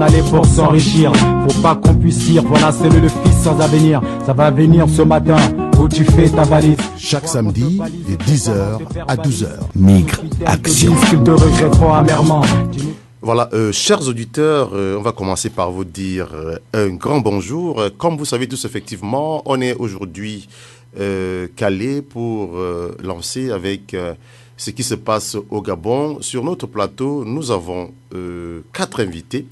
en aller pour s'enrichir. Faut pas qu'on puisse dire, voilà c'est le fils sans avenir. Ça va venir ce matin où tu fais ta valise. Chaque samedi de 10h à 12h. Migre Action. Qu'ils te regretteront amèrement. Voilà, chers auditeurs, on va commencer par vous dire un grand bonjour. Comme vous savez tous, effectivement, on est aujourd'hui calé pour lancer avec ce qui se passe au Gabon. Sur notre plateau, nous avons 4 invités,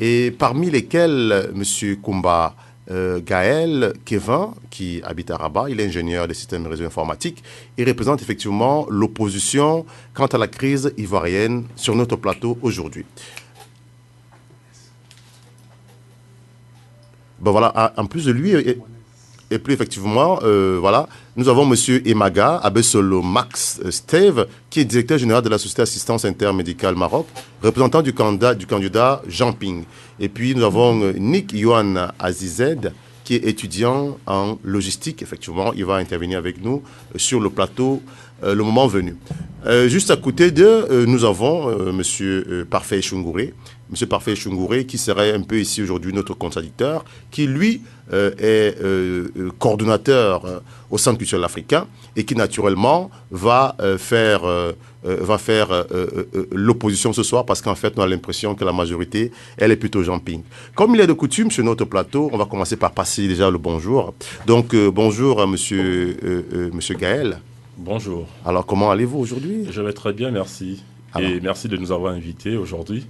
et parmi lesquels M. Koumba Gaël Kevin, qui habite à Rabat, il est ingénieur des systèmes et réseaux informatiques. Il représente effectivement l'opposition quant à la crise ivoirienne sur notre plateau aujourd'hui. Ben voilà, en plus de lui, et plus effectivement, voilà, nous avons M. Emaga Abessolo Max Steve, qui est directeur général de la Société Assistance Intermédicale Maroc, représentant du candidat Jean Ping. Et puis nous avons Nick Yohan Azized, qui est étudiant en logistique. Effectivement, il va intervenir avec nous sur le plateau le moment venu. Juste à côté d'eux, nous avons M. Parfait Chungouré. M. Parfait Chungouré, qui serait un peu ici aujourd'hui notre contradicteur, qui lui est coordonnateur au Centre culturel africain et qui naturellement va faire l'opposition ce soir, parce qu'en fait on a l'impression que la majorité elle est plutôt Jean Ping. Comme il est de coutume sur notre plateau, on va commencer par passer déjà le bonjour. Donc bonjour à monsieur Gaël. Bonjour. Alors comment allez-vous aujourd'hui? Je vais très bien, merci. Alors. Et merci de nous avoir invités aujourd'hui.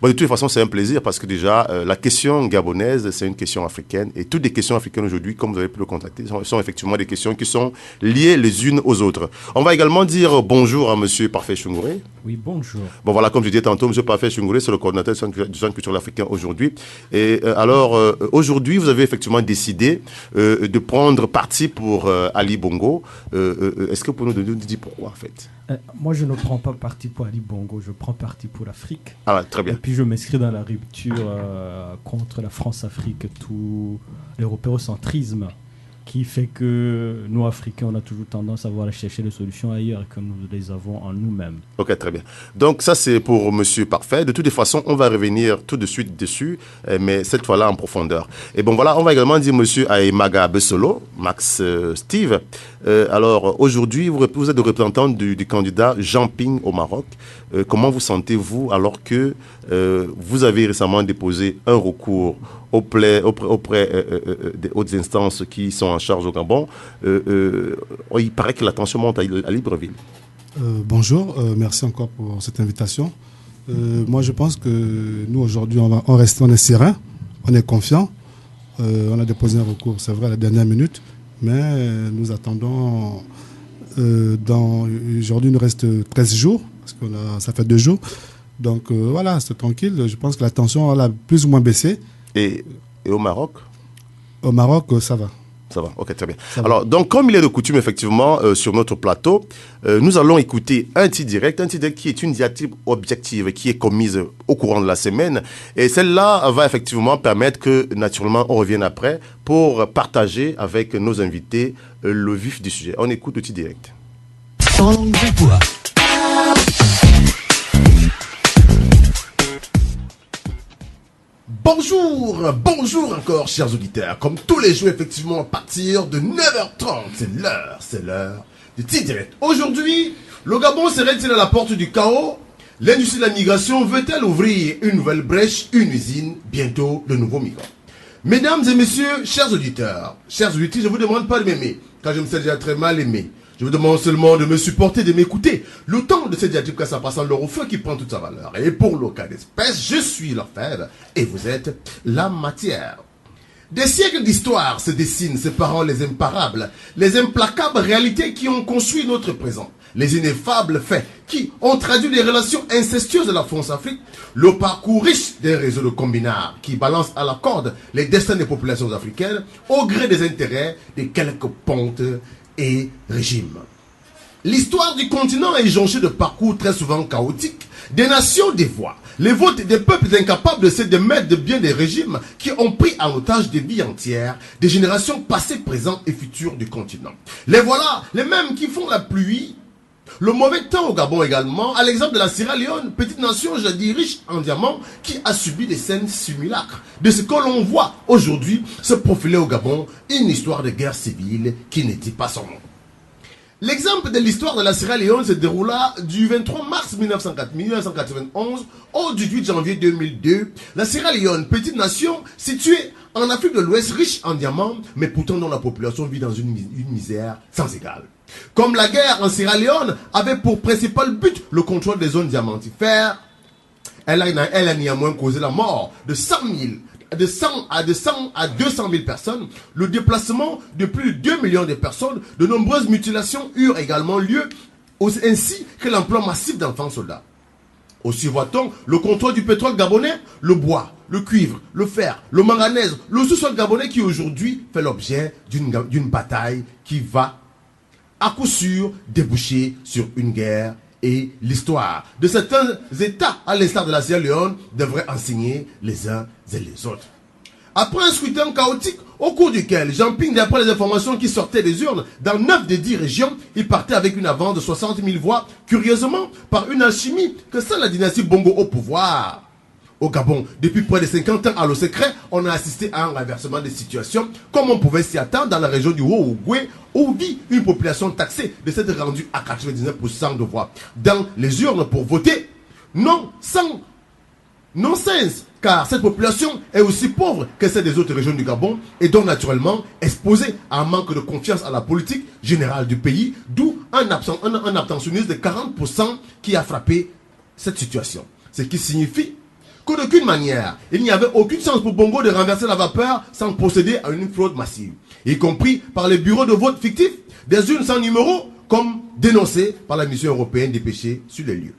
Bon, de toute façon, c'est un plaisir parce que déjà, la question gabonaise, c'est une question africaine. Et toutes les questions africaines aujourd'hui, comme vous avez pu le constater, sont effectivement des questions qui sont liées les unes aux autres. On va également dire bonjour à M. Parfait Chungouré. Oui, bonjour. Bon, voilà, comme je disais tantôt, M. Parfait Chungouré, c'est le coordinateur du Centre culturel africain aujourd'hui. Et alors, aujourd'hui, vous avez effectivement décidé de prendre parti pour Ali Bongo. Est-ce que vous pouvez nous dire pourquoi, en fait? Moi, je ne prends pas parti pour Ali Bongo, je prends parti pour l'Afrique. Ah, très bien. Et puis, je m'inscris dans la rupture contre la France-Afrique, tout l'européocentrisme qui fait que nous, Africains, on a toujours tendance à vouloir chercher des solutions ailleurs que nous les avons en nous-mêmes. Ok, très bien. Donc ça, c'est pour Monsieur Parfait. De toutes les façons, on va revenir tout de suite dessus, mais cette fois-là en profondeur. Et bon, voilà, on va également dire Monsieur Aemaga Bessolo, Max Steve. Alors, aujourd'hui, vous êtes le représentant du candidat Jean Ping au Maroc. Comment vous sentez-vous alors que vous avez récemment déposé un recours auprès des hautes instances qui sont en charge au Gabon? Il paraît que la tension monte à Libreville. Bonjour, merci encore pour cette invitation. Moi, je pense que nous, aujourd'hui, on est serein, on est confiant. On a déposé un recours, c'est vrai, à la dernière minute, mais nous attendons. Aujourd'hui, il nous reste 13 jours, parce que ça fait 2 jours. Donc voilà, c'est tranquille. Je pense que la tension elle a plus ou moins baissé. Et au Maroc? Au Maroc, ça va. Ça va, ok, très bien. Alors, donc, comme il est de coutume, effectivement, sur notre plateau, nous allons écouter un titre direct qui est une diatribe objective qui est commise au courant de la semaine. Et celle-là va effectivement permettre que, naturellement, on revienne après pour partager avec nos invités le vif du sujet. On écoute le titre direct. Bonjour encore, chers auditeurs. Comme tous les jours, effectivement, à partir de 9h30, c'est l'heure de T-Direct. Aujourd'hui, le Gabon serait-il à la porte du chaos? L'industrie de la migration veut-elle ouvrir une nouvelle brèche, une usine, bientôt de nouveaux migrants? Mesdames et messieurs, chers auditeurs, je vous demande pas de m'aimer, car je me sais déjà très mal aimé. Je vous demande seulement de me supporter, de m'écouter. Le temps de cette diatribe, ça passe en l'or au feu qui prend toute sa valeur. Et pour le cas d'espèce, je suis l'orfèvre et vous êtes la matière. Des siècles d'histoire se dessinent, séparant les imparables, les implacables réalités qui ont construit notre présent, les ineffables faits qui ont traduit les relations incestueuses de la France-Afrique, le parcours riche d'un réseau de combinards qui balance à la corde les destins des populations africaines au gré des intérêts de quelques pontes et régimes. L'histoire du continent est jonchée de parcours très souvent chaotiques, des nations des voix, les votes des peuples incapables de se démettre de bien des régimes qui ont pris en otage des vies entières, des générations passées, présentes et futures du continent. Les voilà, les mêmes qui font la pluie Le mauvais temps au Gabon également, à l'exemple de la Sierra Leone, petite nation, je dis riche en diamants, qui a subi des scènes simulacres de ce que l'on voit aujourd'hui se profiler au Gabon, une histoire de guerre civile qui ne dit pas son nom. L'exemple de l'histoire de la Sierra Leone se déroula du 23 mars 1991 au 18 janvier 2002. La Sierra Leone, petite nation située en Afrique de l'Ouest, riche en diamants, mais pourtant dont la population vit dans une misère sans égale. Comme la guerre en Sierra Leone avait pour principal but le contrôle des zones diamantifères, elle a néanmoins causé la mort de 100 à 200 000 personnes, le déplacement de plus de 2 millions de personnes, de nombreuses mutilations eurent également lieu, ainsi que l'emploi massif d'enfants soldats. Aussi voit-on le contrôle du pétrole gabonais, le bois, le cuivre, le fer, le manganèse, le sous-sol gabonais qui aujourd'hui fait l'objet d'une bataille qui va à coup sûr déboucher sur une guerre. Et l'histoire de certains États, à l'instar de la Sierra Leone, devrait enseigner les uns et les autres. Après un scrutin chaotique, au cours duquel Jean Ping, d'après les informations qui sortaient des urnes, dans 9 des 10 régions, il partait avec une avance de 60 000 voix, curieusement, par une alchimie que seule la dynastie Bongo au pouvoir. Au Gabon, depuis près de 50 ans à l'eau secret, on a assisté à un renversement des situations, comme on pouvait s'y attendre dans la région du Haut-Ogooué, où vit une population taxée de s'être rendue à 99% de voix dans les urnes pour voter. Non, sans non-sens, car cette population est aussi pauvre que celle des autres régions du Gabon et donc naturellement exposée à un manque de confiance à la politique générale du pays, d'où un abstentionnisme de 40% qui a frappé cette situation. Ce qui signifie que d'aucune manière, il n'y avait aucune chance pour Bongo de renverser la vapeur sans procéder à une fraude massive, y compris par les bureaux de vote fictifs, des urnes sans numéro, comme dénoncé par la mission européenne dépêchée sur les lieux.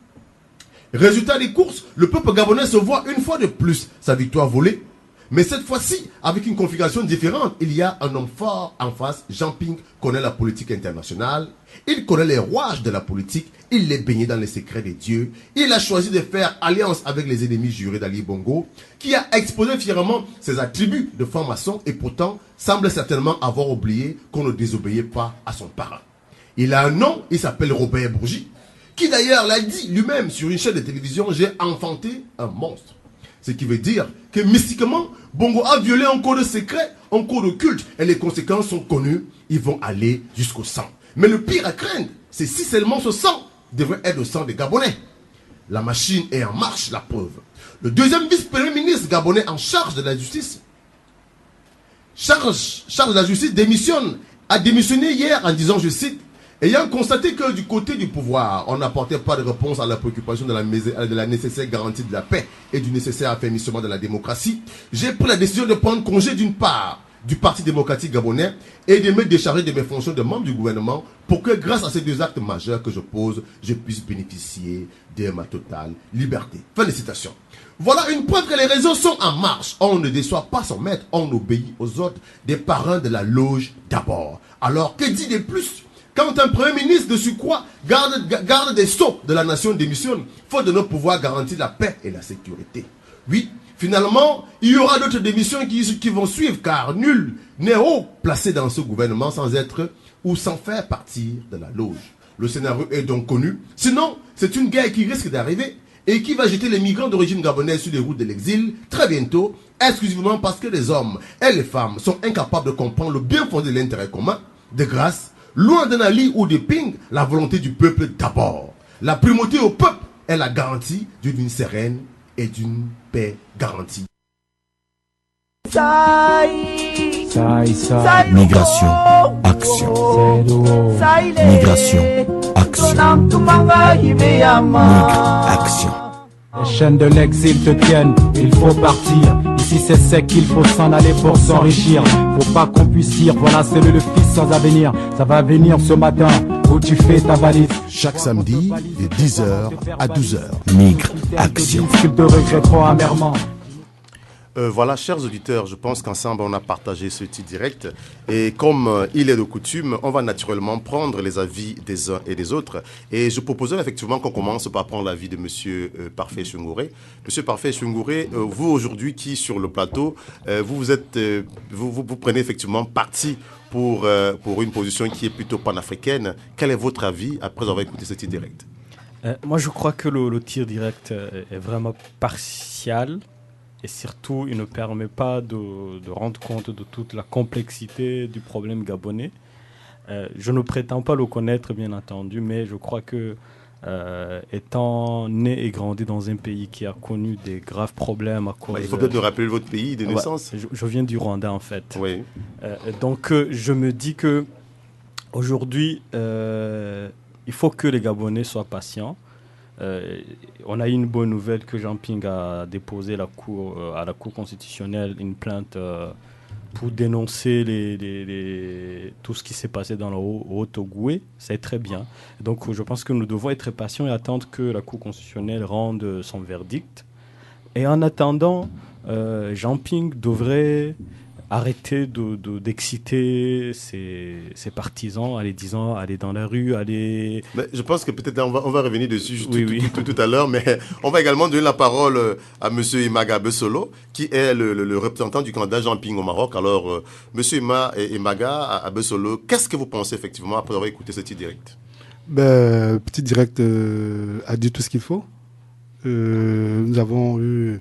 Résultat des courses, le peuple gabonais se voit une fois de plus sa victoire volée, mais cette fois-ci avec une configuration différente. Il y a un homme fort en face. Jean Ping connaît la politique internationale, il connaît les rouages de la politique, il est baigné dans les secrets des dieux, il a choisi de faire alliance avec les ennemis jurés d'Ali Bongo, qui a exposé fièrement ses attributs de franc-maçon et pourtant semble certainement avoir oublié qu'on ne désobéit pas à son parrain. Il a un nom, il s'appelle Robert Bourgi, qui d'ailleurs l'a dit lui-même sur une chaîne de télévision: j'ai enfanté un monstre. Ce qui veut dire que mystiquement, Bongo a violé un code secret, un code culte, et les conséquences sont connues, ils vont aller jusqu'au sang. Mais le pire à craindre, c'est si seulement ce sang devrait être le sang des Gabonais. La machine est en marche, la preuve. Le deuxième vice-premier ministre gabonais en charge de la justice, a démissionné hier en disant, je cite, ayant constaté que du côté du pouvoir, on n'apportait pas de réponse à la préoccupation de la nécessaire garantie de la paix et du nécessaire affermissement de la démocratie, j'ai pris la décision de prendre congé d'une part du Parti démocratique gabonais et de me décharger de mes fonctions de membre du gouvernement pour que grâce à ces deux actes majeurs que je pose, je puisse bénéficier de ma totale liberté. Fin de citation. Voilà une preuve que les réseaux sont en marche. On ne déçoit pas son maître, on obéit aux autres, des parrains de la loge d'abord. Alors que dit de plus? Quand un premier ministre de surcroît garde des sceaux de la nation démissionne, faute de ne pouvoir garantir la paix et la sécurité. Oui, finalement, il y aura d'autres démissions qui vont suivre, car nul n'est haut placé dans ce gouvernement sans être ou sans faire partie de la loge. Le scénario est donc connu. Sinon, c'est une guerre qui risque d'arriver et qui va jeter les migrants d'origine gabonaise sur les routes de l'exil très bientôt, exclusivement parce que les hommes et les femmes sont incapables de comprendre le bien fondé de l'intérêt commun. De grâce, loin d'un Ali ou de Ping, la volonté du peuple d'abord. La primauté au peuple est la garantie d'une vie sereine et d'une paix garantie. Migration, action. Migration, action. Migre, action. Les chaînes de l'exil te tiennent, il faut partir. Ici c'est sec, il faut s'en aller pour s'enrichir. Faut pas qu'on puisse dire, voilà c'est le fils sans avenir. Ça va venir ce matin, où tu fais ta valise. Chaque samedi, de 10h à 12h. Migre, action. Qu'ils te regretteront amèrement. Voilà, chers auditeurs, je pense qu'ensemble on a partagé ce petit direct et comme il est de coutume, on va naturellement prendre les avis des uns et des autres et je proposais effectivement qu'on commence par prendre l'avis de Monsieur Parfait Shungouré. Monsieur Parfait Shungouré, vous aujourd'hui qui sur le plateau, vous prenez effectivement parti pour une position qui est plutôt panafricaine. Quel est votre avis après avoir écouté ce petit direct? Moi, je crois que le tir direct est vraiment partial. Et surtout, il ne permet pas de rendre compte de toute la complexité du problème gabonais. Je ne prétends pas le connaître, bien entendu, mais je crois que, étant né et grandi dans un pays qui a connu des graves problèmes à cause... Il faut peut-être nous rappeler votre pays de naissance. Je viens du Rwanda, en fait. Oui. Donc, je me dis que aujourd'hui, il faut que les Gabonais soient patients. On a eu une bonne nouvelle que Jean Ping a déposé à la Cour constitutionnelle une plainte pour dénoncer tout ce qui s'est passé dans le Haut-Ogooué. C'est très bien. Donc je pense que nous devons être patients et attendre que la Cour constitutionnelle rende son verdict. Et en attendant, Jean Ping devrait arrêter d'exciter ses partisans, aller dans la rue, aller... Mais je pense que peut-être on va revenir dessus tout à l'heure, mais on va également donner la parole à M. Imaga Bessolo, qui est le représentant du candidat Jean Ping au Maroc. Alors, M. Imaga Bessolo, qu'est-ce que vous pensez effectivement après avoir écouté ce petit direct? Petit direct a dit tout ce qu'il faut. Nous avons eu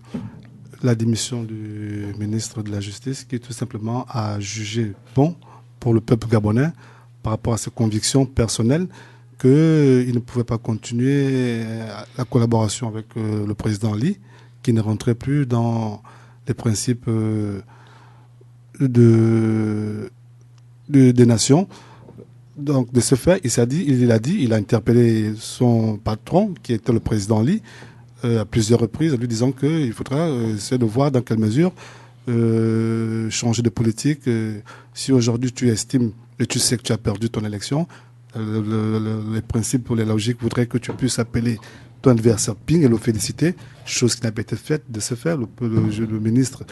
la démission du ministre de la Justice qui tout simplement a jugé bon pour le peuple gabonais par rapport à ses convictions personnelles qu'il ne pouvait pas continuer la collaboration avec le président Ly qui ne rentrait plus dans les principes des nations. Donc de ce fait, il a interpellé son patron qui était le président Ly à plusieurs reprises en lui disant qu'il faudra essayer de voir dans quelle mesure changer de politique. Si aujourd'hui tu estimes et tu sais que tu as perdu ton élection, les principes ou les logiques voudraient que tu puisses appeler ton adversaire Ping et le féliciter, chose qui n'a pas été faite. De ce fait, le ministre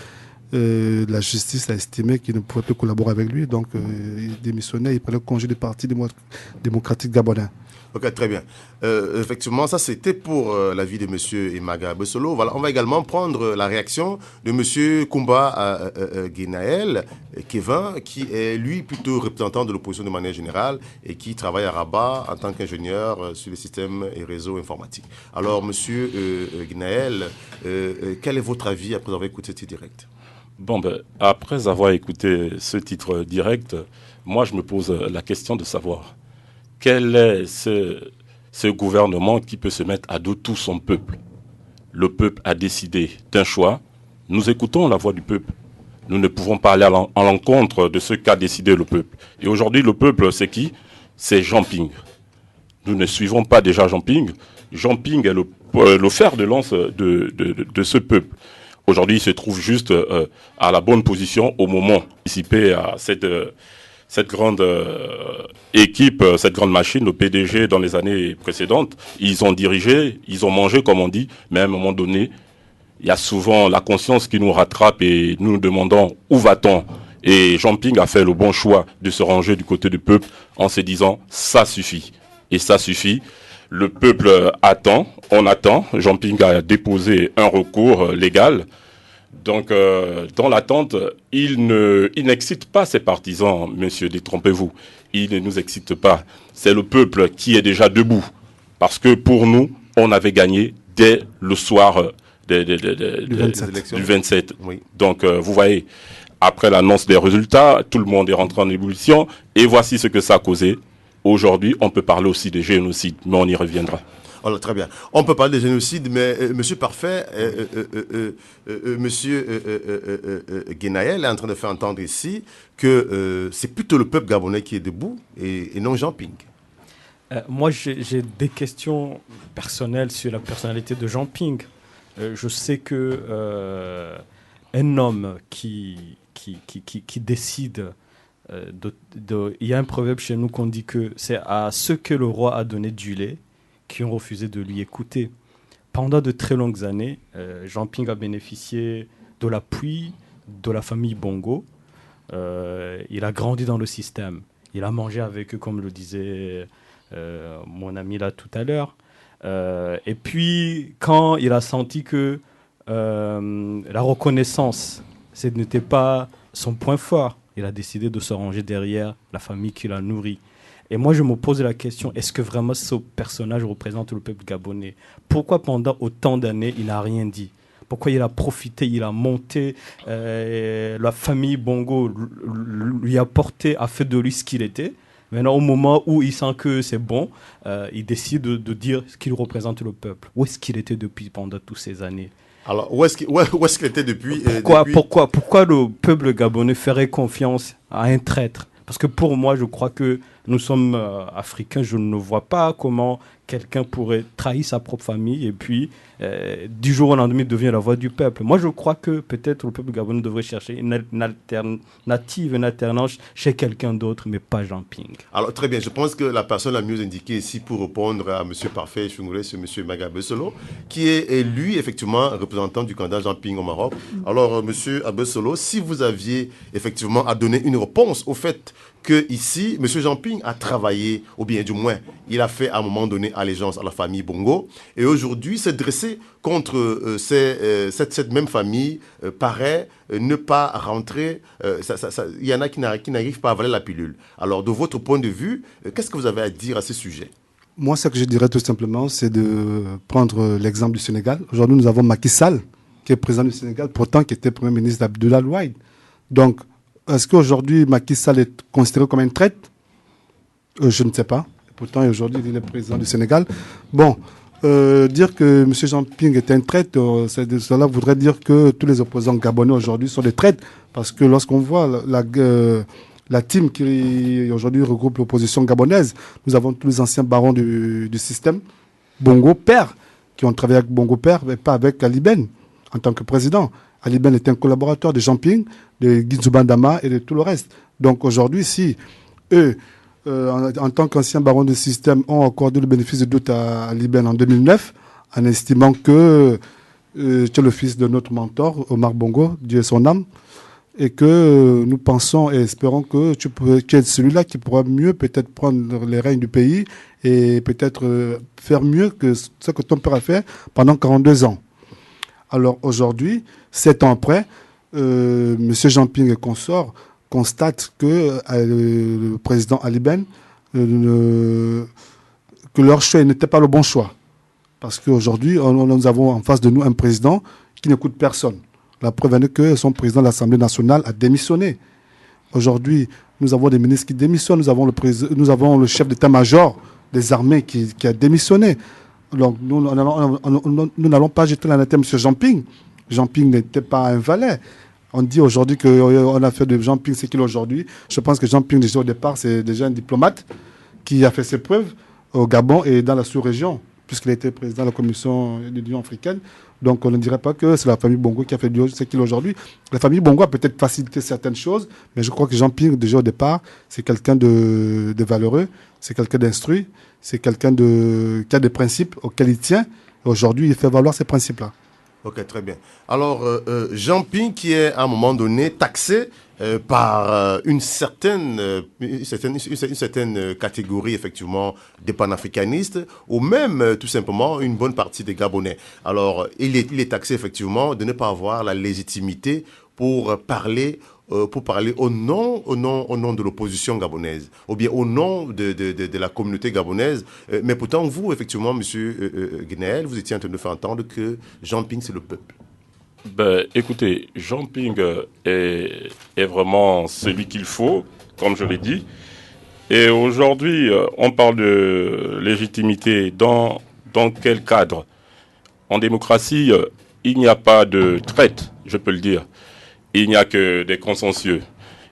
de la Justice a estimé qu'il ne pouvait plus collaborer avec lui, donc il démissionnait, il prenait congé du Parti démocratique gabonais. Ok, très bien. Effectivement, ça c'était pour l'avis de M. Imaga Bessolo. Voilà, on va également prendre la réaction de M. Kumba Guinaël, Kevin, qui est lui plutôt représentant de l'opposition de manière générale et qui travaille à Rabat en tant qu'ingénieur sur les systèmes et réseaux informatiques. Alors, M. Guinaël, quel est votre avis après avoir écouté ce direct? Bon, après avoir écouté ce titre direct, moi je me pose la question de savoir quel est ce gouvernement qui peut se mettre à dos tout son peuple. Le peuple a décidé d'un choix. Nous écoutons la voix du peuple. Nous ne pouvons pas aller à l'encontre de ce qu'a décidé le peuple. Et aujourd'hui, le peuple, c'est qui? C'est Jean Ping. Nous ne suivons pas déjà Jean Ping. Jean Ping est le fer de lance de ce peuple. Aujourd'hui, il se trouve juste à la bonne position au moment de participer à cette grande équipe, cette grande machine, le PDG dans les années précédentes. Ils ont dirigé, ils ont mangé, comme on dit, mais à un moment donné, il y a souvent la conscience qui nous rattrape et nous nous demandons où va-t-on. Et Jean Ping a fait le bon choix de se ranger du côté du peuple en se disant ça suffit. Et ça suffit. Le peuple attend, on attend. Jean Ping a déposé un recours légal. Donc, dans l'attente, il n'excite pas ses partisans, monsieur, détrompez-vous. Il ne nous excite pas. C'est le peuple qui est déjà debout. Parce que pour nous, on avait gagné dès le soir du 27. Oui. Donc, vous voyez, après l'annonce des résultats, tout le monde est rentré en ébullition. Et voici ce que ça a causé. Aujourd'hui, on peut parler aussi de génocide, mais on y reviendra. Alors, très bien. On peut parler de génocide, mais Monsieur Parfait, Monsieur Guinaël est en train de faire entendre ici que c'est plutôt le peuple gabonais qui est debout et non Jean Ping. Moi, j'ai des questions personnelles sur la personnalité de Jean Ping. Je sais que un homme qui décide... il y a un proverbe chez nous qu'on dit que c'est à ceux que le roi a donné du lait qui ont refusé de lui écouter. Pendant de très longues années, Jean Ping a bénéficié de l'appui de la famille Bongo. Il a grandi dans le système. Il a mangé avec eux, comme le disait mon ami là tout à l'heure. Et puis, quand il a senti que la reconnaissance, ce n'était pas son point fort, il a décidé de se ranger derrière la famille qui l'a nourri. Et moi, je me pose la question, est-ce que vraiment ce personnage représente le peuple gabonais? Pourquoi pendant autant d'années, il n'a rien dit? Pourquoi il a profité, il a monté, la famille Bongo lui a porté, a fait de lui ce qu'il était. Maintenant, au moment où il sent que c'est bon, il décide de dire ce qu'il représente le peuple. Où est-ce qu'il était depuis pendant toutes ces années? Alors, où est-ce qu'il était depuis Pourquoi le peuple gabonais ferait confiance à un traître? Parce que pour moi, je crois que nous sommes africains. Je ne vois pas comment quelqu'un pourrait trahir sa propre famille et puis, du jour au lendemain, devient la voix du peuple. Moi, je crois que peut-être le peuple gabonais devrait chercher une alternative, une alternance chez quelqu'un d'autre, mais pas Jean Ping. Alors, très bien. Je pense que la personne la mieux indiquée ici pour répondre à M. Parfait Choungoulé, c'est M. Maga Abessolo, qui est lui, effectivement, représentant du candidat Jean Ping au Maroc. Alors, M. Abessolo, si vous aviez effectivement à donner une réponse au fait que ici, M. Jean Ping a travaillé, ou bien du moins, il a fait à un moment donné allégeance à la famille Bongo, et aujourd'hui s'est dressé contre cette même famille, paraît ne pas rentrer, il y en a qui n'arrivent pas à avaler la pilule. Alors, de votre point de vue, qu'est-ce que vous avez à dire à ce sujet? Moi, ce que je dirais tout simplement, c'est de prendre l'exemple du Sénégal. Aujourd'hui, nous avons Macky Sall, qui est président du Sénégal, pourtant qui était Premier ministre d'Abdoulaye Wade. Donc, est-ce qu'aujourd'hui, Macky Sall est considéré comme un traître? Je ne sais pas. Pourtant, aujourd'hui, il est président du Sénégal. Bon, dire que M. Jean Ping est un traître, cela voudrait dire que tous les opposants gabonais aujourd'hui sont des traîtres. Parce que lorsqu'on voit la team qui aujourd'hui regroupe l'opposition gabonaise, nous avons tous les anciens barons du système, Bongo Père, qui ont travaillé avec Bongo Père, mais pas avec Ali Ben en tant que président. Ali Ben était un collaborateur de Jean Ping, de Guinsou Bandama et de tout le reste. Donc aujourd'hui, si eux, en tant qu'anciens barons du système, ont accordé le bénéfice de doute à Ali Ben en 2009, en estimant que tu es le fils de notre mentor, Omar Bongo, Dieu est son âme, et que nous pensons et espérons que tu es celui-là qui pourra mieux peut-être prendre les règnes du pays et peut-être faire mieux que ce que ton père a fait pendant 42 ans. Alors aujourd'hui, 7 ans après, M. Jean Ping et consort constatent que le président Ali Ben, que leur choix n'était pas le bon choix. Parce qu'aujourd'hui, nous avons en face de nous un président qui n'écoute personne. La preuve est que son président de l'Assemblée nationale a démissionné. Aujourd'hui, nous avons des ministres qui démissionnent, nous avons le chef d'état-major des armées qui a démissionné. Donc, nous n'allons pas jeter la nature à M. Jean Ping. Jean Ping n'était pas un valet. On dit aujourd'hui qu'on a fait de Jean Ping ce qu'il est aujourd'hui. Je pense que Jean Ping, déjà au départ, c'est déjà un diplomate qui a fait ses preuves au Gabon et dans la sous-région, puisqu'il a été président de la Commission de l'Union africaine. Donc, on ne dirait pas que c'est la famille Bongo qui a fait ce qu'il est aujourd'hui. La famille Bongo a peut-être facilité certaines choses, mais je crois que Jean Ping, déjà au départ, c'est quelqu'un de valeureux, c'est quelqu'un d'instruit, c'est quelqu'un qui a des principes auxquels il tient. Et aujourd'hui, il fait valoir ces principes-là. Ok, très bien. Alors, Jean Ping, qui est à un moment donné taxé par une certaine catégorie, effectivement, des panafricanistes, ou même, tout simplement, une bonne partie des Gabonais. Alors, il est taxé, effectivement, de ne pas avoir la légitimité pour parler au nom de l'opposition gabonaise, ou bien au nom de la communauté gabonaise. Mais pourtant, vous, effectivement, M. Guinaël, vous étiez en train de faire entendre que Jean Ping, c'est le peuple. Ben, écoutez, Jean Ping est vraiment celui qu'il faut, comme je l'ai dit. Et aujourd'hui, on parle de légitimité dans quel cadre? En démocratie, il n'y a pas de traite, je peux le dire. Il n'y a que des consensus.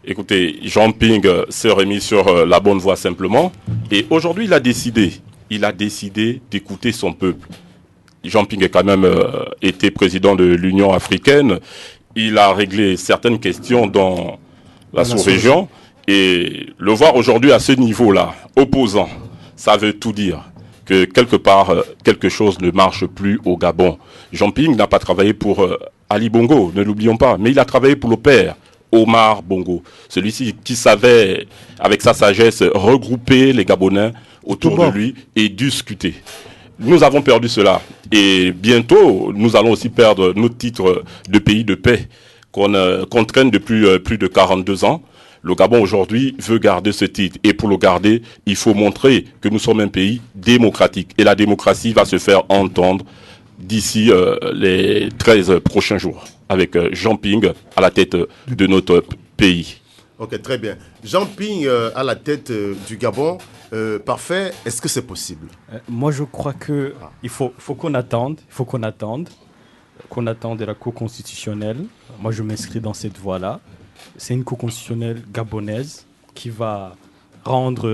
Écoutez, Jean Ping s'est remis sur la bonne voie simplement. Et aujourd'hui, il a décidé d'écouter son peuple. Jean Ping a quand même été président de l'Union africaine. Il a réglé certaines questions dans la sous-région. Et le voir aujourd'hui à ce niveau-là, opposant, ça veut tout dire. que quelque part, quelque chose ne marche plus au Gabon. Jean Ping n'a pas travaillé pour Ali Bongo, ne l'oublions pas, mais il a travaillé pour le père, Omar Bongo. Celui-ci qui savait, avec sa sagesse, regrouper les Gabonais autour de lui et discuter. Nous avons perdu cela. Et bientôt, nous allons aussi perdre notre titre de pays de paix qu'on traîne depuis plus de 42 ans. Le Gabon aujourd'hui veut garder ce titre. Et pour le garder, il faut montrer que nous sommes un pays démocratique. Et la démocratie va se faire entendre d'ici les 13 prochains jours, avec Jean Ping à la tête de notre pays. Ok, très bien. Jean Ping à la tête du Gabon, parfait. Est-ce que c'est possible? Moi, je crois que il faut qu'on attende. Il faut qu'on attende de la Cour constitutionnelle. Moi, je m'inscris dans cette voie-là. C'est une Cour constitutionnelle gabonaise qui va rendre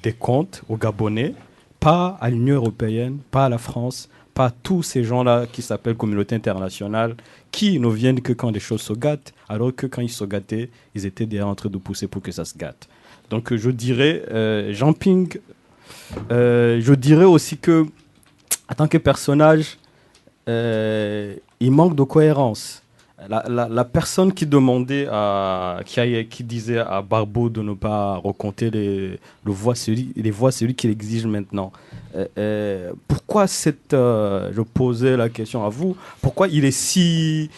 des comptes aux Gabonais, pas à l'Union européenne, pas à la France, pas à tous ces gens-là qui s'appellent communauté internationale, qui ne viennent que quand les choses se gâtent, alors que quand ils se gâtaient, ils étaient déjà en train de pousser pour que ça se gâte. Donc je dirais, Jean Ping, je dirais aussi que, en tant que personnage, il manque de cohérence. La personne qui demandait qui disait à Barbeau de ne pas recompter les voix, celui qu'il exige maintenant. Pourquoi je posais la question à vous, pourquoi il est si...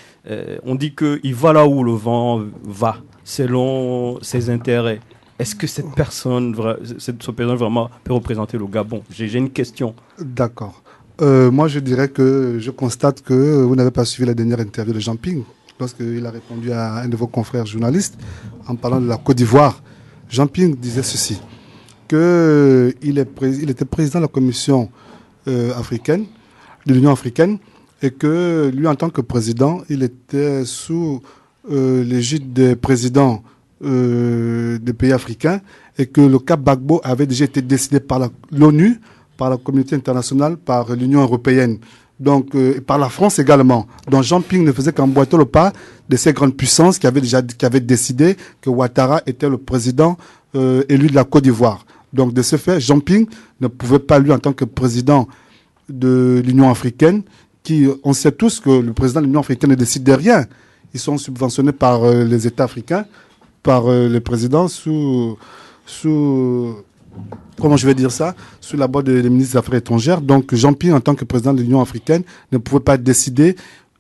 on dit qu'il va là où le vent va, selon ses intérêts. Est-ce que cette personne vraiment peut représenter le Gabon? J'ai une question. D'accord. Moi, je dirais que je constate que vous n'avez pas suivi la dernière interview de Jean Ping. Lorsqu'il a répondu à un de vos confrères journalistes en parlant de la Côte d'Ivoire, Jean Ping disait ceci, qu'il était président de la Commission africaine, de l'Union africaine, et que lui, en tant que président, il était sous l'égide des présidents des pays africains, et que le Cap Gbagbo avait déjà été décidé par l'ONU, par la communauté internationale, par l'Union européenne, donc par la France également. Donc Jean Ping ne faisait qu'emboîter le pas de ces grandes puissances qui avaient décidé que Ouattara était le président élu de la Côte d'Ivoire. Donc de ce fait, Jean Ping ne pouvait pas, lui, en tant que président de l'Union africaine, on sait tous que le président de l'Union africaine ne décide de rien. Ils sont subventionnés par les États africains, par les présidents sous comment je vais dire ça, sous la boîte des ministres des Affaires étrangères. Donc Jean Ping, en tant que président de l'Union africaine, ne pouvait pas décider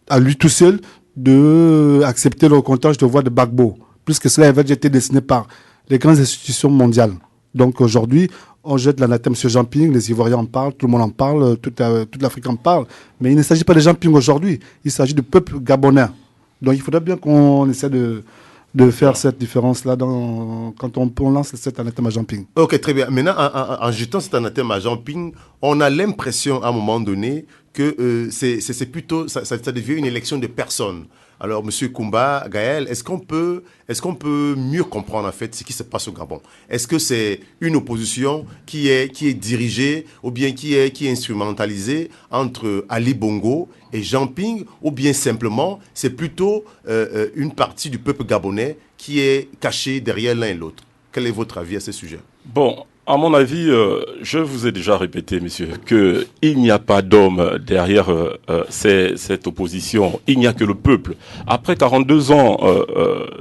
à lui tout seul d'accepter le comptage de voix de Gbagbo, puisque cela avait déjà été décidé par les grandes institutions mondiales. Donc aujourd'hui, on jette l'anathème sur Jean Ping, les Ivoiriens en parlent, tout le monde en parle, toute l'Afrique en parle, mais il ne s'agit pas de Jean Ping aujourd'hui, il s'agit du peuple gabonais. Donc il faudrait bien qu'on essaie de faire cette différence-là quand on lance cet anathème à Jean Ping. Ok, très bien. Maintenant, en jetant cet anathème à Jean Ping, on a l'impression à un moment donné que c'est plutôt, ça devient une élection de personnes. Alors, M. Koumba, Gaël, est-ce qu'on peut mieux comprendre en fait ce qui se passe au Gabon? Est-ce que c'est une opposition qui est dirigée ou bien qui est instrumentalisée entre Ali Bongo et Jean Ping, ou bien simplement c'est plutôt une partie du peuple gabonais qui est cachée derrière l'un et l'autre? Quel est votre avis à ce sujet? Bon, à mon avis, je vous ai déjà répété, monsieur, qu'il n'y a pas d'homme derrière cette opposition. Il n'y a que le peuple. Après 42 ans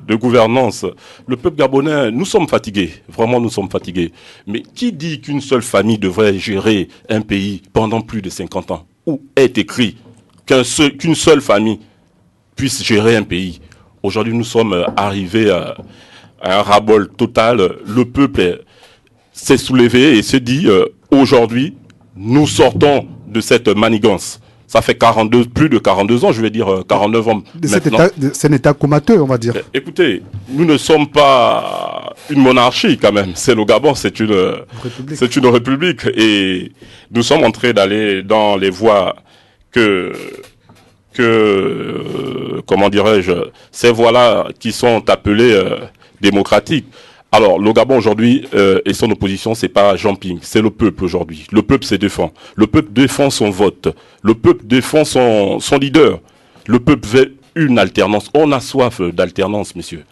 de gouvernance, le peuple gabonais, nous sommes fatigués. Vraiment, nous sommes fatigués. Mais qui dit qu'une seule famille devrait gérer un pays pendant plus de 50 ans? Où est écrit qu'une seule famille puisse gérer un pays? Aujourd'hui, nous sommes arrivés à un ras-bol total. Le peuple s'est soulevé et se dit aujourd'hui, nous sortons de cette manigance. Ça fait plus de 42 ans, je vais dire 49 ans maintenant. C'est un état comateux, on va dire. Écoutez, nous ne sommes pas une monarchie quand même. C'est le Gabon, c'est une république. Et nous sommes en train d'aller dans les voies que comment dirais-je, ces voies-là qui sont appelées démocratiques. Alors, le Gabon aujourd'hui et son opposition, c'est pas Jean Ping, c'est le peuple aujourd'hui. Le peuple se défend. Le peuple défend son vote. Le peuple défend son leader. Le peuple veut une alternance. On a soif d'alternance, messieurs.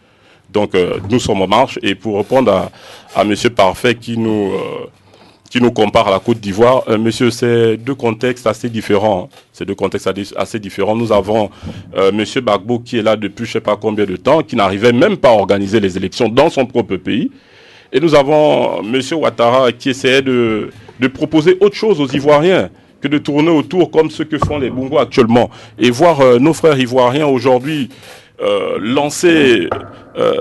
Donc, nous sommes en marche. Et pour répondre à Monsieur Parfait qui nous qui nous compare à la Côte d'Ivoire. Monsieur, c'est deux contextes assez différents. C'est deux contextes assez différents. Nous avons Monsieur Gbagbo qui est là depuis je ne sais pas combien de temps, qui n'arrivait même pas à organiser les élections dans son propre pays. Et nous avons Monsieur Ouattara qui essayait de proposer autre chose aux Ivoiriens que de tourner autour comme ce que font les Bongo actuellement. Et voir nos frères ivoiriens aujourd'hui lancer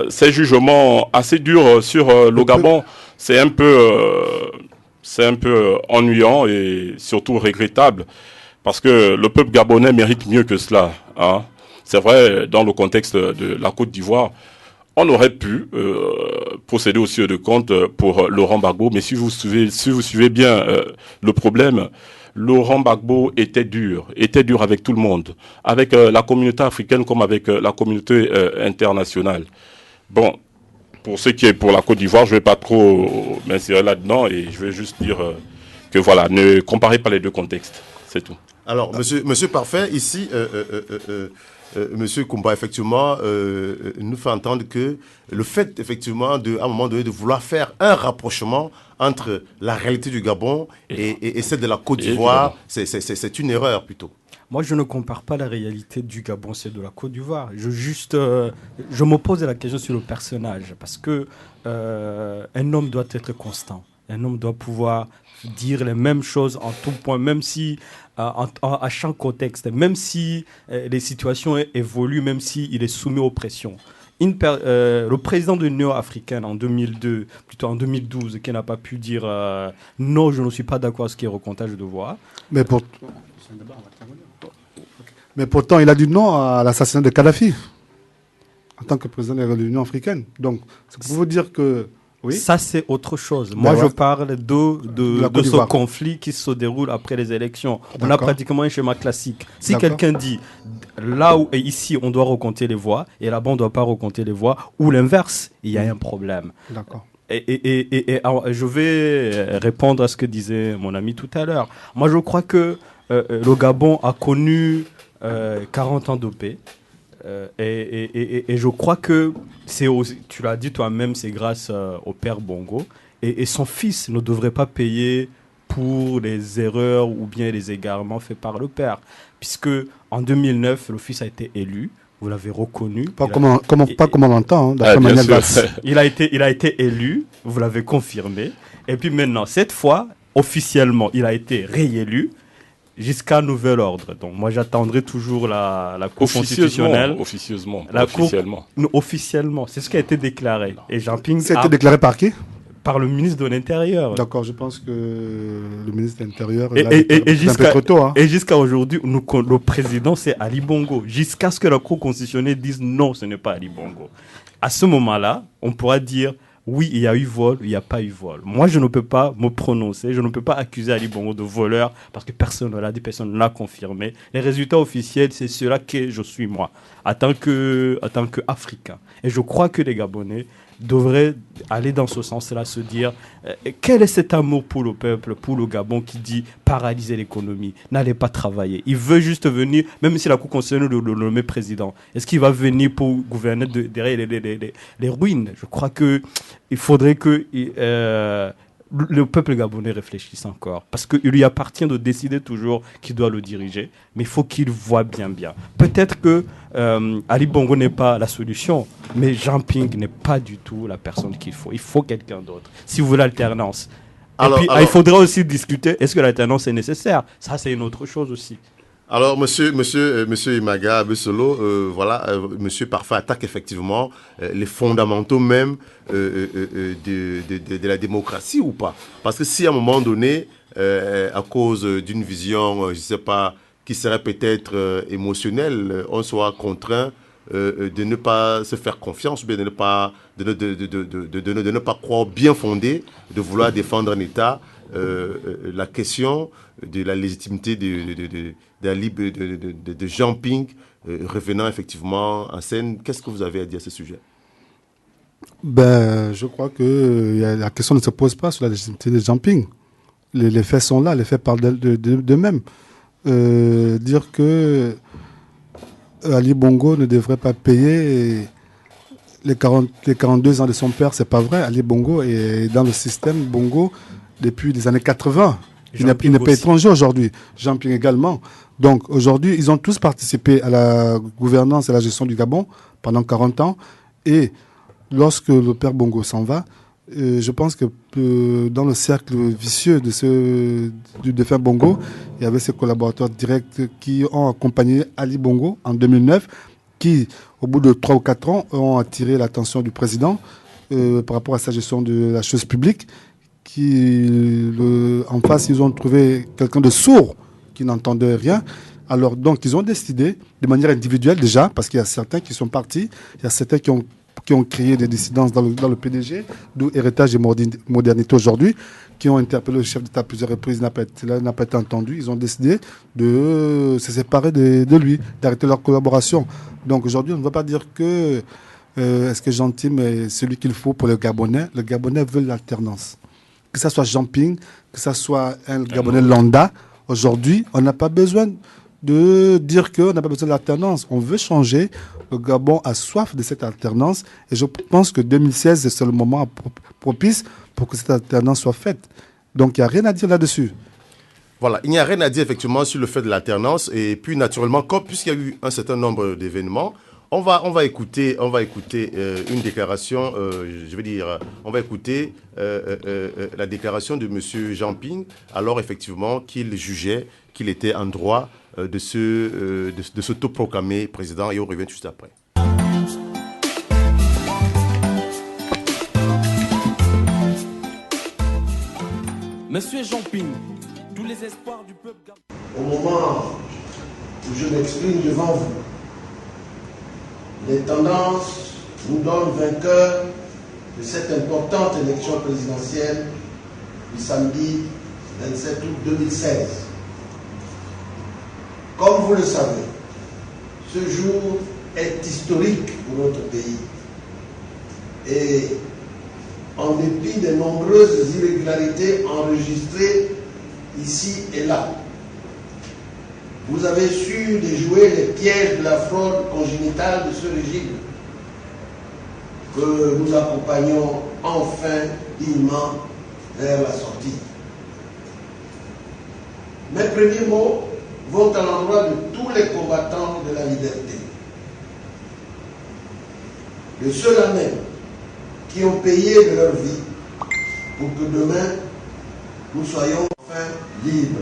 ces jugements assez durs sur le Gabon, c'est un peu ennuyant et surtout regrettable parce que le peuple gabonais mérite mieux que cela. Hein. C'est vrai, dans le contexte de la Côte d'Ivoire, on aurait pu procéder au sieur de compte pour Laurent Gbagbo, mais si vous suivez bien le problème, Laurent Gbagbo était dur avec tout le monde, avec la communauté africaine comme avec la communauté internationale. Bon, pour ce qui est pour la Côte d'Ivoire, je ne vais pas trop m'insérer là-dedans et je vais juste dire que voilà, ne comparez pas les deux contextes, c'est tout. Alors, monsieur Parfait, ici, monsieur Koumba, effectivement, nous fait entendre que le fait, effectivement, à un moment donné, de vouloir faire un rapprochement entre la réalité du Gabon et celle de la Côte d'Ivoire, c'est une erreur plutôt. Moi, je ne compare pas la réalité du Gabon, c'est de la Côte d'Ivoire. Je me pose la question sur le personnage, parce que un homme doit être constant. Un homme doit pouvoir dire les mêmes choses en tout point, même si à chaque contexte, même si les situations évoluent, même s'il est soumis aux pressions. Le président de l'Union africaine en 2002, plutôt en 2012, qui n'a pas pu dire non, je ne suis pas d'accord avec ce qui est recomptage de voix. Mais pourtant, il a dit non à l'assassinat de Kadhafi en tant que président de l'Union africaine. Donc, c'est pour vous dire que... Oui. Ça, c'est autre chose. Moi, je parle de ce conflit qui se déroule après les élections. On a pratiquement un schéma classique. Si quelqu'un dit là où et ici, on doit recompter les voix et là-bas, on ne doit pas recompter les voix, ou l'inverse, il y a un problème. D'accord. Et alors, je vais répondre à ce que disait mon ami tout à l'heure. Moi, je crois que le Gabon a connu 40 ans de paix. Et je crois que tu l'as dit toi-même, c'est grâce au père Bongo. Et son fils ne devrait pas payer pour les erreurs ou bien les égarements faits par le père. Puisque en 2009, le fils a été élu. Vous l'avez reconnu. Pas comme on l'entend, d'après Manuel Valls. Il a été élu, vous l'avez confirmé. Et puis maintenant, cette fois, officiellement, il a été réélu. Jusqu'à nouvel ordre. Donc moi j'attendrai toujours la Cour constitutionnelle. Officieusement. Officiellement. C'est ce qui a été déclaré. Et Jean-Ping ça a été déclaré par qui? Par le ministre de l'Intérieur. D'accord, je pense que le ministre de l'Intérieur et jusqu'à aujourd'hui, le président c'est Ali Bongo. Jusqu'à ce que la Cour constitutionnelle dise non, ce n'est pas Ali Bongo. À ce moment-là, on pourra dire oui, il y a eu vol, il n'y a pas eu vol. Moi, je ne peux pas me prononcer, je ne peux pas accuser Ali Bongo de voleur parce que personne ne l'a dit, personne ne l'a confirmé. Les résultats officiels, c'est cela que je suis moi, en tant qu'Africain. Et je crois que les Gabonais devraient aller dans ce sens-là, se dire quel est cet amour pour le peuple, pour le Gabon qui dit paralyser l'économie, n'allez pas travailler. Il veut juste venir, même si la Cour constitutionnelle le nomme président. Est-ce qu'il va venir pour gouverner derrière les ruines? Je crois qu'il faudrait que le peuple gabonais réfléchisse encore. Parce qu'il lui appartient de décider toujours qui doit le diriger. Mais il faut qu'il voit bien. Peut-être que Ali Bongo n'est pas la solution, mais Jean Ping n'est pas du tout la personne qu'il faut. Il faut quelqu'un d'autre. Si vous voulez l'alternance. Il faudra aussi discuter, est-ce que l'alternance est nécessaire? Ça, c'est une autre chose aussi. Alors, monsieur Imaga Abesolo, monsieur Parfait attaque effectivement les fondamentaux même de la démocratie ou pas? Parce que si à un moment donné, à cause d'une vision, je ne sais pas, qui serait peut-être émotionnelle, on soit contraint de ne pas se faire confiance, ou bien de ne pas croire bien fondé, de vouloir défendre un État, la question de la légitimité de Jean Ping revenant effectivement en scène. Qu'est-ce que vous avez à dire à ce sujet? Je crois que la question ne se pose pas sur la légitimité de Jean Ping. Les faits sont là, les faits parlent d'eux-mêmes. Dire que Ali Bongo ne devrait pas payer les 42 ans de son père, c'est pas vrai. Ali Bongo est dans le système Bongo. depuis les années 80. Il n'est Jean-Pierre pas aussi. étranger aujourd'hui. Jean-Pierre également. Donc aujourd'hui, ils ont tous participé à la gouvernance et à la gestion du Gabon pendant 40 ans. Et lorsque le père Bongo s'en va, je pense que dans le cercle vicieux du défunt Bongo, il y avait ses collaborateurs directs qui ont accompagné Ali Bongo en 2009, qui, au bout de 3 ou 4 ans, ont attiré l'attention du président par rapport à sa gestion de la chose publique. En face, ils ont trouvé quelqu'un de sourd qui n'entendait rien. Alors, donc, ils ont décidé, de manière individuelle déjà, parce qu'il y a certains qui sont partis, il y a certains qui ont créé des dissidences dans le PDG, d'où Héritage et Modernité aujourd'hui, qui ont interpellé le chef d'État à plusieurs reprises, n'a pas été entendu. Ils ont décidé de se séparer de lui, d'arrêter leur collaboration. Donc, aujourd'hui, on ne va pas dire que est-ce que Jean Tim est celui qu'il faut pour les Gabonais. Les Gabonais veulent l'alternance. Que ça soit Jean Ping, que ça soit un Gabonais lambda, aujourd'hui, on n'a pas besoin de dire qu'on n'a pas besoin de l'alternance. On veut changer. Le Gabon a soif de cette alternance. Et je pense que 2016, c'est le moment propice pour que cette alternance soit faite. Donc, il n'y a rien à dire là-dessus. Voilà, il n'y a rien à dire effectivement sur le fait de l'alternance. Et puis, naturellement, puisqu'il y a eu un certain nombre d'événements, on va écouter une déclaration, on va écouter la déclaration de M. Jean Ping, alors effectivement qu'il jugeait qu'il était en droit de s'autoproclamer président, et on revient juste après. Monsieur Jean Ping, tous les espoirs du peuple gabonais. Au moment où je m'exprime devant vous, les tendances nous donnent vainqueurs de cette importante élection présidentielle du samedi 27 août 2016. Comme vous le savez, ce jour est historique pour notre pays. Et en dépit des nombreuses irrégularités enregistrées ici et là, vous avez su déjouer les pièges de la fraude congénitale de ce régime que nous accompagnons enfin dignement vers la sortie. Mes premiers mots vont à l'endroit de tous les combattants de la liberté. De ceux-là même qui ont payé de leur vie pour que demain nous soyons enfin libres.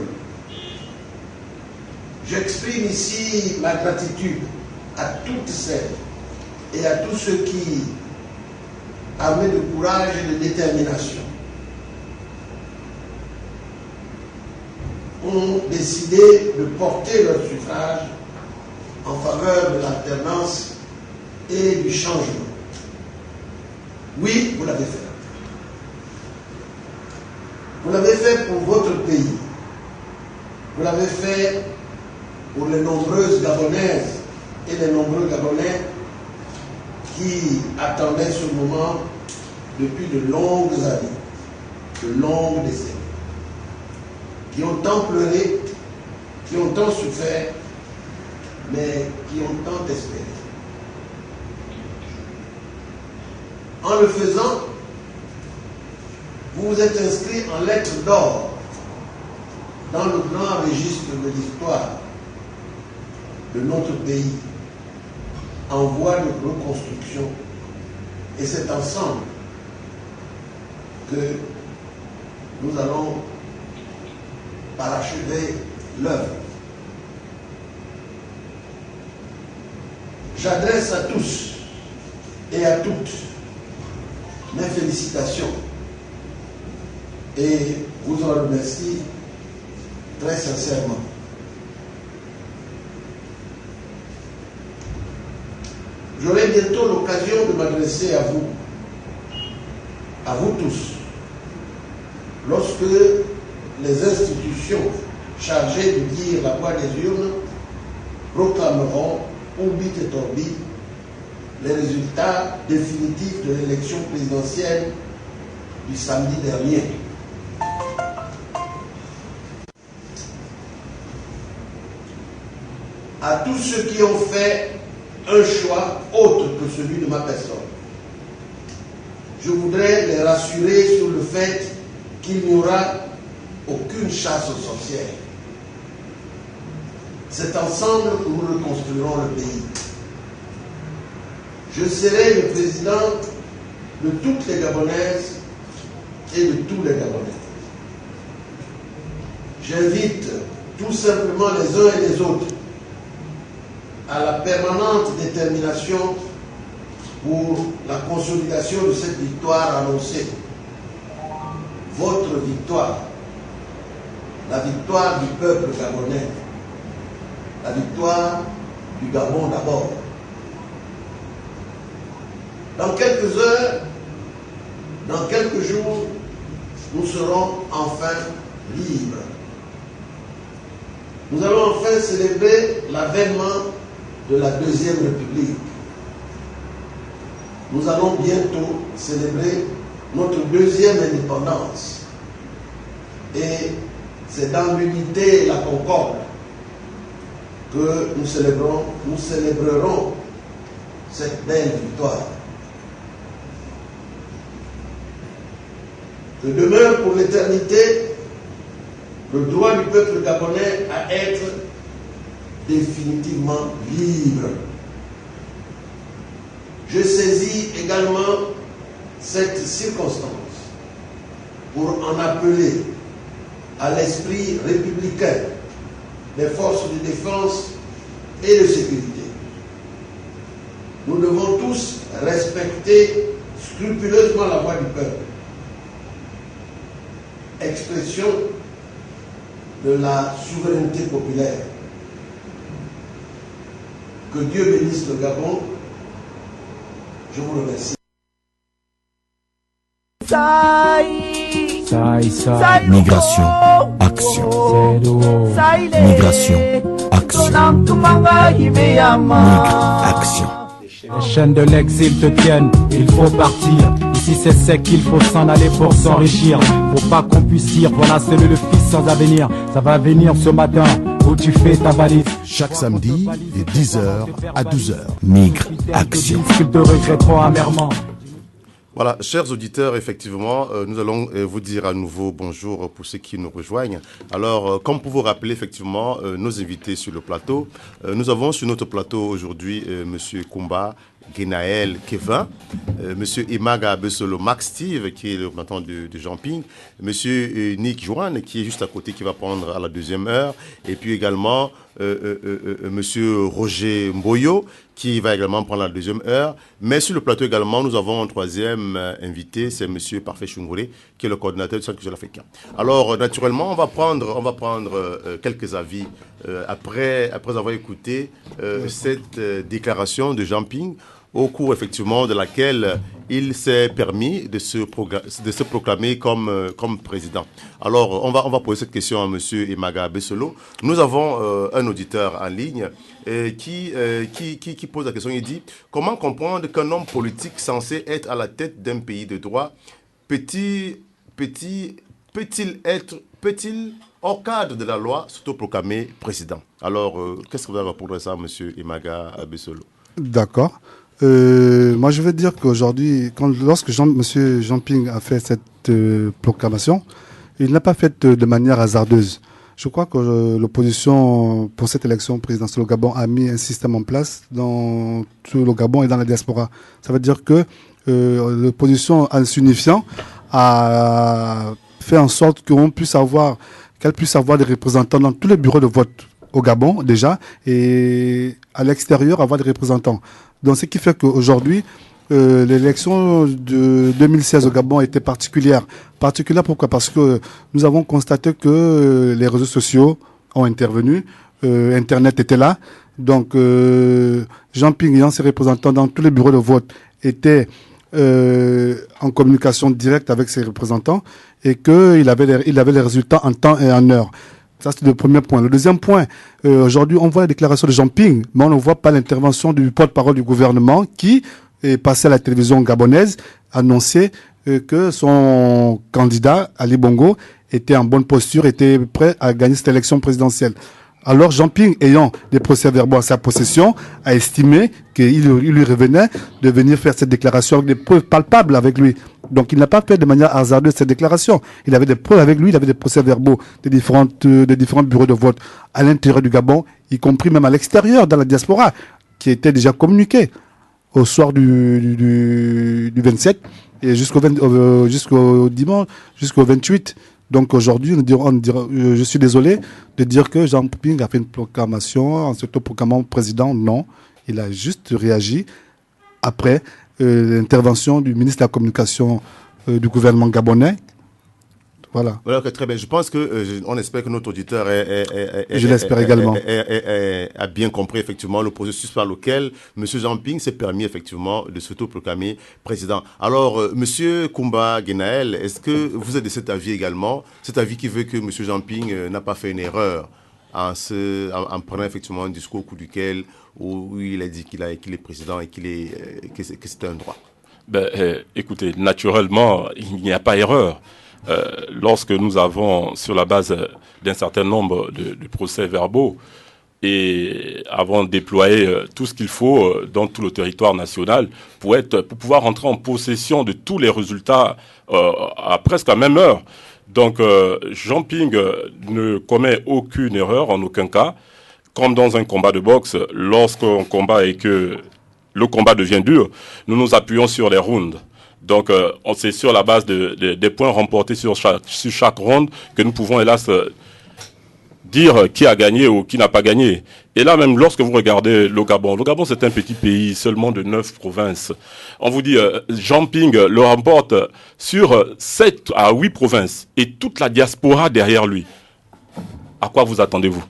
J'exprime ici ma gratitude à toutes celles et à tous ceux qui, armés de courage et de détermination, ont décidé de porter leur suffrage en faveur de l'alternance et du changement. Oui, vous l'avez fait. Vous l'avez fait pour votre pays. Vous l'avez fait pour les nombreuses Gabonaises et les nombreux Gabonais qui attendaient ce moment depuis de longues années, de longues décennies, qui ont tant pleuré, qui ont tant souffert, mais qui ont tant espéré. En le faisant, vous vous êtes inscrit en lettres d'or dans le grand registre de l'histoire de notre pays en voie de reconstruction. Et c'est ensemble que nous allons parachever l'œuvre. J'adresse à tous et à toutes mes félicitations et vous en remercie très sincèrement. J'aurai bientôt l'occasion de m'adresser à vous tous, lorsque les institutions chargées de dire la voix des urnes proclameront Urbi et Orbi les résultats définitifs de l'élection présidentielle du samedi dernier. À tous ceux qui ont fait un choix autre que celui de ma personne, je voudrais les rassurer sur le fait qu'il n'y aura aucune chasse aux sorcières. C'est ensemble que nous reconstruirons le pays. Je serai le président de toutes les Gabonaises et de tous les Gabonais. J'invite tout simplement les uns et les autres à la permanente détermination pour la consolidation de cette victoire annoncée. Votre victoire, la victoire du peuple gabonais, la victoire du Gabon d'abord. Dans quelques heures, dans quelques jours, nous serons enfin libres. Nous allons enfin célébrer l'avènement de la Deuxième République. Nous allons bientôt célébrer notre deuxième indépendance. Et c'est dans l'unité et la concorde que nous célébrerons cette belle victoire. Que demeure pour l'éternité le droit du peuple gabonais à être définitivement libre. Je saisis également cette circonstance pour en appeler à l'esprit républicain des forces de défense et de sécurité. Nous devons tous respecter scrupuleusement la voix du peuple, expression de la souveraineté populaire. Que Dieu bénisse le Gabon. Je vous remercie. Migration, action. Migration, action. Migre, action. Les chaînes de l'exil te tiennent, il faut partir. Ici c'est sec, il faut s'en aller pour s'enrichir. Faut pas qu'on puisse dire, voilà c'est le fils sans avenir. Ça va venir ce matin, où tu fais ta valise. Chaque samedi, de 10h à 12h. Migre, action. Qu'ils te regretteront amèrement. Voilà, chers auditeurs, effectivement, nous allons vous dire à nouveau bonjour pour ceux qui nous rejoignent. Alors, comme pour vous rappeler, effectivement, nos invités sur le plateau, nous avons sur notre plateau aujourd'hui Monsieur Kumba Genaël Kevin, Monsieur Imaga Abesolo Max Steve, qui est le représentant de Jean-Ping, Monsieur Nick Joanne, qui est juste à côté, qui va prendre à la deuxième heure, et puis également Monsieur Roger Mboyo, qui va également prendre la deuxième heure. Mais sur le plateau également, nous avons un troisième invité, c'est Monsieur Parfait Chungolé, qui est le coordinateur du Centre culturel africain. Alors, naturellement, on va prendre quelques avis après avoir écouté cette déclaration de Jean-Ping, au cours effectivement de laquelle il s'est permis de se proclamer comme président. Alors, on va poser cette question à Monsieur Imaga Abesolo. Nous avons un auditeur en ligne qui pose la question. Il dit: comment comprendre qu'un homme politique censé être à la tête d'un pays de droit peut-il, hors cadre de la loi, s'autoproclamer président? Alors, qu'est-ce que vous avez à répondre à ça, Monsieur Imaga Abesolo? D'accord. Moi, je veux dire qu'aujourd'hui, lorsque Monsieur Jean-Ping a fait cette proclamation, il ne l'a pas faite de manière hasardeuse. Je crois que l'opposition pour cette élection présidentielle au Gabon a mis un système en place dans tout le Gabon et dans la diaspora. Ça veut dire que l'opposition, en s'unifiant, a fait en sorte qu'elle puisse avoir des représentants dans tous les bureaux de vote au Gabon déjà, et à l'extérieur avoir des représentants. Donc ce qui fait qu'aujourd'hui, l'élection de 2016 au Gabon était particulière. Particulière pourquoi? Parce que nous avons constaté que les réseaux sociaux ont intervenu, Internet était là. Donc Jean-Ping ayant ses représentants dans tous les bureaux de vote était en communication directe avec ses représentants et qu'il avait les résultats en temps et en heure. Ça, c'est le premier point. Le deuxième point, aujourd'hui, on voit la déclaration de Jean-Ping, mais on ne voit pas l'intervention du porte-parole du gouvernement qui est passé à la télévision gabonaise, annoncer que son candidat, Ali Bongo, était en bonne posture, était prêt à gagner cette élection présidentielle. Alors Jean Ping, ayant des procès-verbaux à sa possession, a estimé qu'il lui revenait de venir faire cette déclaration avec des preuves palpables avec lui. Donc il n'a pas fait de manière hasardeuse cette déclaration. Il avait des preuves avec lui, il avait des procès-verbaux des différents bureaux de vote à l'intérieur du Gabon, y compris même à l'extérieur, dans la diaspora, qui étaient déjà communiqués au soir du 27 et jusqu'au dimanche, jusqu'au 28. Donc aujourd'hui, je suis désolé de dire que Jean Ping a fait une proclamation en s'autoproclamant président. Non, il a juste réagi après l'intervention du ministre de la Communication du gouvernement gabonais. Voilà. Voilà, très bien. Je pense que on espère que notre auditeur je l'espère également. A bien compris effectivement le processus par lequel M. Jean Ping s'est permis effectivement de s'autoproclamer président. Alors, M. Koumba Genaël, est-ce que vous êtes de cet avis également, cet avis qui veut que M. Jean Ping n'a pas fait une erreur en prenant effectivement un discours au cours duquel où il a dit qu'il est président et que c'est un droit? Écoutez, naturellement, il n'y a pas erreur. Lorsque nous avons, sur la base d'un certain nombre de procès-verbaux, et avons déployé tout ce qu'il faut dans tout le territoire national pour pouvoir entrer en possession de tous les résultats à presque la même heure. Donc, Jean Ping ne commet aucune erreur en aucun cas. Comme dans un combat de boxe, lorsqu'on combat et que le combat devient dur, nous nous appuyons sur les rounds. Donc, c'est sur la base des points remportés sur chaque round que nous pouvons, hélas, dire qui a gagné ou qui n'a pas gagné. Et là, même lorsque vous regardez le Gabon, c'est un petit pays seulement de 9 provinces. On vous dit, Jean Ping le remporte sur 7 à 8 provinces et toute la diaspora derrière lui. À quoi vous attendez-vous?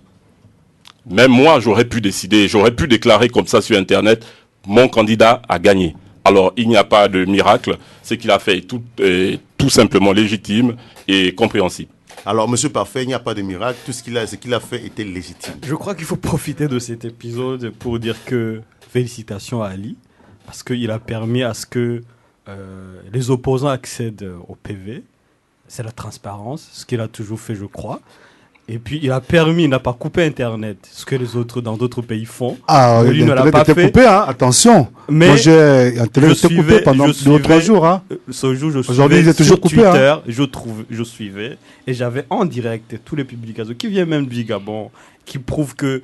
Même moi, j'aurais pu déclarer comme ça sur Internet, mon candidat a gagné. Alors, il n'y a pas de miracle. Ce qu'il a fait est tout simplement légitime et compréhensible. Alors, Monsieur Parfait, il n'y a pas de miracle. Tout ce qu'il a fait était légitime. Je crois qu'il faut profiter de cet épisode pour dire que félicitations à Ali, parce qu'il a permis à ce que les opposants accèdent au PV. C'est la transparence, ce qu'il a toujours fait, je crois. Et puis, il n'a pas coupé Internet, ce que les autres, dans d'autres pays font. Ah, lui ne l'a pas fait. Coupé, hein, attention. Mais moi, Internet était coupé pendant 2 ou 3 jours. Hein. Ce jour, aujourd'hui, il est toujours coupé. Twitter, hein. Je suivais, et j'avais en direct tous les publications qui viennent même du Gabon, qui prouvent que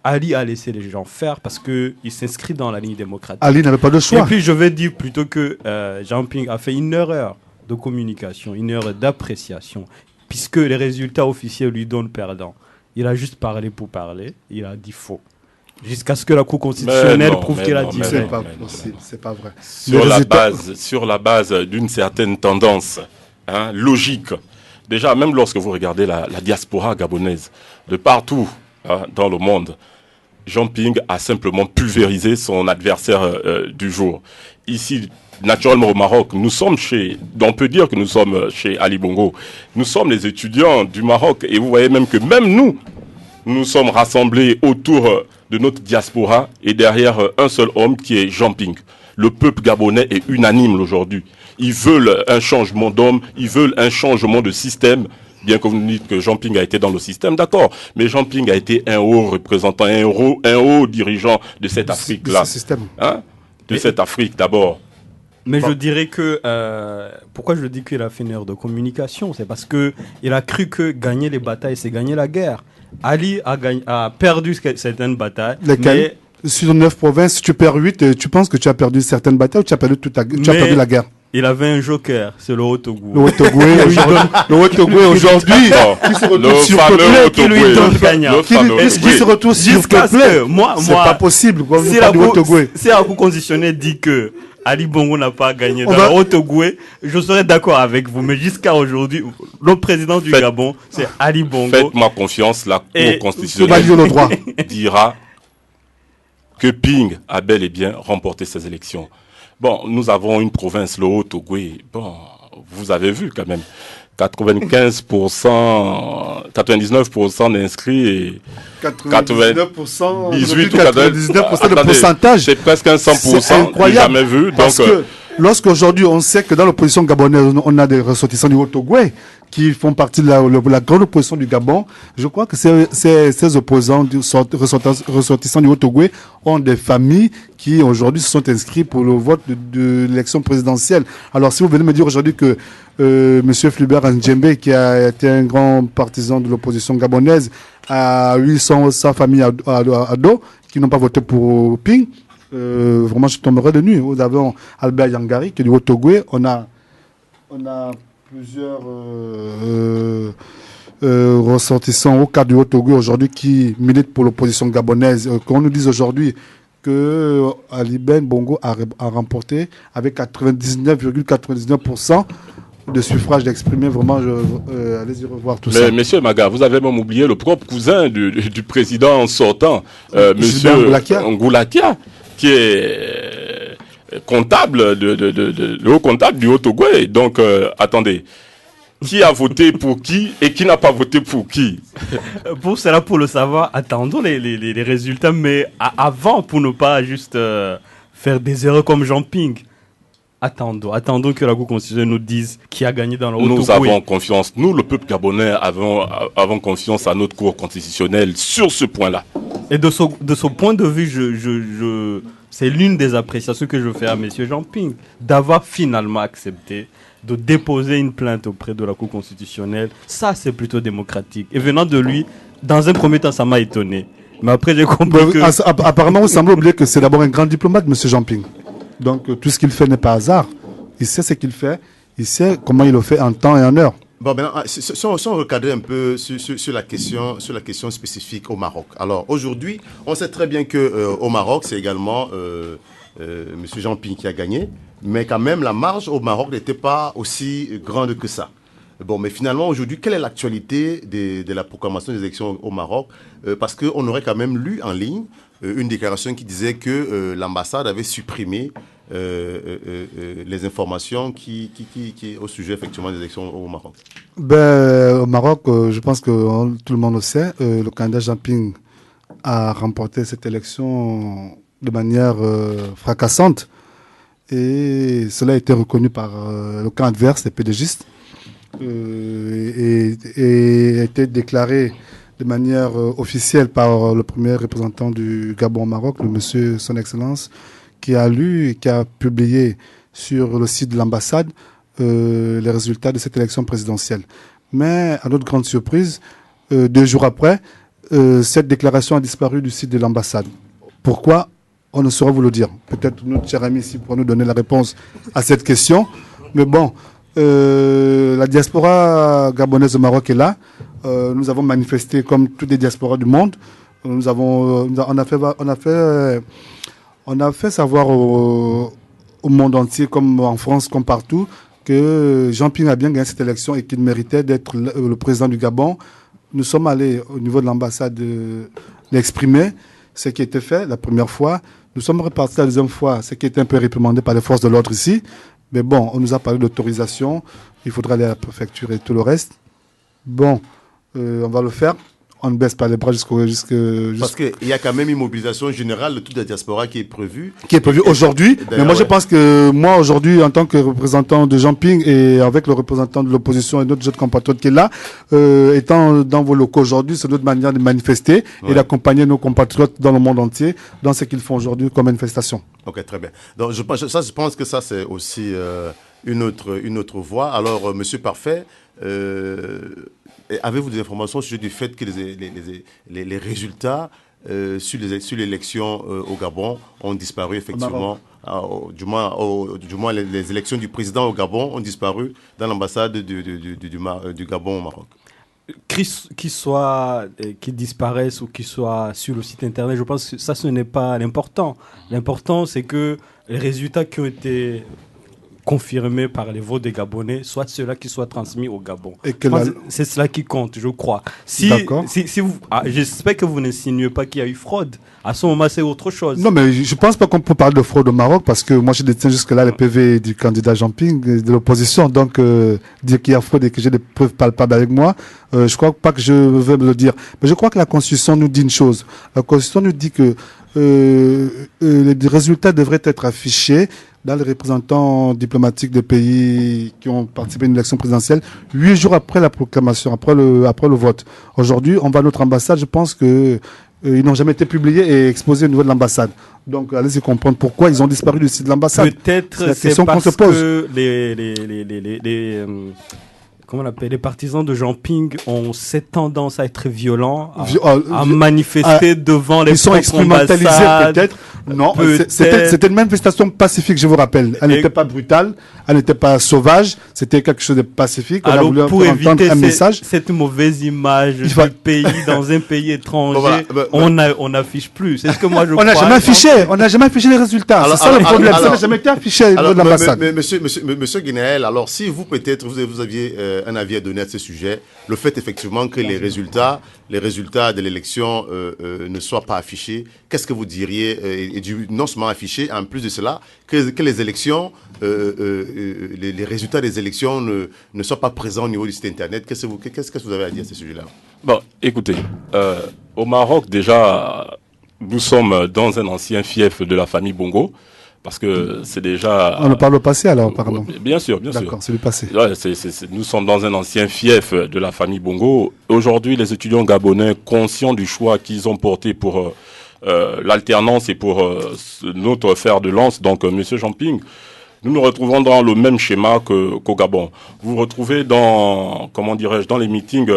Ali a laissé les gens faire parce qu'il s'inscrit dans la ligne démocratique. Ali n'avait pas de choix. Et puis, je vais dire plutôt que Jean Ping a fait une erreur de communication, une erreur d'appréciation, puisque les résultats officiels lui donnent perdant. Il a juste parlé pour parler, il a dit faux. Jusqu'à ce que la Cour constitutionnelle prouve qu'il a dit vrai. C'est pas possible, c'est pas vrai. Sur la base d'une certaine tendance logique, déjà, même lorsque vous regardez la diaspora gabonaise, de partout dans le monde, Jean Ping a simplement pulvérisé son adversaire du jour. Ici, naturellement au Maroc, on peut dire que nous sommes chez Ali Bongo. Nous sommes les étudiants du Maroc et vous voyez même que même nous sommes rassemblés autour de notre diaspora et derrière un seul homme qui est Jean Ping. Le peuple gabonais est unanime aujourd'hui. Ils veulent un changement d'homme, ils veulent un changement de système. Bien que vous dites que Jean Ping a été dans le système, d'accord. Mais Jean Ping a été un haut représentant, un haut dirigeant de cette Afrique-là. De cette Afrique d'abord. Mais je dirais que, pourquoi je dis qu'il a fait une erreur de communication, c'est parce qu'il a cru que gagner les batailles, c'est gagner la guerre. Ali a perdu certaines batailles. Lesquelles? Sur 9 provinces, tu perds 8, tu penses que tu as perdu certaines batailles ou tu as perdu la guerre? Il avait un joker, c'est le Haut-Togo. Le Haut-Togo aujourd'hui, qui se retrouve sur peuplé, qui lui donne gagnant. Qui se retrouve sur peuplé. C'est pas possible. Si la Cour constitutionnelle dit que Ali Bongo n'a pas gagné dans le Haut-Togo, je serais d'accord avec vous. Mais jusqu'à aujourd'hui, le président du Gabon, c'est Ali Bongo. Faites-moi confiance, la Cour constitutionnelle dira que Ping a bel et bien remporté ces élections. Bon, nous avons une province, le Haut-Togo. Bon, vous avez vu quand même. 99% d'inscrits et 99% 18 ou 99% de pourcentage. C'est presque un 100%. C'est incroyable. Jamais vu. Parce donc, que lorsqu'aujourd'hui on sait que dans l'opposition gabonaise, on a des ressortissants du Haut-Ogooué qui font partie de la grande opposition du Gabon, je crois que ces opposants, ressortissants du Haut-Ogooué, ont des familles qui aujourd'hui se sont inscrits pour le vote de l'élection présidentielle. Alors si vous venez me dire aujourd'hui que Monsieur Flubert Ndjembe, qui a été un grand partisan de l'opposition gabonaise, a 800 familles à dos qui n'ont pas voté pour Ping, vraiment je tomberai de nuit. Nous avons Albert Yangari qui est du Haut-Ogooué, on a plusieurs ressortissants au cadre du Haut-Ogooué aujourd'hui qui militent pour l'opposition gabonaise. Qu'on nous dise aujourd'hui que Ali Ben Bongo a remporté avec 99,99% de suffrages exprimés. Vraiment, allez-y revoir tout ça. Mais Monsieur Maga, vous avez même oublié le propre cousin du président sortant, Monsieur Ngoulakia, qui est comptable, le haut comptable du Haut-Ogooué. Donc, attendez. Qui a voté pour qui et qui n'a pas voté pour qui? Pour cela, pour le savoir, attendons les résultats, mais avant, pour ne pas juste faire des erreurs comme Jean Ping, attendons que la Cour constitutionnelle nous dise qui a gagné dans le Haut-Ogooué. Nous avons confiance, nous, le peuple gabonais, avons confiance à notre Cour constitutionnelle sur ce point-là. Et de ce point de vue, c'est l'une des appréciations que je fais à M. Jean Ping, d'avoir finalement accepté de déposer une plainte auprès de la Cour constitutionnelle. Ça, c'est plutôt démocratique. Et venant de lui, dans un premier temps, ça m'a étonné. Mais après, j'ai compris que... Apparemment, vous semblez oublier que c'est d'abord un grand diplomate, M. Jean Ping. Donc, tout ce qu'il fait n'est pas hasard. Il sait ce qu'il fait. Il sait comment il le fait en temps et en heure. Bon, maintenant, si on recadrait un peu sur la question spécifique au Maroc. Alors, aujourd'hui, on sait très bien que au Maroc, c'est également M. Jean Ping qui a gagné. Mais quand même, la marge au Maroc n'était pas aussi grande que ça. Bon, mais finalement, aujourd'hui, quelle est l'actualité de la proclamation des élections au Maroc? Parce qu'on aurait quand même lu en ligne une déclaration qui disait que l'ambassade avait supprimé les informations qui au sujet, effectivement, des élections au Maroc. Au Maroc, je pense que tout le monde le sait, le candidat Jean Ping a remporté cette élection de manière fracassante. Et cela a été reconnu par le camp adverse, les pédégistes, et a été déclaré de manière officielle par le premier représentant du Gabon au Maroc, le monsieur Son Excellence, qui a lu et qui a publié sur le site de l'ambassade les résultats de cette élection présidentielle. Mais, à notre grande surprise, 2 jours après, cette déclaration a disparu du site de l'ambassade. Pourquoi ? On ne saura vous le dire. Peut-être notre cher ami ici pourra nous donner la réponse à cette question. Mais bon, la diaspora gabonaise au Maroc est là. Nous avons manifesté comme toutes les diasporas du monde. On a fait savoir au monde entier, comme en France, comme partout, que Jean Ping a bien gagné cette élection et qu'il méritait d'être le président du Gabon. Nous sommes allés au niveau de l'ambassade l'exprimer, ce qui a été fait la première fois. Nous sommes repartis la deuxième fois, ce qui a été un peu réprimandé par les forces de l'ordre ici. Mais bon, on nous a parlé d'autorisation. Il faudra aller à la préfecture et tout le reste. Bon, on va le faire. On ne baisse pas les bras Parce qu'il y a quand même une mobilisation générale de toute la diaspora qui est prévue. Qui est prévue aujourd'hui. Mais moi, je pense que moi, aujourd'hui, en tant que représentant de Jean Ping et avec le représentant de l'opposition et notre autres compatriotes qui est là, étant dans vos locaux aujourd'hui, c'est notre manière de manifester et d'accompagner nos compatriotes dans le monde entier dans ce qu'ils font aujourd'hui comme manifestation. Ok, très bien. Donc, je pense que ça, c'est aussi une autre voie. Alors, Monsieur Parfait, avez-vous des informations sur du fait que les résultats sur l'élection au Gabon ont disparu effectivement, du moins les élections du président au Gabon ont disparu dans l'ambassade du Gabon au Maroc? Qu'ils disparaissent ou qu'ils soient sur le site internet, je pense que ça, ce n'est pas l'important. L'important, c'est que les résultats qui ont été confirmés par les votes des Gabonais, soit ceux-là qui soient transmis au Gabon. C'est cela qui compte, je crois. J'espère que vous n'insinuez pas qu'il y a eu fraude. À ce moment, c'est autre chose. Non, mais je ne pense pas qu'on peut parler de fraude au Maroc parce que moi, je détiens jusque-là les PV du candidat Jean Ping de l'opposition. Donc, dire qu'il y a fraude et que j'ai des preuves palpables avec moi, je ne crois pas que je vais me le dire. Mais je crois que la Constitution nous dit une chose. La Constitution nous dit que les résultats devraient être affichés dans les représentants diplomatiques des pays qui ont participé à une élection présidentielle, 8 jours après la proclamation, après le vote. Aujourd'hui, on va à notre ambassade, je pense que ils n'ont jamais été publiés et exposés au niveau de l'ambassade. Donc, allez-y comprendre pourquoi ils ont disparu du site de l'ambassade. Peut-être c'est parce que comment on appelle, les partisans de Jean Ping ont cette tendance à être violents, à manifester devant les propres ambassades. Ils sont expérimentalisés peut-être. Non, c'était une manifestation pacifique, je vous rappelle. Elle n'était pas brutale, elle n'était pas sauvage, c'était quelque chose de pacifique. Alors, on a voulu pour éviter cette mauvaise image du pays dans un pays étranger, on n'affiche plus. C'est ce que moi je crois. On n'a jamais affiché les résultats. C'est ça le problème. Ça n'a jamais été affiché de l'ambassade. Monsieur Guinaël, alors si vous peut-être vous aviez un avis à donner à ce sujet, le fait effectivement que les résultats de l'élection ne soient pas affichés, qu'est-ce que vous diriez non seulement affichés, en plus de cela, que les élections, les résultats des élections ne soient pas présents au niveau du site internet. Qu'est-ce que vous avez à dire à ce sujet-là? Bon, écoutez, au Maroc déjà, nous sommes dans un ancien fief de la famille Bongo. Parce que c'est déjà... On parle au passé alors, pardon. Bien sûr, bien sûr. D'accord, c'est le passé. Ouais, nous sommes dans un ancien fief de la famille Bongo. Aujourd'hui, les étudiants gabonais, conscients du choix qu'ils ont porté pour l'alternance et pour notre fer de lance, donc Monsieur Jean Ping, nous nous retrouvons dans le même schéma qu'au Gabon. Vous vous retrouvez dans, comment dirais-je, dans les meetings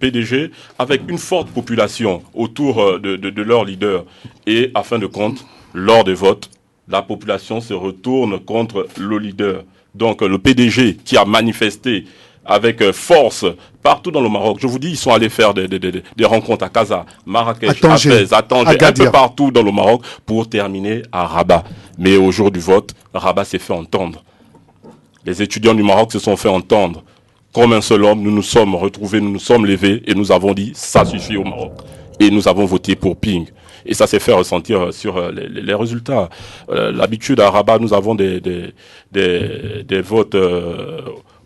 PDG avec une forte population autour de leur leader. Et, à fin de compte, lors des votes, la population se retourne contre le leader. Donc le PDG qui a manifesté avec force partout dans le Maroc. Je vous dis, ils sont allés faire des rencontres à Casa, Marrakech, à Fès, à Tanger, un peu partout dans le Maroc pour terminer à Rabat. Mais au jour du vote, Rabat s'est fait entendre. Les étudiants du Maroc se sont fait entendre. Comme un seul homme, nous nous sommes retrouvés, nous nous sommes levés et nous avons dit, ça suffit au Maroc. Et nous avons voté pour Ping. Et ça s'est fait ressentir sur les résultats. L'habitude à Rabat, nous avons des votes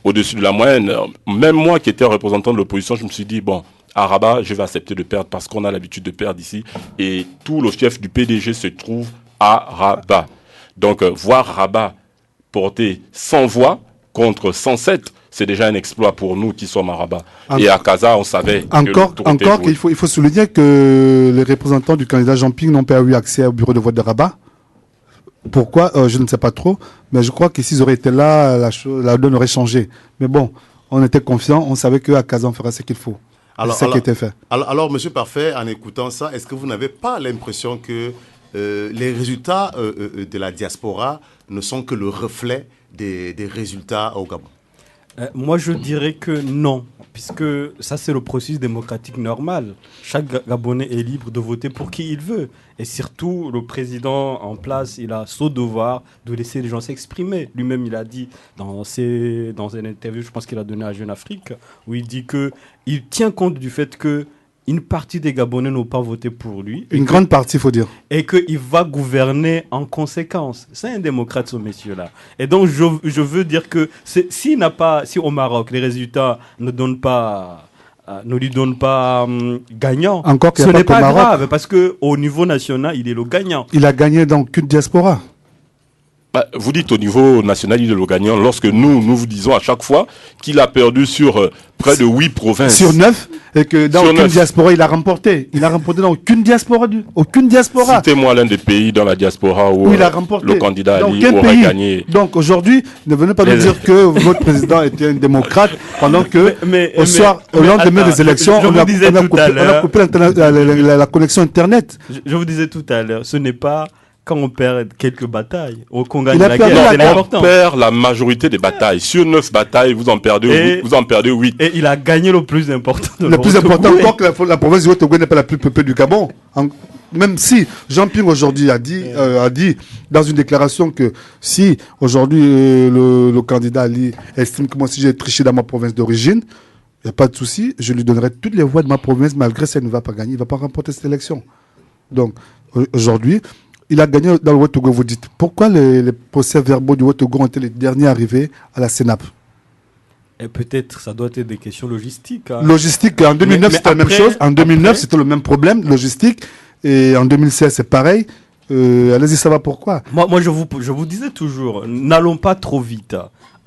au-dessus de la moyenne. Même moi qui étais représentant de l'opposition, je me suis dit, bon, à Rabat, je vais accepter de perdre parce qu'on a l'habitude de perdre ici. Et tout le fief du PDG se trouve à Rabat. Donc, voir Rabat porter 100 voix contre 107, c'est déjà un exploit pour nous qui sommes à Rabat. Et à Casa, on savait encore qu'il faut souligner que les représentants du candidat Jean Ping n'ont pas eu accès au bureau de vote de Rabat. Pourquoi je ne sais pas trop, mais je crois que s'ils auraient été là, la donne aurait changé. Mais bon, on était confiants, on savait qu'à Casa, on ferait ce qu'il faut. C'est ce qui était fait. Alors, Monsieur Parfait, en écoutant ça, est-ce que vous n'avez pas l'impression que les résultats de la diaspora ne sont que le reflet des résultats au Gabon? Moi, je dirais que non, puisque ça, c'est le processus démocratique normal. Chaque Gabonais est libre de voter pour qui il veut. Et surtout, le président en place, il a ce devoir de laisser les gens s'exprimer. Lui-même, il a dit dans une interview, je pense qu'il a donné à Jeune Afrique, où il dit qu'il tient compte du fait que une partie des Gabonais n'ont pas voté pour lui. Une grande partie, il faut dire. Et qu'il va gouverner en conséquence. C'est un démocrate, ce monsieur-là. Et donc, je veux dire que si au Maroc, les résultats ne lui donnent pas gagnant, ce n'est pas grave, parce qu'au niveau national, il est le gagnant. Il a gagné dans qu'une diaspora. Vous dites au niveau national, il est le gagnant, lorsque nous vous disons à chaque fois qu'il a perdu sur près de 8 provinces. Sur 9, et que dans aucune diaspora, il a remporté. Il a remporté dans aucune diaspora. Aucune diaspora. Citez-moi l'un des pays dans la diaspora où il a remporté. Le candidat Ali aurait gagné. Donc aujourd'hui, ne venez pas nous dire que votre président était un démocrate pendant que au lendemain des élections, on a coupé la connexion Internet. Je vous disais tout à l'heure, ce n'est pas quand on perd quelques batailles, qu'on gagne la guerre, c'est l'important. On perd la majorité des batailles. Sur 9 batailles, vous en perdez 8. Et il a gagné le plus important. Le plus important encore que la province du Haut-Togo n'est pas la plus peuplée du Gabon. Même si Jean Ping aujourd'hui a dit dans une déclaration que si aujourd'hui le candidat Ali estime que moi si j'ai triché dans ma province d'origine, il n'y a pas de souci, je lui donnerai toutes les voix de ma province malgré si elle ne va pas gagner, il ne va pas remporter cette élection. Donc aujourd'hui, il a gagné dans le Haut-Togo, vous dites. Pourquoi les procès-verbaux du Haut-Togo ont été les derniers arrivés à la CENAP? Et peut-être ça doit être des questions logistiques. Hein. Logistique, en 2009 c'était la même chose. En 2009 c'était le même problème, logistique. Et en 2016 c'est pareil. allez-y, ça va pourquoi? Moi je vous disais toujours, n'allons pas trop vite.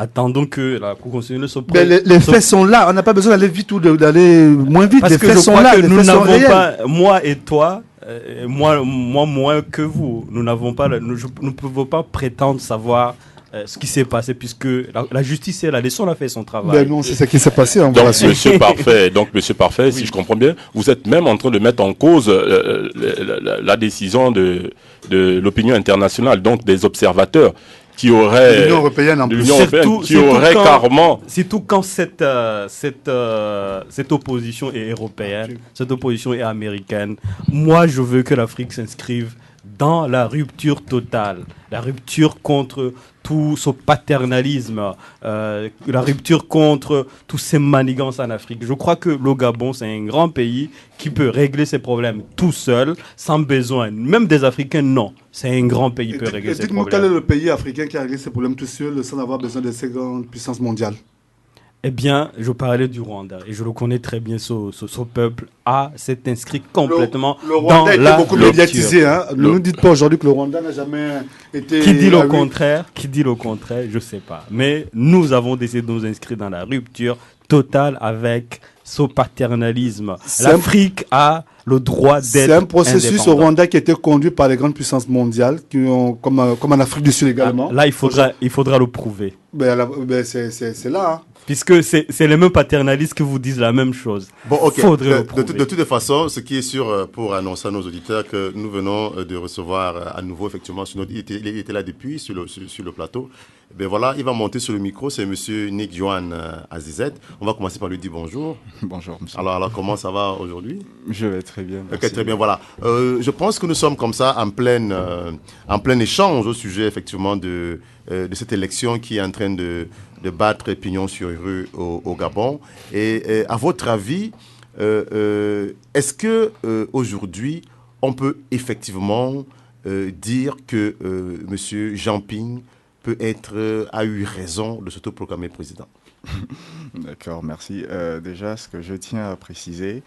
Attendons que la Cour constitutionnelle se Mais les faits sont là. On n'a pas besoin d'aller vite ou d'aller moins vite. Parce les que faits je sont crois là. que Les nous faits sont n'avons réels. pas, moi et toi, moi moins que vous, nous n'avons pas, nous ne pouvons pas prétendre savoir ce qui s'est passé puisque la justice est là, laissons-la faire son travail. Ben non, c'est ce qui s'est passé. Donc, Monsieur Parfait, si je comprends bien, vous êtes même en train de mettre en cause la décision de l'opinion internationale, donc des observateurs qui auraient L'Union européenne en plus. qui aurait carrément. Surtout quand cette opposition est européenne, cette opposition est américaine. Moi, je veux que l'Afrique s'inscrive dans la rupture totale, la rupture contre tout ce paternalisme, la rupture contre tous ces manigances en Afrique. Je crois que le Gabon, c'est un grand pays qui peut régler ses problèmes tout seul, sans besoin, même des Africains, non. C'est un grand pays qui peut régler ses Dites-moi problèmes. quel est le pays africain qui a réglé ses problèmes tout seul sans avoir besoin de ces grandes puissances mondiales? Eh bien, je parlais du Rwanda et je le connais très bien. Ce peuple s'est inscrit complètement Le Rwanda dans a été la beaucoup médiatisé. Hein. Ne nous dites pas aujourd'hui que le Rwanda n'a jamais été... Qui dit le contraire? Qui dit le contraire? Je sais pas. Mais nous avons décidé de nous inscrire dans la rupture totale avec ce paternalisme. L'Afrique a le droit d'être C'est un processus au indépendante. Rwanda qui a été conduit par les grandes puissances mondiales, comme en Afrique du Sud également. Là, il faudra le prouver. C'est là. Hein. Puisque c'est les mêmes paternalistes qui vous disent la même chose. Bon, ok. Faudrait le De prouver. toute façon, ce qui est sûr pour annoncer à nos auditeurs que nous venons de recevoir à nouveau, effectivement, il était là depuis sur le plateau. Ben voilà, il va monter sur le micro, c'est monsieur Nick Johan Azizet. On va commencer par lui dire bonjour. Bonjour, monsieur. Alors, comment ça va aujourd'hui? Je vais très bien. Ok, très bien, voilà. Je pense que nous sommes comme ça en plein échange au sujet, effectivement, de cette élection qui est en train de battre pignon sur rue au Gabon. Et à votre avis, est-ce que aujourd'hui, on peut effectivement dire que monsieur Jean Ping a eu raison de s'autoproclamer président? D'accord, merci. Déjà, ce que je tiens à préciser,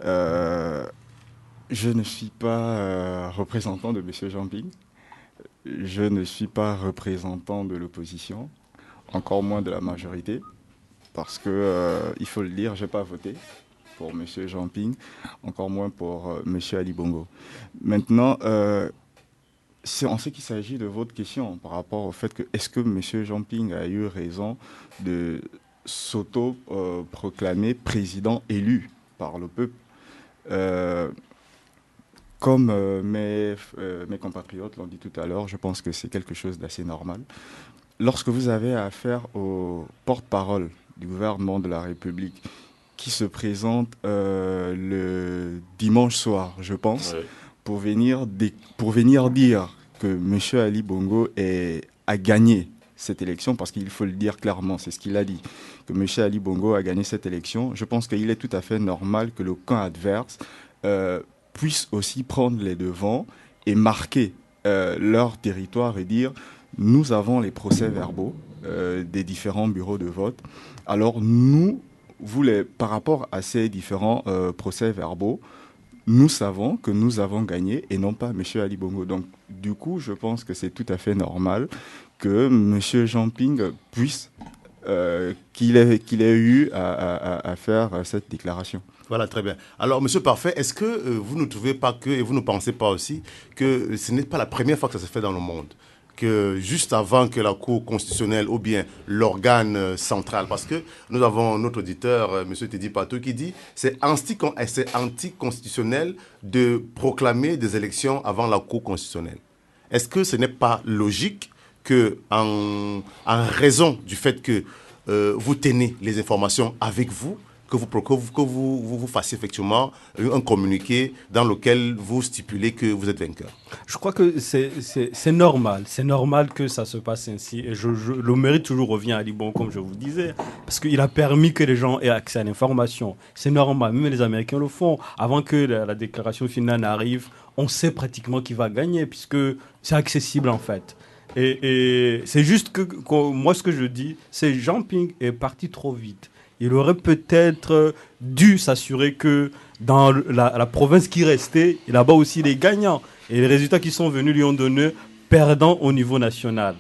je ne suis pas représentant de monsieur Jean Ping. Je ne suis pas représentant de l'opposition, encore moins de la majorité, parce que, il faut le dire, je n'ai pas voté pour M. Jean Ping, encore moins pour M. Ali Bongo. Maintenant, c'est en ce qui s'agit de votre question par rapport au fait que est-ce que M. Jean Ping a eu raison de s'auto-proclamer président élu par le peuple. Comme mes compatriotes l'ont dit tout à l'heure, je pense que c'est quelque chose d'assez normal. Lorsque vous avez affaire au porte-parole du gouvernement de la République qui se présente le dimanche soir, je pense, pour venir dire que M. Ali Bongo a gagné cette élection, parce qu'il faut le dire clairement, c'est ce qu'il a dit, que M. Ali Bongo a gagné cette élection. Je pense qu'il est tout à fait normal que le camp adverse puisse aussi prendre les devants et marquer leur territoire et dire nous avons les procès-verbaux des différents bureaux de vote. Alors nous, par rapport à ces différents procès-verbaux, nous savons que nous avons gagné et non pas M. Ali Bongo. Donc du coup, je pense que c'est tout à fait normal que M. Jean Ping puisse, qu'il ait eu à faire cette déclaration. Voilà, très bien. Alors, Monsieur Parfait, est-ce que vous ne trouvez pas et vous ne pensez pas aussi que ce n'est pas la première fois que ça se fait dans le monde, que juste avant que la Cour constitutionnelle ou bien l'organe central, parce que nous avons notre auditeur, M. Teddy Patou, qui dit c'est anticonstitutionnel de proclamer des élections avant la Cour constitutionnelle. Est-ce que ce n'est pas logique que, en raison du fait que vous tenez les informations avec vous, que vous fassiez effectivement un communiqué dans lequel vous stipulez que vous êtes vainqueur? Je crois que c'est normal. C'est normal que ça se passe ainsi. Et le mérite toujours revient à Ali Bongo, comme je vous disais, parce qu'il a permis que les gens aient accès à l'information. C'est normal. Même les Américains le font. Avant que la déclaration finale n'arrive, on sait pratiquement qui va gagner, puisque c'est accessible en fait. Et c'est juste que moi, ce que je dis, c'est Jean Ping est parti trop vite. il aurait peut-être dû s'assurer que dans la province qui restait, là-bas aussi, les gagnants. Et les résultats qui sont venus lui ont donné perdant au niveau national.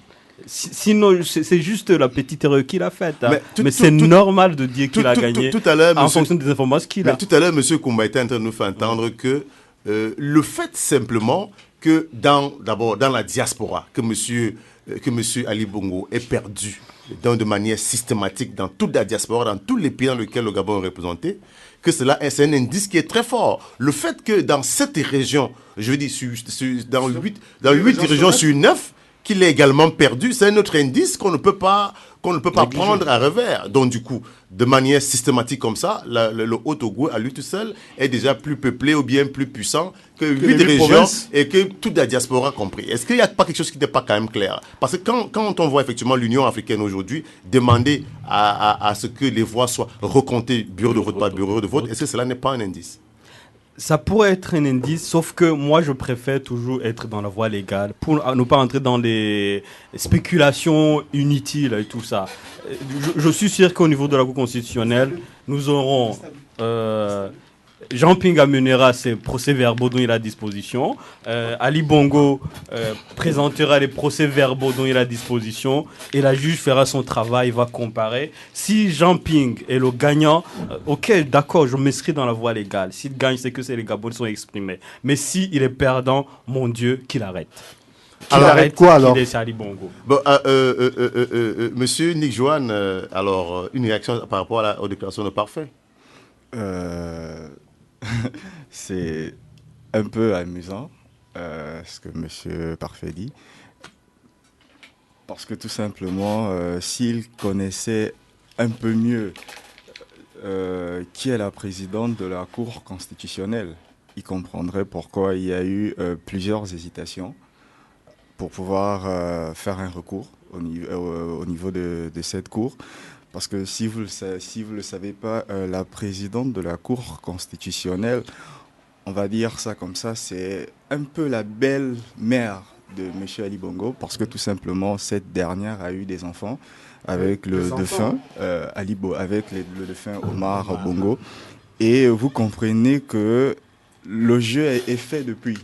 Sinon, c'est juste la petite erreur qu'il a faite. Hein. Mais c'est normal de dire qu'il a gagné en fonction des informations qu'il a. Tout à l'heure, M. Koumba était en train de nous faire entendre que le fait simplement que d'abord dans la diaspora, que M. Ali Bongo est perdu de manière systématique dans toute la diaspora, dans tous les pays dans lesquels le Gabon est représenté, que c'est un indice qui est très fort. Le fait que dans cette région, je veux dire, dans 8 régions sur 9, qu'il est également perdu, c'est un autre indice qu'on ne peut pas prendre à revers. Donc du coup, de manière systématique comme ça, le Haut-Togo à lui tout seul est déjà plus peuplé ou bien plus puissant que 8 régions et que toute la diaspora compris. Est-ce qu'il n'y a pas quelque chose qui n'est pas quand même clair? Parce que quand on voit effectivement l'Union africaine aujourd'hui demander à ce que les voix soient recomptées bureau de vote par bureau de vote, est-ce que cela n'est pas un indice? Ça pourrait être un indice, sauf que moi, je préfère toujours être dans la voie légale pour ne pas entrer dans les spéculations inutiles et tout ça. Je suis sûr qu'au niveau de la Cour constitutionnelle, nous aurons... Jean Ping amènera ses procès-verbaux dont il a disposition. Ali Bongo présentera les procès-verbaux dont il a disposition. Et la juge fera son travail, va comparer. Si Jean Ping est le gagnant, ok, d'accord, je m'inscris dans la voie légale. S'il gagne, c'est que les Gabonais sont exprimés. Mais s'il est perdant, mon Dieu, qu'il arrête. Alors, arrête quoi alors? Ali Bongo. Bon, Monsieur Nick Johan, alors, une réaction par rapport aux déclarations de Parfait? C'est un peu amusant ce que M. Parfait dit, parce que tout simplement, s'il connaissait un peu mieux qui est la présidente de la Cour constitutionnelle, il comprendrait pourquoi il y a eu plusieurs hésitations pour pouvoir faire un recours au niveau de cette Cour. Parce que si vous ne le savez pas, la présidente de la Cour constitutionnelle, on va dire ça comme ça, c'est un peu la belle-mère de M. Ali Bongo, parce que tout simplement, cette dernière a eu des enfants avec le défunt le défunt Omar Bongo. Et vous comprenez que le jeu est fait depuis.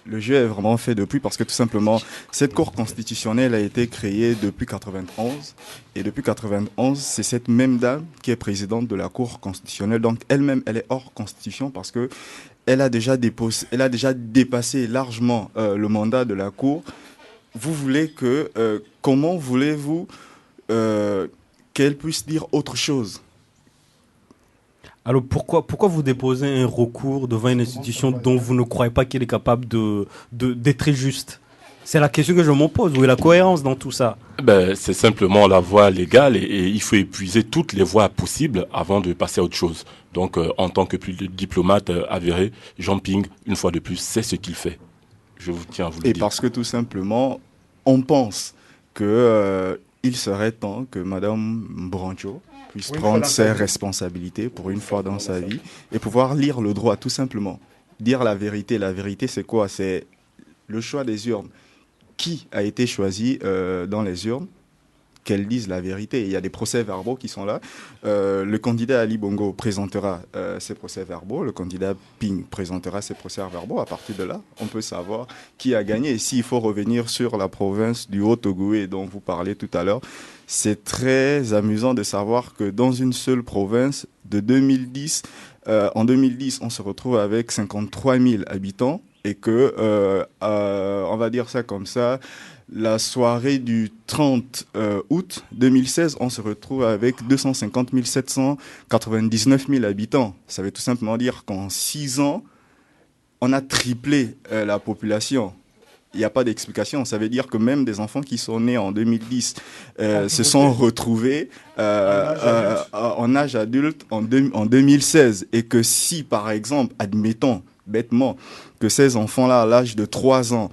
Le jeu est vraiment fait depuis, parce que tout simplement, cette Cour constitutionnelle a été créée depuis 91. Et depuis 91, c'est cette même dame qui est présidente de la Cour constitutionnelle. Donc elle-même, elle est hors constitution, parce que elle a déjà dépassé largement le mandat de la Cour. Vous voulez que... comment voulez-vous qu'elle puisse dire autre chose? Alors pourquoi vous déposez un recours devant une institution dont vous ne croyez pas qu'elle est capable d'être juste? C'est la question que je me pose. Où est la cohérence dans tout ça? C'est simplement la voie légale et il faut épuiser toutes les voies possibles avant de passer à autre chose. Donc en tant que diplomate avéré, Jean Ping, une fois de plus, c'est ce qu'il fait. Je vous tiens à vous le dire. Et parce que tout simplement, on pense qu'il serait temps que Mme Brancho puisse prendre ses responsabilités pour une fois dans sa vie et pouvoir lire le droit, tout simplement. Dire la vérité. La vérité, c'est quoi? C'est le choix des urnes. Qui a été choisi dans les urnes? Qu'elles disent la vérité. Il y a des procès-verbaux qui sont là. Le candidat Ali Bongo présentera ses procès-verbaux. Le candidat Ping présentera ses procès-verbaux. À partir de là, on peut savoir qui a gagné. Et s'il faut revenir sur la province du Haut-Togo dont vous parlez tout à l'heure, c'est très amusant de savoir que dans une seule province, en 2010, on se retrouve avec 53 000 habitants et que, on va dire ça comme ça, la soirée du 30 août 2016, on se retrouve avec 250 799 000 habitants. Ça veut tout simplement dire qu'en 6 ans, on a triplé la population. Il n'y a pas d'explication. Ça veut dire que même des enfants qui sont nés en 2010 se sont retrouvés en âge adulte en 2016. Et que si, par exemple, admettons bêtement, que ces enfants-là, à l'âge de 3 ans,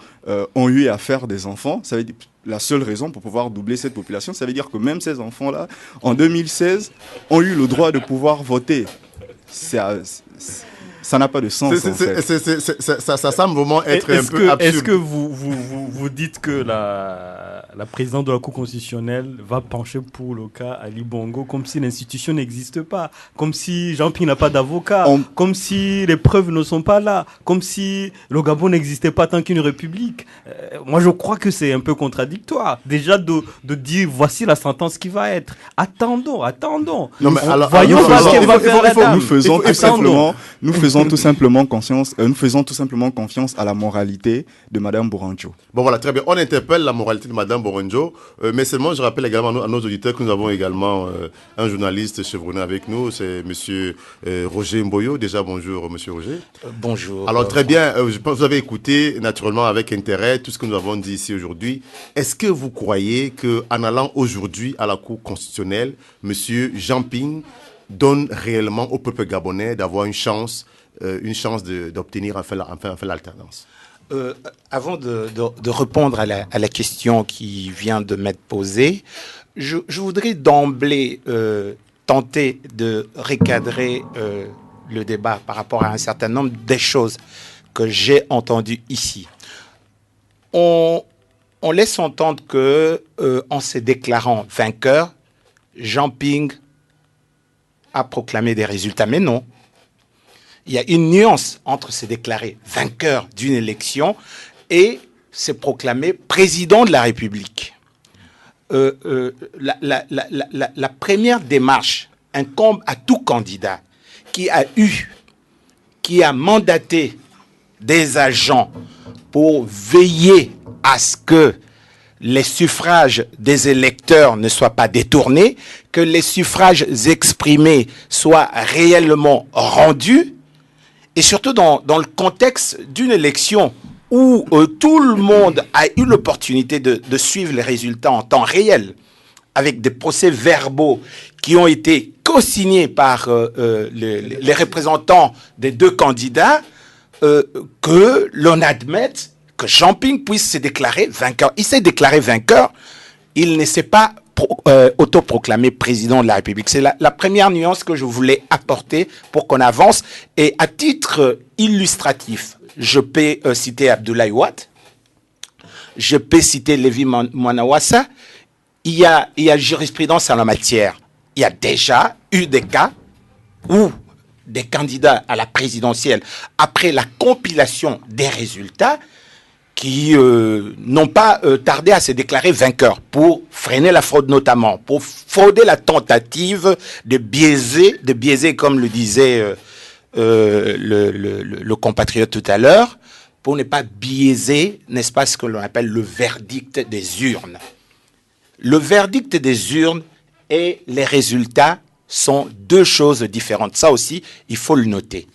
ont eu à faire des enfants, ça veut dire la seule raison pour pouvoir doubler cette population, ça veut dire que même ces enfants-là, en 2016, ont eu le droit de pouvoir voter. Ça n'a pas de sens. Ça semble vraiment être un peu absurde. Est-ce que vous dites que la présidente de la Cour constitutionnelle va pencher pour le cas Ali Bongo comme si l'institution n'existe pas, comme si Jean-Ping n'a pas d'avocat, comme si les preuves ne sont pas là, comme si le Gabon n'existait pas tant qu'une république. Moi, je crois que c'est un peu contradictoire. Déjà de dire voici la sentence qui va être. Attendons. Non, mais alors, voyons ce qu'elle va faire la dame. Nous faisons tout simplement confiance à la moralité de Madame Boranjo. Bon voilà, très bien. On interpelle la moralité de Madame Boranjo, mais seulement je rappelle également à nos auditeurs que nous avons également un journaliste chevronné avec nous, c'est Monsieur Roger Mboyo. Déjà bonjour Monsieur Roger. Bonjour. Alors très bien, je pense que vous avez écouté naturellement avec intérêt tout ce que nous avons dit ici aujourd'hui. Est-ce que vous croyez qu'en allant aujourd'hui à la Cour constitutionnelle, Monsieur Jean-Ping donne réellement au peuple gabonais d'avoir une chance d'obtenir enfin l'alternance? Avant de répondre à la question qui vient de m'être posée, je voudrais d'emblée tenter de recadrer le débat par rapport à un certain nombre des choses que j'ai entendues ici. On laisse entendre que, en se déclarant vainqueur, Jean-Ping a proclamé des résultats, mais non. Il y a une nuance entre se déclarer vainqueur d'une élection et se proclamer président de la République. La première démarche incombe à tout candidat qui a mandaté des agents pour veiller à ce que les suffrages des électeurs ne soient pas détournés, que les suffrages exprimés soient réellement rendus, et surtout dans le contexte d'une élection où tout le monde a eu l'opportunité de suivre les résultats en temps réel, avec des procès-verbaux qui ont été co-signés par les représentants des deux candidats, que l'on admette que Jean-Ping puisse se déclarer vainqueur. Il s'est déclaré vainqueur, il ne s'est pas autoproclamé président de la République. C'est la première nuance que je voulais apporter pour qu'on avance. Et à titre illustratif, je peux citer Abdoulaye Wade, je peux citer Lévi Mwanawasa. Il y a jurisprudence en la matière. Il y a déjà eu des cas où des candidats à la présidentielle, après la compilation des résultats, qui n'ont pas tardé à se déclarer vainqueurs pour freiner la fraude notamment, pour frauder la tentative de biaiser comme le disait le compatriote tout à l'heure, pour ne pas biaiser, n'est-ce pas, ce que l'on appelle le verdict des urnes. Le verdict des urnes et les résultats sont deux choses différentes. Ça aussi, il faut le noter.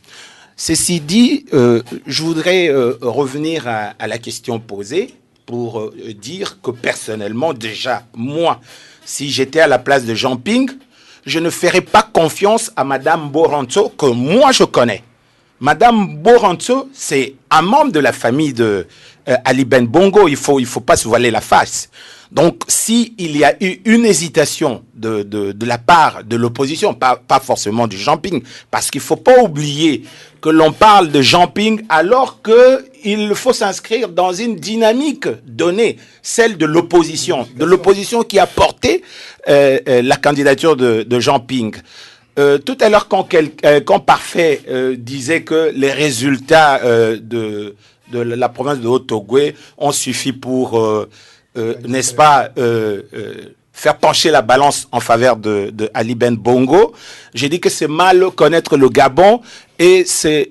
Ceci dit, je voudrais revenir à la question posée pour dire que personnellement, déjà, moi, si j'étais à la place de Jean-Ping, je ne ferais pas confiance à Madame Boranzo, que moi je connais. Madame Boranzo, c'est un membre de la famille de Ali Ben Bongo, il faut pas se voiler la face. Donc, s'il y a eu une hésitation de la part de l'opposition, pas forcément du Jean-Ping, parce qu'il ne faut pas oublier que l'on parle de Jean-Ping alors qu'il faut s'inscrire dans une dynamique donnée, celle de l'opposition qui a porté la candidature de Jean-Ping. Tout à l'heure, quand Parfait disait que les résultats de la province de Haut-Ogooué ont suffi pour... n'est-ce pas, faire pencher la balance en faveur de Ali Ben Bongo. J'ai dit que c'est mal connaître le Gabon et c'est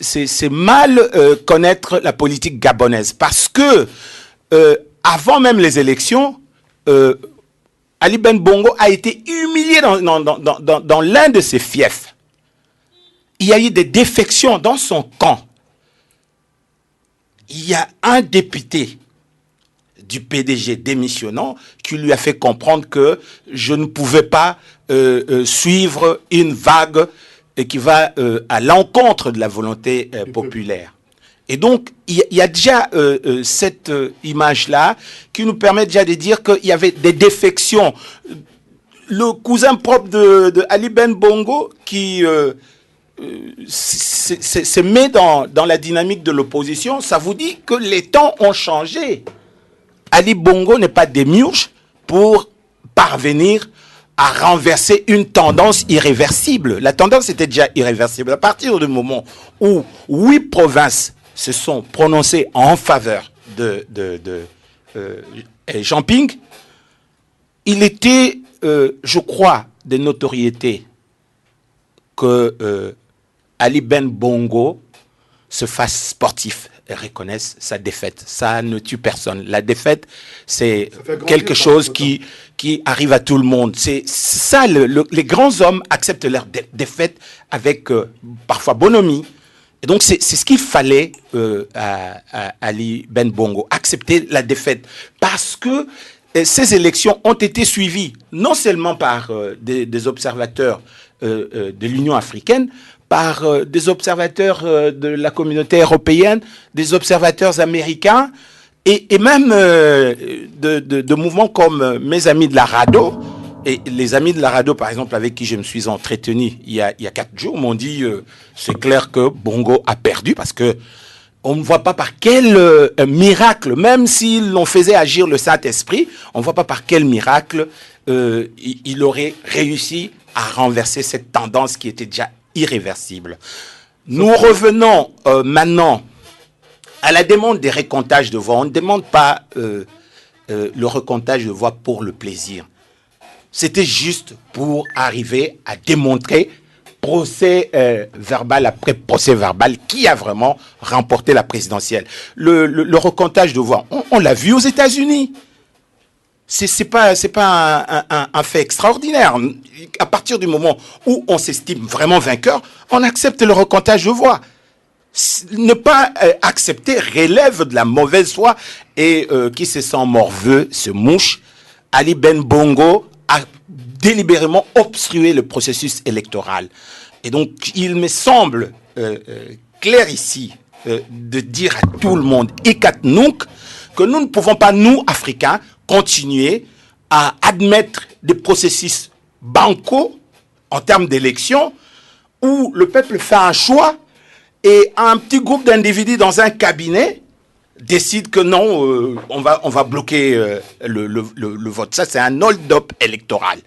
mal connaître la politique gabonaise. Parce que, avant même les élections, Ali Ben Bongo a été humilié dans l'un de ses fiefs. Il y a eu des défections dans son camp. Il y a un député du PDG démissionnant qui lui a fait comprendre que je ne pouvais pas suivre une vague qui va à l'encontre de la volonté populaire. Et donc, il y a déjà cette image-là qui nous permet déjà de dire qu'il y avait des défections. Le cousin propre de Ali Ben Bongo qui se met dans la dynamique de l'opposition, ça vous dit que les temps ont changé. Ali Bongo n'est pas démiurge pour parvenir à renverser une tendance irréversible. La tendance était déjà irréversible. À partir du moment où 8 provinces se sont prononcées en faveur de Jean Ping, il était, je crois, de notoriété que Ali Ben Bongo se fasse sportif et reconnaisse sa défaite. Ça ne tue personne. La défaite, c'est quelque chose qui arrive à tout le monde. C'est ça, les grands hommes acceptent leur défaite avec parfois bonhomie. Et donc, c'est ce qu'il fallait à Ali Ben Bongo, accepter la défaite. Parce que ces élections ont été suivies non seulement par des observateurs de l'Union africaine, par des observateurs de la communauté européenne, des observateurs américains, et même de mouvements comme mes amis de la RADO. Et les amis de la RADO, par exemple, avec qui je me suis entretenu il y a 4 jours, m'ont dit c'est clair que Bongo a perdu parce que on ne voit pas par quel miracle, même s'il l'on faisait agir le Saint-Esprit, on ne voit pas par quel miracle il aurait réussi à renverser cette tendance qui était déjà irréversible. Nous revenons maintenant à la demande des recomptages de voix. On ne demande pas le recomptage de voix pour le plaisir. C'était juste pour arriver à démontrer procès verbal après procès verbal qui a vraiment remporté la présidentielle. Le recomptage de voix, on l'a vu aux États-Unis. C'est pas un fait extraordinaire. À partir du moment où on s'estime vraiment vainqueur, on accepte le recomptage de voix. Ne pas accepter relève de la mauvaise foi et qui se sent morveux se mouche. Ali Ben Bongo a délibérément obstrué le processus électoral. Et donc, il me semble clair ici de dire à tout le monde, Ikatnouk, que nous ne pouvons pas, nous, Africains, continuer à admettre des processus bancaux en termes d'élection où le peuple fait un choix et un petit groupe d'individus dans un cabinet décide que non, on va bloquer le vote. Ça, c'est un hold-up électoral.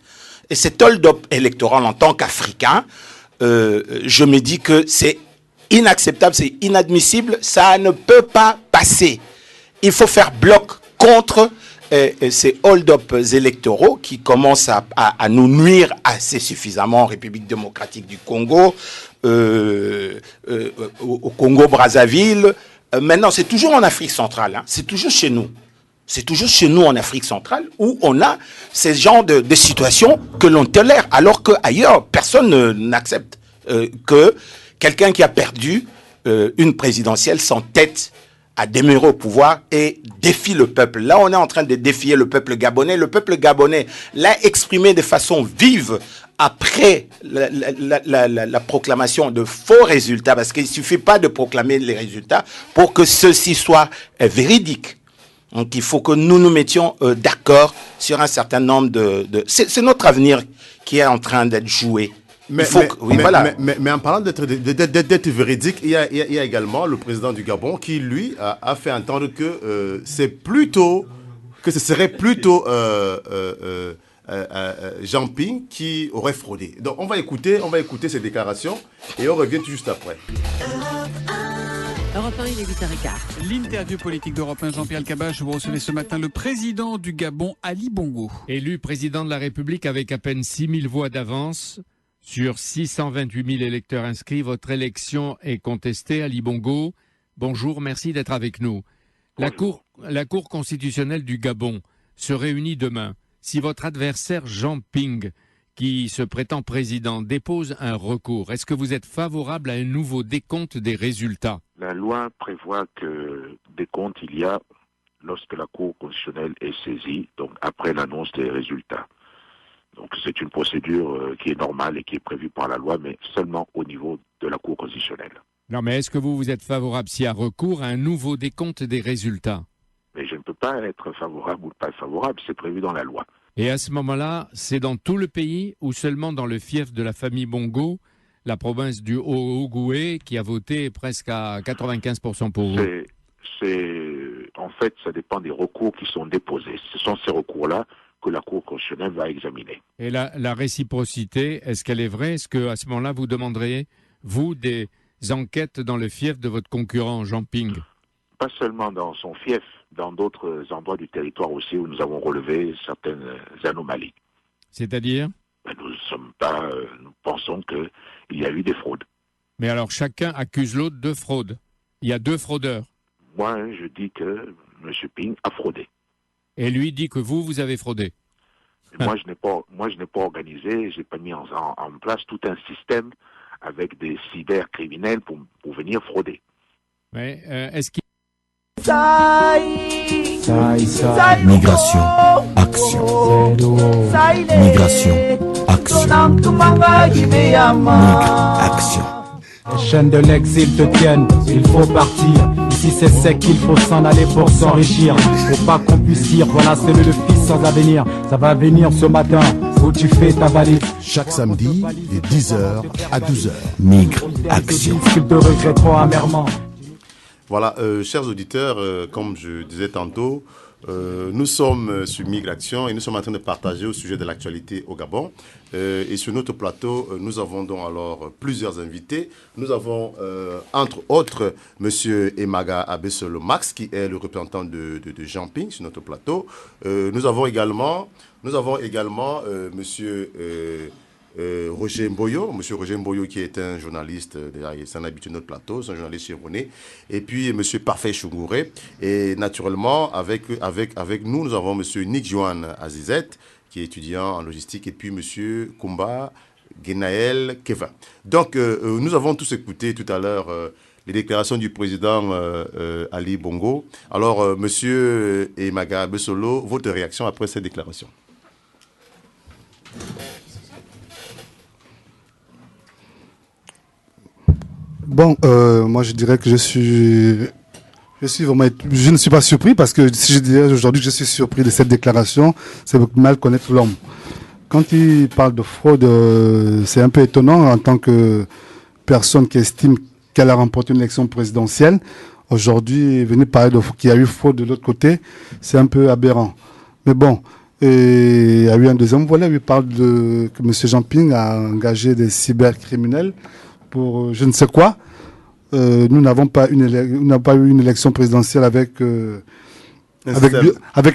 Et cet hold-up électoral, en tant qu'Africain, je me dis que c'est inacceptable, c'est inadmissible, ça ne peut pas passer. Il faut faire bloc contre ces hold-up électoraux qui commencent à nous nuire assez suffisamment en République démocratique du Congo, au Congo-Brazzaville. Maintenant, c'est toujours en Afrique centrale, hein, c'est toujours chez nous. C'est toujours chez nous en Afrique centrale où on a ces genres de situations que l'on tolère, alors qu'ailleurs, personne n'accepte que quelqu'un qui a perdu une présidentielle s'entête à demeurer au pouvoir et défie le peuple. Là, on est en train de défier le peuple gabonais. Le peuple gabonais l'a exprimé de façon vive après la proclamation de faux résultats, parce qu'il ne suffit pas de proclamer les résultats pour que ceux-ci soient véridiques. Donc il faut que nous nous mettions d'accord sur un certain nombre C'est notre avenir qui est en train d'être joué. Mais en parlant d'être véridique, il y a également le président du Gabon qui, lui, a fait entendre que ce serait plutôt Jean Ping qui aurait fraudé. Donc on va écouter ces déclarations et on revient tout juste après. Europe 1, il est 8h15. L'interview politique d'Europe 1, Jean-Pierre Elkabbach. Vous recevez ce matin le président du Gabon, Ali Bongo. Élu président de la République avec à peine 6 000 voix d'avance, sur 628 000 électeurs inscrits, votre élection est contestée, Ali Bongo. Bonjour, merci d'être avec nous. La Cour constitutionnelle du Gabon se réunit demain. Si votre adversaire Jean Ping, qui se prétend président, dépose un recours, est-ce que vous êtes favorable à un nouveau décompte des résultats? La loi prévoit que décompte il y a lorsque la Cour constitutionnelle est saisie, donc après l'annonce des résultats. Donc c'est une procédure qui est normale et qui est prévue par la loi, mais seulement au niveau de la Cour constitutionnelle. Non, mais est-ce que vous êtes favorable, s'il y a recours, à un nouveau décompte des résultats? Mais je ne peux pas être favorable ou pas favorable, c'est prévu dans la loi. Et à ce moment-là, c'est dans tout le pays ou seulement dans le fief de la famille Bongo, la province du Haut-Ogooué, qui a voté presque à 95% pour vous? C'est en fait, ça dépend des recours qui sont déposés. Ce sont ces recours-là que la Cour constitutionnelle va examiner. Et la réciprocité, est-ce qu'elle est vraie? Est-ce qu'à ce moment-là, vous demanderiez, vous, des enquêtes dans le fief de votre concurrent, Jean Ping? Pas seulement dans son fief, dans d'autres endroits du territoire aussi où nous avons relevé certaines anomalies. C'est-à-dire? Nous pensons qu'il y a eu des fraudes. Mais alors, chacun accuse l'autre de fraude. Il y a 2 fraudeurs. Moi, je dis que M. Ping a fraudé. Et lui dit que vous avez fraudé. Moi, je n'ai pas organisé, je n'ai pas mis en place tout un système avec des cybercriminels pour venir frauder. Mais est-ce qu'il... Migration, action. Migration, action. Migre, action. Les chaînes de l'exil te tiennent, il faut partir. Ici c'est sec, il faut s'en aller pour s'enrichir. Faut pas qu'on puisse dire, voilà c'est le fils sans avenir. Ça va venir ce matin, où tu fais ta valise. Chaque samedi, de 10h à 12h. Migre, action. Qu'ils te regretteront amèrement. Voilà, chers auditeurs, comme je disais tantôt, nous sommes sur Migration et nous sommes en train de partager au sujet de l'actualité au Gabon. Et sur notre plateau, nous avons donc alors plusieurs invités. Nous avons entre autres M. Emaga Abesolo Max, qui est le représentant de Jean Ping sur notre plateau. Nous avons également M. Roger Mboyo, Monsieur Roger Mboyo qui est un journaliste, c'est un habitué de notre plateau, c'est un journaliste chevronné, et puis Monsieur Parfait Chougouré, et naturellement avec nous, nous avons Monsieur Nick Johan Azizet, qui est étudiant en logistique, et puis Monsieur Kumba Genaël Kevin. Donc nous avons tous écouté tout à l'heure les déclarations du président Ali Bongo. Alors Monsieur Emaga Besolo, votre réaction après ces déclarations? Bon, moi je dirais que je ne suis pas surpris, parce que si je disais aujourd'hui que je suis surpris de cette déclaration, c'est mal connaître l'homme. Quand il parle de fraude, c'est un peu étonnant en tant que personne qui estime qu'elle a remporté une élection présidentielle. Aujourd'hui, venir parler qu'il y a eu fraude de l'autre côté, c'est un peu aberrant. Mais bon, il y a eu un deuxième volet où il parle que M. Jean Ping a engagé des cybercriminels pour je ne sais quoi. Nous n'avons pas eu une élection présidentielle avec un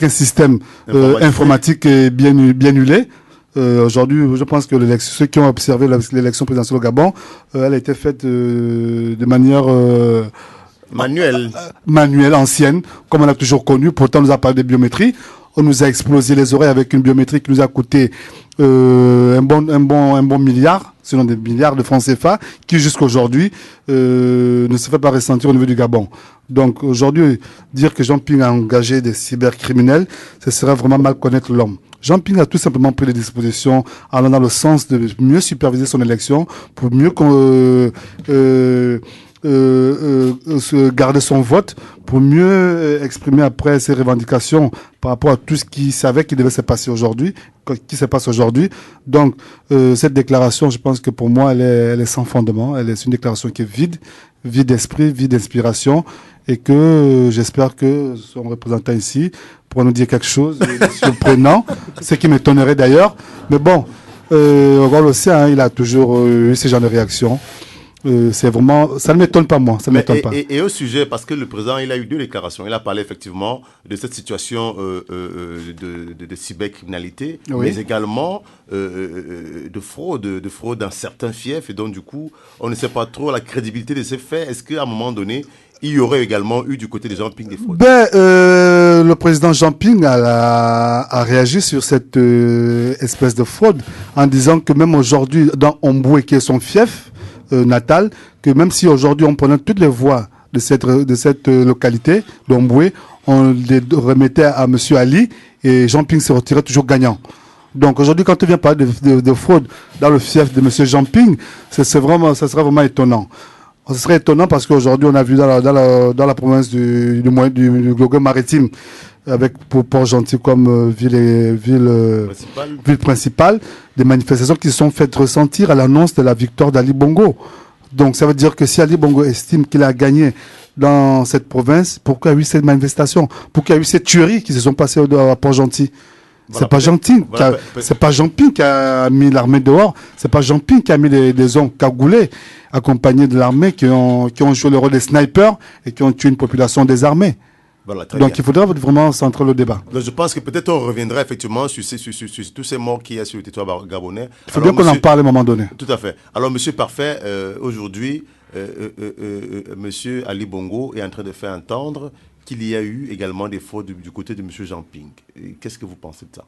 système informatique bien huilé. Aujourd'hui, je pense que ceux qui ont observé l'élection présidentielle au Gabon, elle a été faite de manière manuelle, ancienne, comme on a toujours connu. Pourtant, on nous a parlé de biométrie. On nous a explosé les oreilles avec une biométrie qui nous a coûté un bon milliard, sinon des milliards de francs CFA, qui jusqu'à aujourd'hui ne se fait pas ressentir au niveau du Gabon. Donc aujourd'hui, dire que Jean Ping a engagé des cybercriminels, ce serait vraiment mal connaître l'homme. Jean Ping a tout simplement pris les dispositions allant dans le sens de mieux superviser son élection, pour mieux garder son vote, pour mieux exprimer après ses revendications par rapport à tout ce qu'il savait qui devait se passer aujourd'hui, qui se passe aujourd'hui. Donc cette déclaration, je pense que pour moi, elle est sans fondement. C'est une déclaration qui est vide d'esprit, vide d'inspiration, et que j'espère que son représentant ici pourra nous dire quelque chose de surprenant, ce qui m'étonnerait d'ailleurs. Mais bon, on voit aussi, il a toujours eu ce genre de réaction. C'est vraiment, ça ne m'étonne pas moi, ça m'étonne pas. Et au sujet, parce que le président, il a eu 2 déclarations. Il a parlé effectivement de cette situation de cybercriminalité, mais également de fraude dans certains fiefs. Et donc du coup, on ne sait pas trop la crédibilité de ces faits. Est-ce qu'à un moment donné, il y aurait également eu du côté de Jean Ping des fraudes? Le président Jean Ping a réagi sur cette espèce de fraude en disant que même aujourd'hui, dans Omboué, qui est son fief natal, que même si aujourd'hui on prenait toutes les voix de cette localité d'Omboué, on les remettait à M. Ali, et Jean Ping se retirait toujours gagnant. Donc aujourd'hui, quand on vient parler de fraude dans le fief de M. Jean Ping, ça serait vraiment étonnant. Ce serait étonnant parce qu'aujourd'hui, on a vu dans la province du Glogou maritime, avec pour Port-Gentil comme ville principale, des manifestations qui se sont faites ressentir à l'annonce de la victoire d'Ali Bongo. Donc ça veut dire que si Ali Bongo estime qu'il a gagné dans cette province, pourquoi il y a eu cette manifestation? Pourquoi il y a eu ces tueries qui se sont passées à Port-Gentil? Voilà, c'est pas Jean-Ping c'est pas Jean-Ping qui a mis l'armée dehors, c'est pas Jean-Ping qui a mis des hommes cagoulés accompagnés de l'armée qui ont joué le rôle des snipers et qui ont tué une population désarmée. Voilà, très Donc bien. il faudra vraiment centrer le débat. Donc, je pense que peut-être on reviendra effectivement sur tous ces morts qu'il y a sur le territoire gabonais. Il faut bien qu'on en parle à un moment donné. Tout à fait. Alors, Monsieur Parfait, aujourd'hui, Monsieur Ali Bongo est en train de faire entendre qu'il y a eu également des fautes du côté de Monsieur Jean-Ping. Qu'est-ce que vous pensez de ça?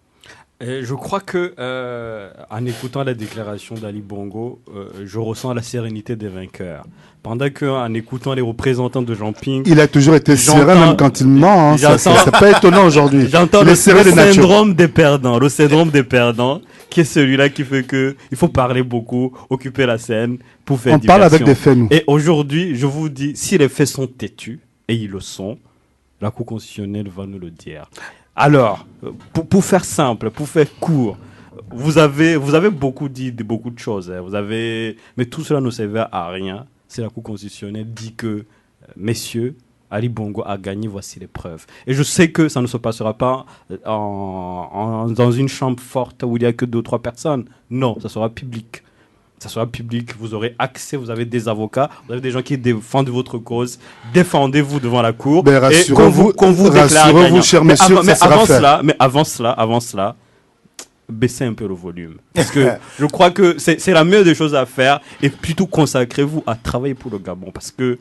Je crois que en écoutant la déclaration d'Ali Bongo, je ressens la sérénité des vainqueurs. Pendant qu'en écoutant les représentants de Jean-Ping, il a toujours été serein même quand il ment. Hein. C'est pas étonnant aujourd'hui. J'entends le syndrome des perdants, le syndrome des perdants, qui est celui-là qui fait que il faut parler beaucoup, occuper la scène pour faire diversion. On parle avec des faits, nous. Et aujourd'hui, je vous dis, si les faits sont têtus, et ils le sont, la Cour constitutionnelle va nous le dire. Alors, pour faire simple, pour faire court, vous avez beaucoup dit beaucoup de choses. Hein. Mais tout cela ne servait à rien. Si la Cour constitutionnelle dit que, messieurs, Ali Bongo a gagné, voici les preuves. Et je sais que ça ne se passera pas dans une chambre forte où il n'y a que 2 ou 3 personnes. Non, ça sera public. Ça sera public, vous aurez accès, vous avez des avocats, vous avez des gens qui défendent votre cause. Défendez-vous devant la cour. Ben, rassurez-vous, qu'on vous déclare gagnant. Chers messieurs, mais avant cela, baissez un peu le volume. Parce que je crois que c'est la meilleure des choses à faire. Et plutôt consacrez-vous à travailler pour le Gabon. Parce que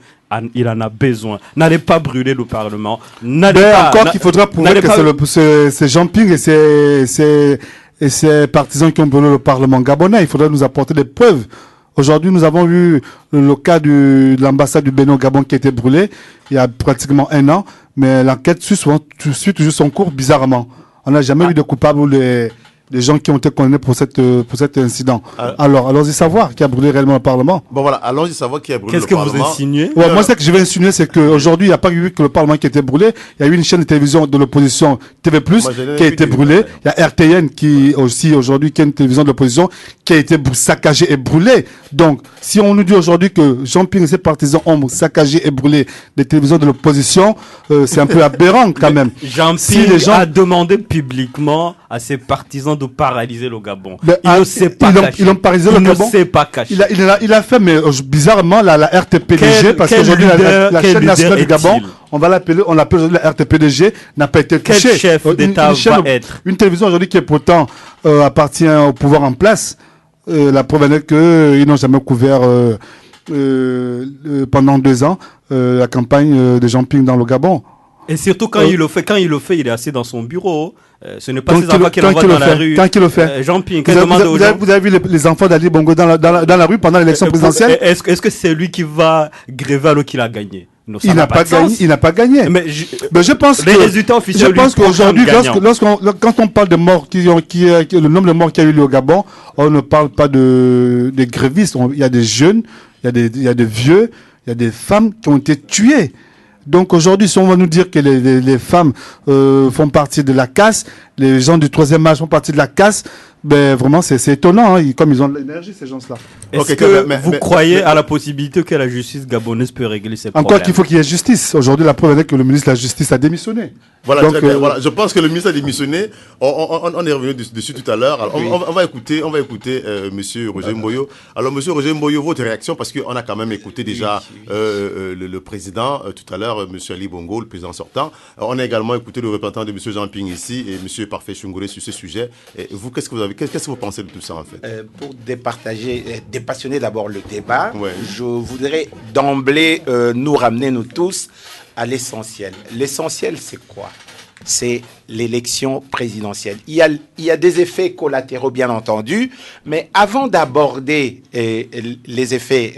il en a besoin. N'allez pas brûler le Parlement. Encore qu'il faudra prouver que c'est Jean-Ping et ses partisans qui ont brûlé le Parlement gabonais. Il faudrait nous apporter des preuves. Aujourd'hui, nous avons vu le cas de l'ambassade du Bénin au Gabon qui a été brûlée il y a pratiquement 1 an, mais l'enquête suit toujours son cours bizarrement. On n'a jamais eu de coupables ou des gens qui ont été condamnés pour cet incident. Alors, allons-y savoir qui a brûlé réellement le Parlement. Bon voilà, allons-y savoir qui a brûlé le Parlement. Qu'est-ce que vous insinuez? Moi, ce que je vais insinuer, c'est qu'aujourd'hui, il n'y a pas eu que le Parlement qui a été brûlé. Il y a eu une chaîne de télévision de l'opposition, TV+, qui a été brûlée. Il y a RTN qui aussi, aujourd'hui, qui est une télévision de l'opposition, qui a été saccagée et brûlée. Donc, si on nous dit aujourd'hui que Jean-Ping et ses partisans ont saccagé et brûlé des télévisions de l'opposition, c'est un peu aberrant quand même. Jean-Ping a demandé publiquement à ses partisans de paralyser le Gabon. Il ne s'est pas caché. Ils ont paralysé le Gabon. Il ne s'est pas caché. Il a fait, mais bizarrement, la RTPDG, parce qu'aujourd'hui, la chaîne nationale du Gabon, on l'appelle aujourd'hui la RTPDG, n'a pas été touchée. Quel chef d'État va être? Une télévision aujourd'hui qui est pourtant appartient au pouvoir en place. La preuve est qu'ils n'ont jamais couvert pendant 2 ans la campagne de Jean-Ping dans le Gabon. Et surtout quand il le fait, il est assis dans son bureau. Ce n'est pas ses enfants qu'il envoie dans la rue. Quand il le fait. Jean-Ping, vous avez vu les enfants d'Ali Bongo dans la rue pendant l'élection présidentielle? Est-ce que c'est lui qui va gréver alors qu'il a gagné? Non, il n'a pas gagné. Mais je pense les résultats officiels. Je pense qu'aujourd'hui, quand on parle de morts, le nombre de morts qu'il y a eu au Gabon, on ne parle pas des grévistes. Il y a des jeunes, il y a des vieux, il y a des femmes qui ont été tuées. Donc aujourd'hui, si on va nous dire que les femmes font partie de la casse, les gens du 3e âge font partie de la casse, ben vraiment c'est étonnant, hein, comme ils ont de l'énergie ces gens-là. Est-ce que vous croyez à la possibilité que la justice gabonaise peut régler ces problèmes? Encore qu'il faut qu'il y ait justice. Aujourd'hui, la preuve est que le ministre de la Justice a démissionné. Voilà, donc, très bien. Voilà, je pense que le ministre a démissionné. On est revenu dessus tout à l'heure. Alors, on va écouter Monsieur Roger Mboyo. Alors, Monsieur Roger Mboyo, votre réaction, parce qu'on a quand même écouté déjà le président tout à l'heure, Monsieur Ali Bongo, le président sortant. On a également écouté le représentant de Monsieur Jean-Ping ici et Monsieur Parfait Chungoré sur ce sujet. Et vous, qu'est-ce que vous pensez de tout ça en fait? Pour dépassionner d'abord le débat, je voudrais d'emblée nous ramener, nous tous, à l'essentiel. L'essentiel, c'est quoi? C'est l'élection présidentielle. Il y a des effets collatéraux, bien entendu, mais avant d'aborder les effets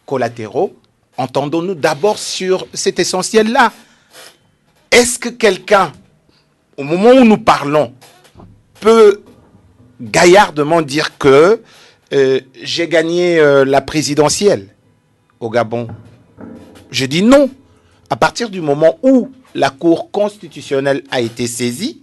collatéraux, entendons-nous d'abord sur cet essentiel-là. Est-ce que quelqu'un, au moment où nous parlons, peut gaillardement dire que j'ai gagné la présidentielle au Gabon? Je dis non. À partir du moment où la Cour constitutionnelle a été saisie,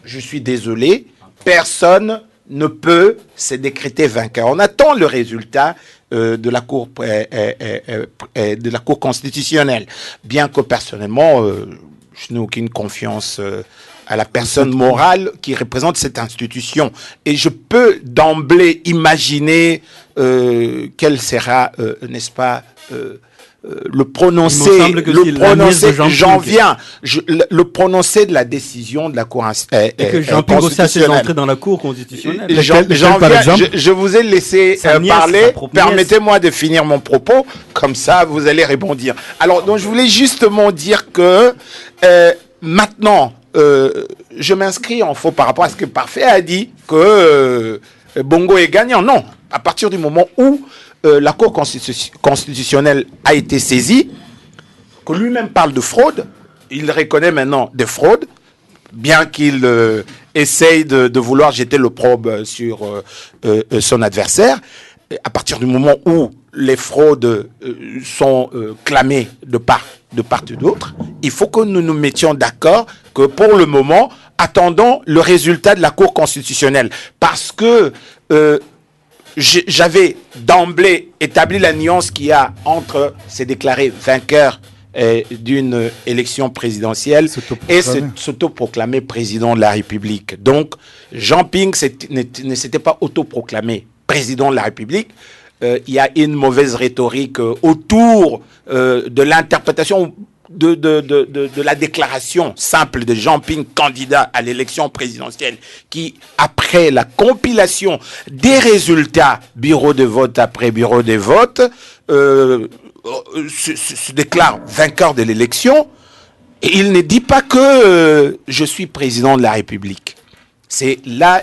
je suis désolé, personne ne peut se décréter vainqueur. On attend le résultat de la Cour constitutionnelle. Bien que personnellement, je n'ai aucune confiance à la personne morale qui représente cette institution. Et je peux d'emblée imaginer quel sera, n'est-ce pas, le prononcé, le prononcé de la décision de la Cour et que Jean-Ping aussi a ses entrées dans la Cour constitutionnelle. Je vous ai laissé parler. Permettez-moi de finir mon propos, comme ça vous allez rebondir. Alors, donc, je voulais justement dire que maintenant, je m'inscris en faux par rapport à ce que Parfait a dit, que Bongo est gagnant. Non, à partir du moment où la Cour constitutionnelle a été saisie, que lui-même parle de fraude, il reconnaît maintenant des fraudes, bien qu'il essaye de vouloir jeter l'opprobre sur son adversaire. À partir du moment où les fraudes sont clamées de part et d'autre, il faut que nous nous mettions d'accord que pour le moment, attendons le résultat de la Cour constitutionnelle. Parce que j'avais d'emblée établi la nuance qu'il y a entre se déclarer vainqueur d'une élection présidentielle et s'autoproclamer président de la République. Donc, Jean-Ping ne s'était pas autoproclamé président de la République. Il y a une mauvaise rhétorique autour de l'interprétation de la déclaration simple de Jean-Ping, candidat à l'élection présidentielle, qui, après la compilation des résultats, bureau de vote après bureau de vote, se déclare vainqueur de l'élection, et il ne dit pas que je suis président de la République. C'est là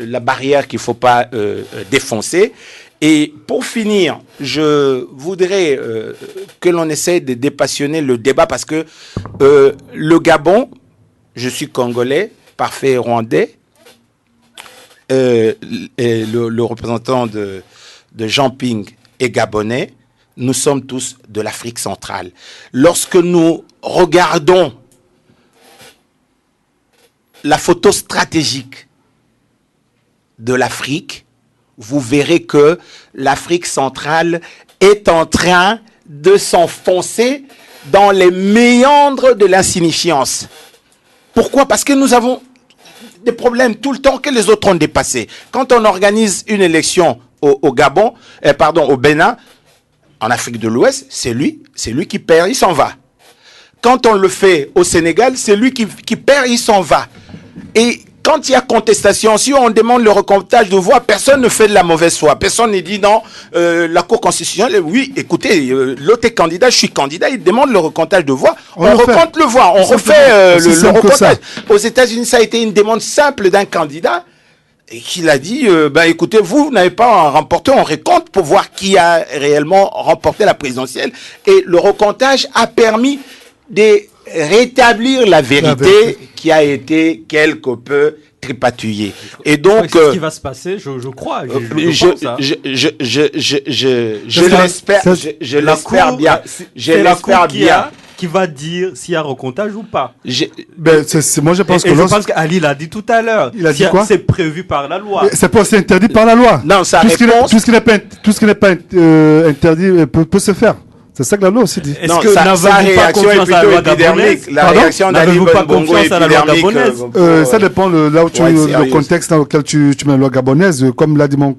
la barrière qu'il ne faut pas défoncer. Et pour finir, je voudrais que l'on essaie de dépassionner le débat parce que le Gabon, je suis congolais, Parfait rwandais, et le représentant de Jean-Ping est gabonais, nous sommes tous de l'Afrique centrale. Lorsque nous regardons la photo stratégique de l'Afrique, vous verrez que l'Afrique centrale est en train de s'enfoncer dans les méandres de l'insignifiance. Pourquoi? Parce que nous avons des problèmes tout le temps que les autres ont dépassés. Quand on organise une élection au Gabon, au Bénin, en Afrique de l'Ouest, c'est lui qui perd, il s'en va. Quand on le fait au Sénégal, c'est lui qui perd, il s'en va. Et quand il y a contestation, si on demande le recomptage de voix, personne ne fait de la mauvaise foi. Personne ne dit non, la Cour constitutionnelle, oui, écoutez, l'autre est candidat, je suis candidat, il demande le recomptage de voix, on recompte le voix, on refait le recomptage. Aux États-Unis, ça a été une demande simple d'un candidat et qu'il a dit, écoutez, vous n'avez pas remporté, on recompte pour voir qui a réellement remporté la présidentielle. Et le recomptage a permis de rétablir la vérité qui a été quelque peu tripatouillée. Et donc, c'est ce qui va se passer, je crois. Je l'espère bien. C'est la Cour qui va dire s'il y a recomptage ou pas. Moi, je pense je pense qu'Ali l'a dit tout à l'heure. Il a dit quoi? C'est prévu par la loi. C'est pas aussi interdit par la loi. Non, ça tout ce qui n'est pas interdit peut se faire. C'est ça que la loi aussi dit. Est-ce que n'avez-vous pas confiance à la loi gabonaise? La réaction n'avez-vous pas confiance à la loi gabonaise? Ça dépend le contexte dans lequel tu mets la loi gabonaise. Comme l'a dit mon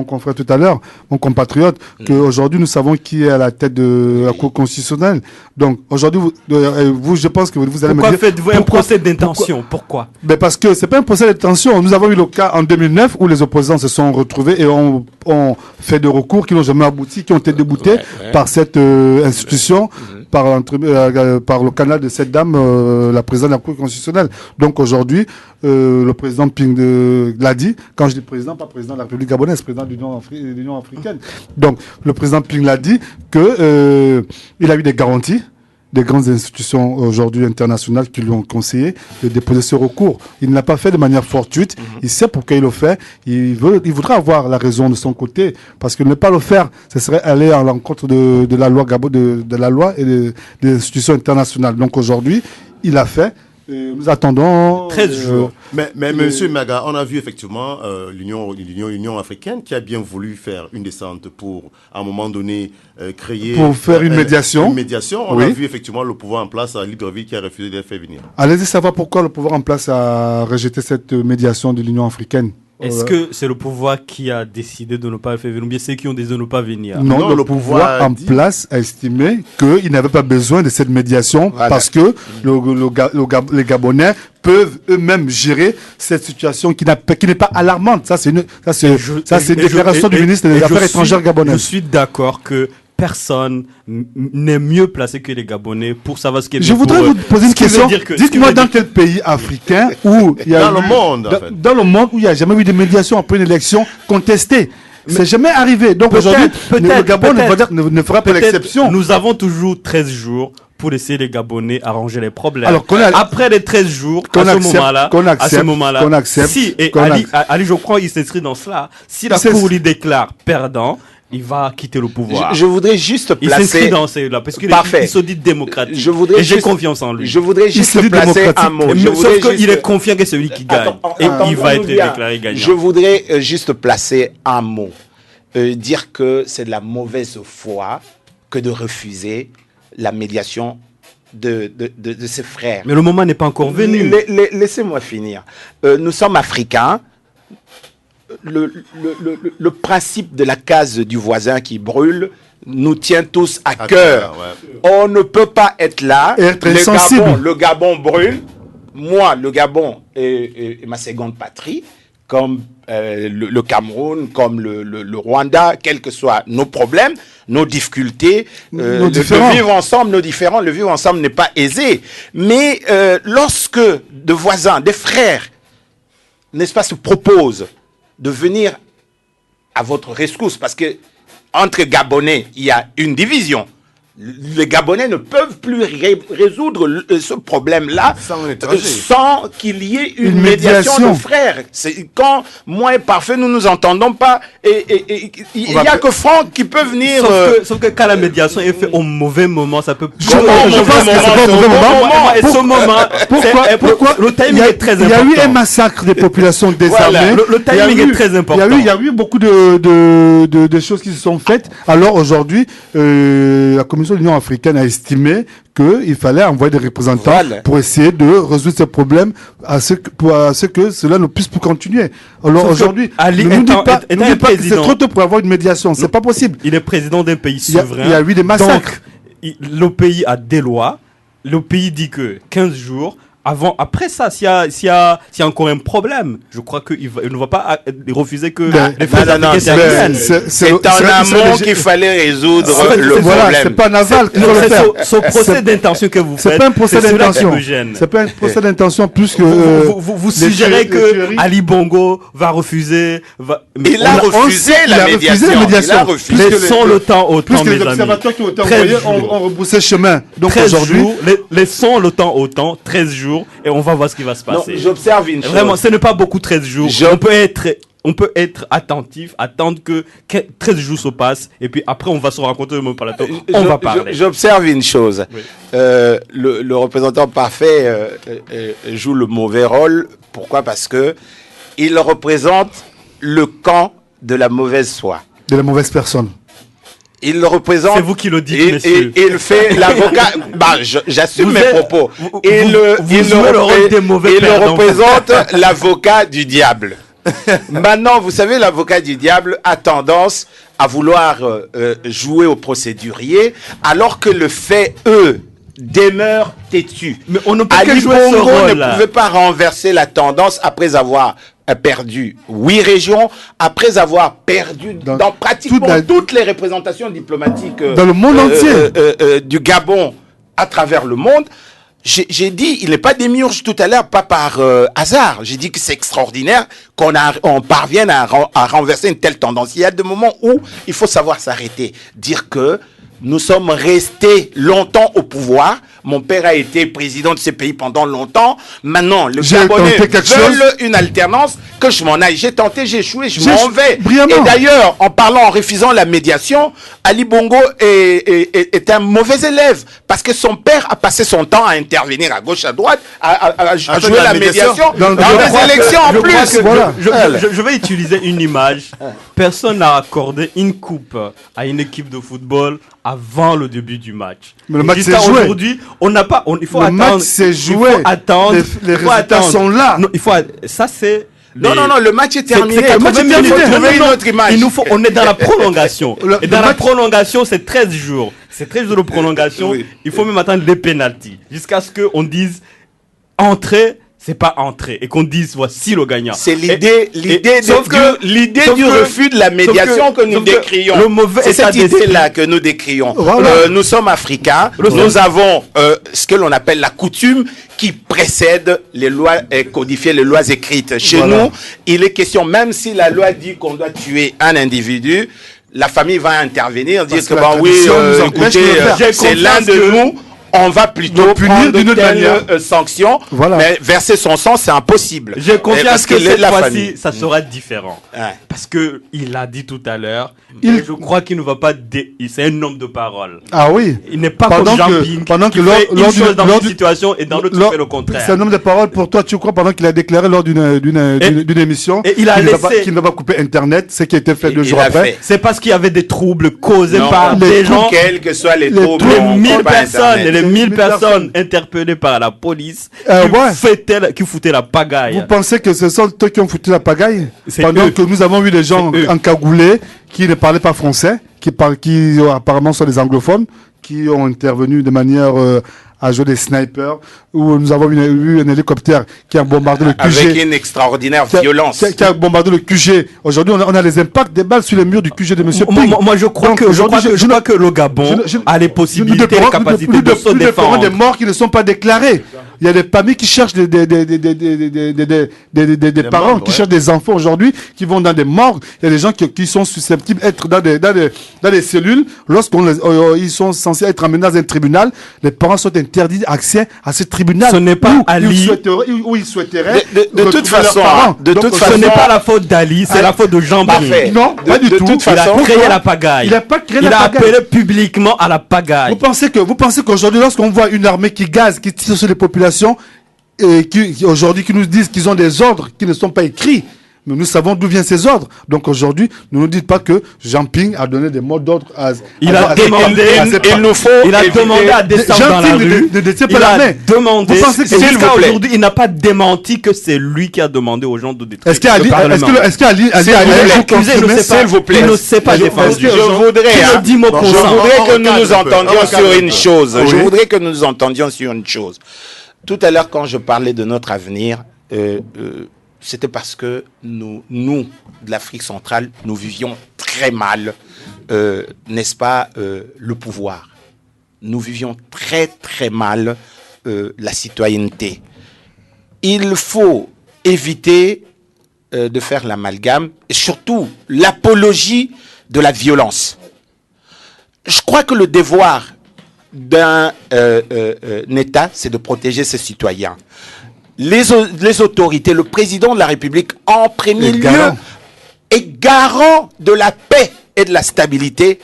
confrère tout à l'heure, mon compatriote, qu'aujourd'hui nous savons qui est à la tête de la Cour constitutionnelle. Donc aujourd'hui, vous, je pense que vous allez me dire... Pourquoi faites-vous un procès d'intention? Pourquoi? Parce que c'est pas un procès d'intention. Nous avons eu le cas en 2009 où les opposants se sont retrouvés et ont fait des recours qui n'ont jamais abouti, qui ont été déboutés par cette institution, par le canal de cette dame, la présidente de la Cour constitutionnelle. Donc aujourd'hui, le président Ping l'a dit, quand je dis président, pas président de la République gabonaise, président de l'Union africaine. Donc le président Ping l'a dit que il a eu des garanties des grandes institutions aujourd'hui internationales qui lui ont conseillé de déposer ce recours. Il ne l'a pas fait de manière fortuite. Il sait pourquoi il le fait. Il voudra avoir la raison de son côté, parce que ne pas le faire, ce serait aller à l'encontre de la loi de la loi et des institutions internationales. Donc aujourd'hui, il a fait. Nous attendons 13 jours. Mais monsieur Maga, on a vu effectivement l'Union africaine qui a bien voulu faire une descente pour, à un moment donné, créer... Pour faire une médiation. Une médiation. On a vu effectivement le pouvoir en place à Libreville qui a refusé de les faire venir. Allez-y savoir pourquoi le pouvoir en place a rejeté cette médiation de l'Union africaine. Est-ce que c'est le pouvoir qui a décidé de ne pas le faire venir ou bien ceux qui ont décidé de ne pas venir? Non, le pouvoir en place a estimé qu'il n'avait pas besoin de cette médiation parce que les Gabonais peuvent eux-mêmes gérer cette situation qui n'est pas alarmante. Ça, c'est une déclaration du ministre des Affaires étrangères gabonais. Je suis d'accord que personne n'est mieux placé que les Gabonais pour savoir ce qui est bien. Je voudrais vous poser une question. Dites-moi dans quel pays africain où il y a dans le monde où il n'y a jamais eu de médiation après une élection contestée. C'est jamais arrivé. Donc aujourd'hui, le Gabon ne fera pas l'exception. Nous avons toujours 13 jours pour laisser les Gabonais arranger les problèmes. Alors, après les 13 jours, à ce moment-là, si, et Ali, je crois, il s'inscrit dans cela. Si la Cour lui déclare perdant, il va quitter le pouvoir. Je voudrais juste placer... Il s'inscrit dans ceux-là, parce qu'il se dit démocratique. Et j'ai confiance en lui. Je voudrais juste placer un mot. Sauf qu'il est confiant que c'est lui qui gagne. Et il va être déclaré gagnant. Je voudrais juste placer un mot. Dire que c'est de la mauvaise foi que de refuser la médiation de ses frères. Mais le moment n'est pas encore venu. Laissez-moi finir. Nous sommes africains. Le principe de la case du voisin qui brûle nous tient tous à cœur. On ne peut pas être là. Le Gabon brûle. Moi, le Gabon est ma seconde patrie, comme le Cameroun, comme le Rwanda, quels que soient nos problèmes, nos difficultés, le vivre ensemble, nos différends, le vivre ensemble n'est pas aisé. Mais lorsque des voisins, des frères, n'est-ce pas, se proposent de venir à votre rescousse, parce que entre Gabonais, il y a une division. Les Gabonais ne peuvent plus résoudre ce problème-là sans qu'il y ait une médiation de frères. Quand moi et Parfait, nous nous entendons pas, et il n'y a que Franck qui peut venir... Sauf que quand la médiation est faite au mauvais moment, ça peut... Pourquoi le timing est très important. Il y a eu un massacre des populations désarmées. Le timing est très important. Il y a eu beaucoup de choses qui se sont faites. Alors aujourd'hui, la Commission de l'Union africaine a estimé qu'il fallait envoyer des représentants pour essayer de résoudre ces problèmes à ce que cela ne puisse plus continuer. Alors aujourd'hui, ne nous dites pas que c'est trop tôt pour avoir une médiation. C'est pas possible. Il est président d'un pays souverain. Il y a eu des massacres. Donc, le pays a des lois. Le pays dit que 15 jours... Après ça, s'il y a encore un problème, je crois qu'il ne va pas refuser que les frères africains interviennent. C'est en amont qu'il fallait résoudre le problème. C'est pas naval. Ce procès d'intention que vous faites, c'est pas un procès d'intention. C'est pas un procès d'intention plus que... Vous suggérez que Ali Bongo va refuser... Il a refusé la médiation. Laissons le temps au temps, mes amis. Plus que les observateurs qui ont été envoyés ont rebroussé chemin. Donc aujourd'hui... Laissons le temps au temps, 13 jours. Et on va voir ce qui va se passer. J'observe une chose. Vraiment, ce n'est pas beaucoup 13 jours. On peut être attentif, attendre que 13 jours se passent, et puis après on va se rencontrer au même plateau. On va parler. J'observe une chose. Oui. Le représentant Parfait joue le mauvais rôle. Pourquoi? Parce que il représente le camp de la mauvaise foi. De la mauvaise personne. Il le représente. C'est vous qui le dites, monsieur. Il fait l'avocat. J'assume mes propos. Il représente l'avocat du diable. Maintenant, vous savez, l'avocat du diable a tendance à vouloir jouer au procédurier, alors que le fait, demeure têtu. Mais on ne peut Ali jouer ce Bongo rôle ne pouvait pas renverser la tendance après avoir perdu 8 régions, après avoir perdu dans pratiquement toutes les représentations diplomatiques dans le monde entier du Gabon à travers le monde. J'ai dit, il n'est pas démiurge tout à l'heure, pas par hasard. J'ai dit que c'est extraordinaire qu'on parvienne à renverser une telle tendance. Il y a des moments où il faut savoir s'arrêter, dire que nous sommes restés longtemps au pouvoir. Mon père a été président de ce pays pendant longtemps. Maintenant, le J'ai Gabonais tenté quelque veulent chose. une alternance, que je m'en aille. J'ai tenté, j'ai échoué, je J'ai m'en vais. brillamment. Et d'ailleurs, en refusant la médiation, Ali Bongo est un mauvais élève parce que son père a passé son temps à intervenir à gauche, à droite, à jouer la médiation dans les élections en plus. Je vais utiliser une image. Personne n'a accordé une coupe à une équipe de football avant le début du match. Mais le match Jusqu'à s'est joué. aujourd'hui, on n'a pas. Il faut Le attendre. match s'est joué. Il faut attendre. Les résultats sont là. Non, ça c'est. Non, le match est terminé. C'est 80 minutes. Il faut trouver une autre image. On est dans la prolongation. Et dans la prolongation, c'est 13 jours. C'est 13 jours de prolongation. Oui. Il faut même attendre les pénaltys. Jusqu'à ce qu'on dise entrer, c'est pas entrer. Et qu'on dise voici le gagnant. C'est l'idée du refus de la médiation que nous décrions. C'est cette idée-là que nous décrions. Voilà. Nous sommes africains. Nous avons ce que l'on appelle la coutume qui précède les lois codifiées, les lois écrites. Chez nous, il est question, même si la loi dit qu'on doit tuer un individu, la famille va intervenir, dire que écoutez, c'est l'un de nous. On va plutôt prendre de telles sanctions, mais verser son sang, c'est impossible. J'ai confiance que cette fois-ci, ça sera différent. Parce que il a dit tout à l'heure, je crois qu'il ne va pas... C'est un homme de parole. Ah oui. Il n'est pas comme Jean-Ping, qui fait une chose dans une situation et dans l'autre, il fait le contraire. C'est un homme de parole pour toi, tu crois, pendant qu'il a déclaré lors d'une émission qu'il ne va pas couper Internet, ce qui a été fait 2 jours après. C'est parce qu'il y avait des troubles causés par des gens... Quels que soient les troubles, les 1000 personnes interpellées par la police qui foutaient la pagaille. Vous pensez que ce sont eux qui ont foutu la pagaille pendant que nous avons vu des gens encagoulés qui ne parlaient pas français, qui apparemment sont des anglophones, qui ont intervenu de manière à jouer des snipers, où nous avons vu un hélicoptère qui a bombardé le QG. Avec une extraordinaire violence. Qui a bombardé le QG. Aujourd'hui, on a les impacts des balles sur les murs du QG de M. Ping. Moi, je crois que le Gabon a les possibilités et les capacités de se défendre. Des morts qui ne sont pas déclarés. Il y a des familles qui cherchent des parents qui cherchent des enfants aujourd'hui, qui vont dans des morgues. Il y a des gens qui sont susceptibles d'être dans des cellules. Lorsqu'ils sont censés être amenés dans un tribunal, les parents sont interdits d'accès à ce tribunal. Ce n'est pas Ali. Où ils souhaiteraient. De toute façon, ce n'est pas la faute d'Ali, c'est la faute de Jean-Ping. Non, pas du tout. Il a créé la pagaille. Il n'a pas créé la pagaille. Il a appelé publiquement à la pagaille. Vous pensez qu'aujourd'hui, lorsqu'on voit une armée qui gaze, qui tire sur les populations, et qui aujourd'hui qui nous disent qu'ils ont des ordres qui ne sont pas écrits, mais nous savons d'où viennent ces ordres. Donc aujourd'hui, ne nous dites pas que Jean-Ping a donné des mots d'ordre il a demandé à descendre dans la rue. Il a demandé. Jusqu'à aujourd'hui, il n'a pas démenti que c'est lui qui a demandé aux gens de détruire. Est-ce qu'Ali s'il vous plaît, il ne s'est pas défendu. Je voudrais que nous nous entendions sur une chose. Je voudrais que nous nous entendions sur une chose. Tout à l'heure, quand je parlais de notre avenir, c'était parce que nous, de l'Afrique centrale, nous vivions très mal, n'est-ce pas, le pouvoir. Nous vivions très, très mal la citoyenneté. Il faut éviter de faire l'amalgame et surtout l'apologie de la violence. Je crois que le devoir d'un État, c'est de protéger ses citoyens. Les autorités, le président de la République, en premier lieu, est garant de la paix et de la stabilité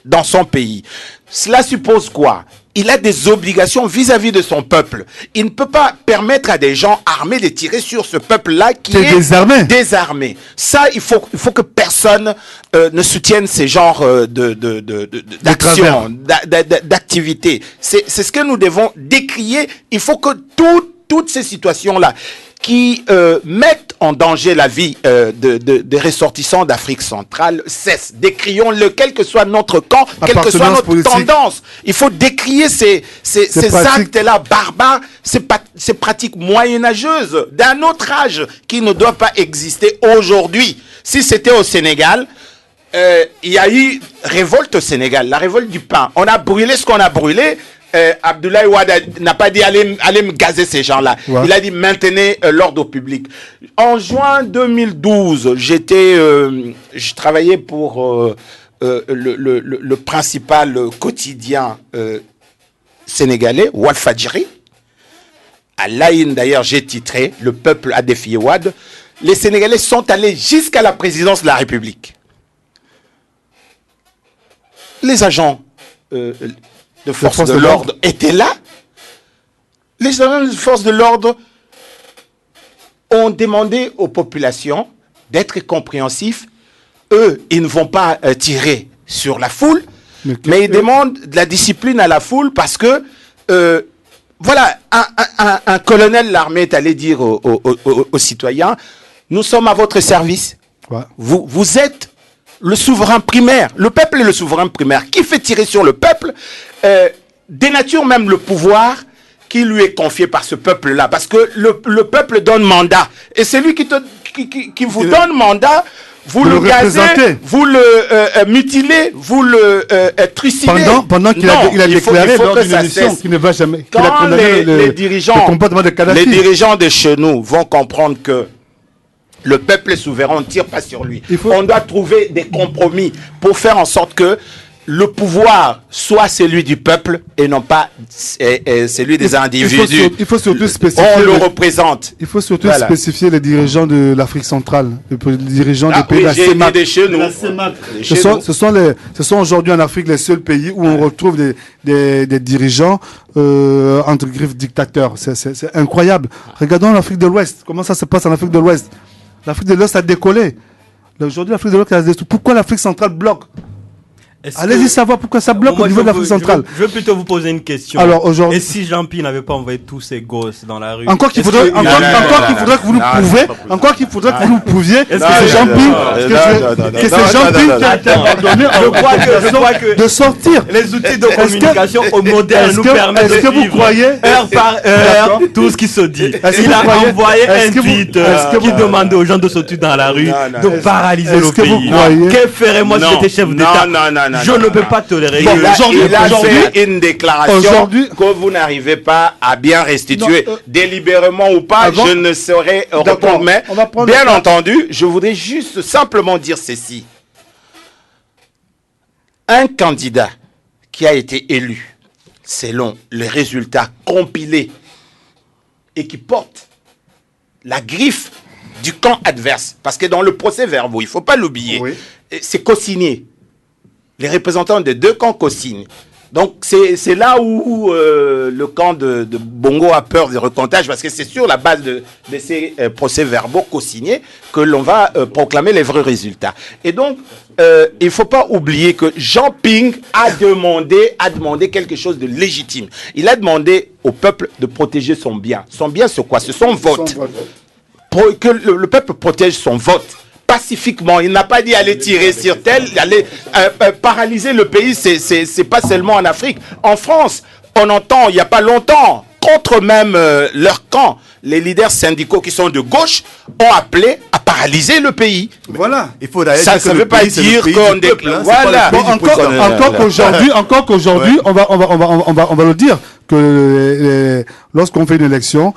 dans son pays. Cela suppose quoi? Il a des obligations vis-à-vis de son peuple. Il ne peut pas permettre à des gens armés de tirer sur ce peuple-là qui est désarmé. Ça, il faut que personne ne soutienne ces genres d'actions, d'activités. C'est ce que nous devons décrier. Il faut que toutes ces situations-là qui mettent en danger la vie des ressortissants d'Afrique centrale cessent. Décrions-le, quel que soit notre camp, quelle que soit notre tendance. Il faut décrier ces actes-là barbares, ces pratiques moyenâgeuses d'un autre âge qui ne doivent pas exister aujourd'hui. Si c'était au Sénégal, il y a eu révolte au Sénégal, la révolte du pain. On a brûlé ce qu'on a brûlé. Abdoulaye Wade n'a pas dit allez me gazer ces gens-là. Ouais. Il a dit maintenez l'ordre public. En juin 2012, je travaillais pour le principal quotidien sénégalais, Walfadjri. À l'Aïn, d'ailleurs, j'ai titré « Le peuple a défié Wade ». Les Sénégalais sont allés jusqu'à la présidence de la République. Les agents de force de l'ordre étaient là. Les agents de force de l'ordre ont demandé aux populations d'être compréhensifs. Eux, ils ne vont pas tirer sur la foule, mais ils demandent de la discipline à la foule parce que, voilà, un colonel de l'armée est allé dire aux citoyens, nous sommes à votre service. Ouais. Vous êtes le souverain primaire. Le peuple est le souverain primaire. Qui fait tirer sur le peuple dénature même le pouvoir qui lui est confié par ce peuple-là. Parce que le peuple donne mandat. Et c'est lui qui vous donne mandat. Vous le gazez, vous le mutilez, vous le trucidez. Pendant qu'il a déclaré lors d'une émission qu'il ne va jamais. Quand les dirigeants de chez nous vont comprendre que le peuple est souverain, on ne tire pas sur lui. On doit trouver des compromis pour faire en sorte que le pouvoir soit celui du peuple et non pas celui des individus. Il faut surtout spécifier. On le représente. Il faut surtout spécifier les dirigeants de l'Afrique centrale, les dirigeants des pays de la CEMAC. Ce sont aujourd'hui en Afrique les seuls pays où on retrouve des dirigeants entre griffes dictateurs. C'est incroyable. Regardons l'Afrique de l'Ouest. Comment ça se passe en Afrique de l'Ouest? L'Afrique de l'Ouest a décollé. Aujourd'hui, l'Afrique de l'Ouest a décollé. Pourquoi l'Afrique centrale bloque? Allez-y savoir pourquoi ça bloque au niveau de l'Afrique centrale. Je veux plutôt vous poser une question. Alors aujourd'hui, et si Jean-Pierre n'avait pas envoyé tous ces gosses dans la rue? Encore qu'il faudrait que vous nous prouviez, encore qu'il faudrait que vous nous prouviez que c'est Jean-Pierre qui a donné de sortir. Les outils de communication au moderne nous permettent de vivre heure par heure tout ce qui se dit. Il a envoyé un tweet qui demandait aux gens de sortir dans la rue, de paralyser le pays. Que ferais-moi si j'étais chef d'État? Je ne peux pas tolérer. Il a fait une déclaration que vous n'arrivez pas à bien restituer, délibérément ou pas, je ne saurais répondre. Mais bien entendu, je voudrais juste simplement dire ceci. Un candidat qui a été élu selon les résultats compilés et qui porte la griffe du camp adverse, parce que dans le procès-verbal, il ne faut pas l'oublier, c'est co-signé. Les représentants des deux camps co-signent. Donc c'est là où le camp de Bongo a peur du recomptage, parce que c'est sur la base de ces procès-verbaux co-signés que l'on va proclamer les vrais résultats. Et donc, il ne faut pas oublier que Jean Ping a demandé quelque chose de légitime. Il a demandé au peuple de protéger son bien. Son bien, c'est quoi? C'est son vote. Que le peuple protège son vote. Pacifiquement, il n'a pas dit aller tirer sur tel, aller paralyser le pays, c'est pas seulement en Afrique. En France, on entend il n'y a pas longtemps, contre même leur camp, les leaders syndicaux qui sont de gauche ont appelé à paralyser le pays. Voilà. Il faut d'ailleurs ça ne veut pas dire qu'on déclare. Voilà. Encore qu'aujourd'hui, on va le dire que lorsqu'on fait une élection,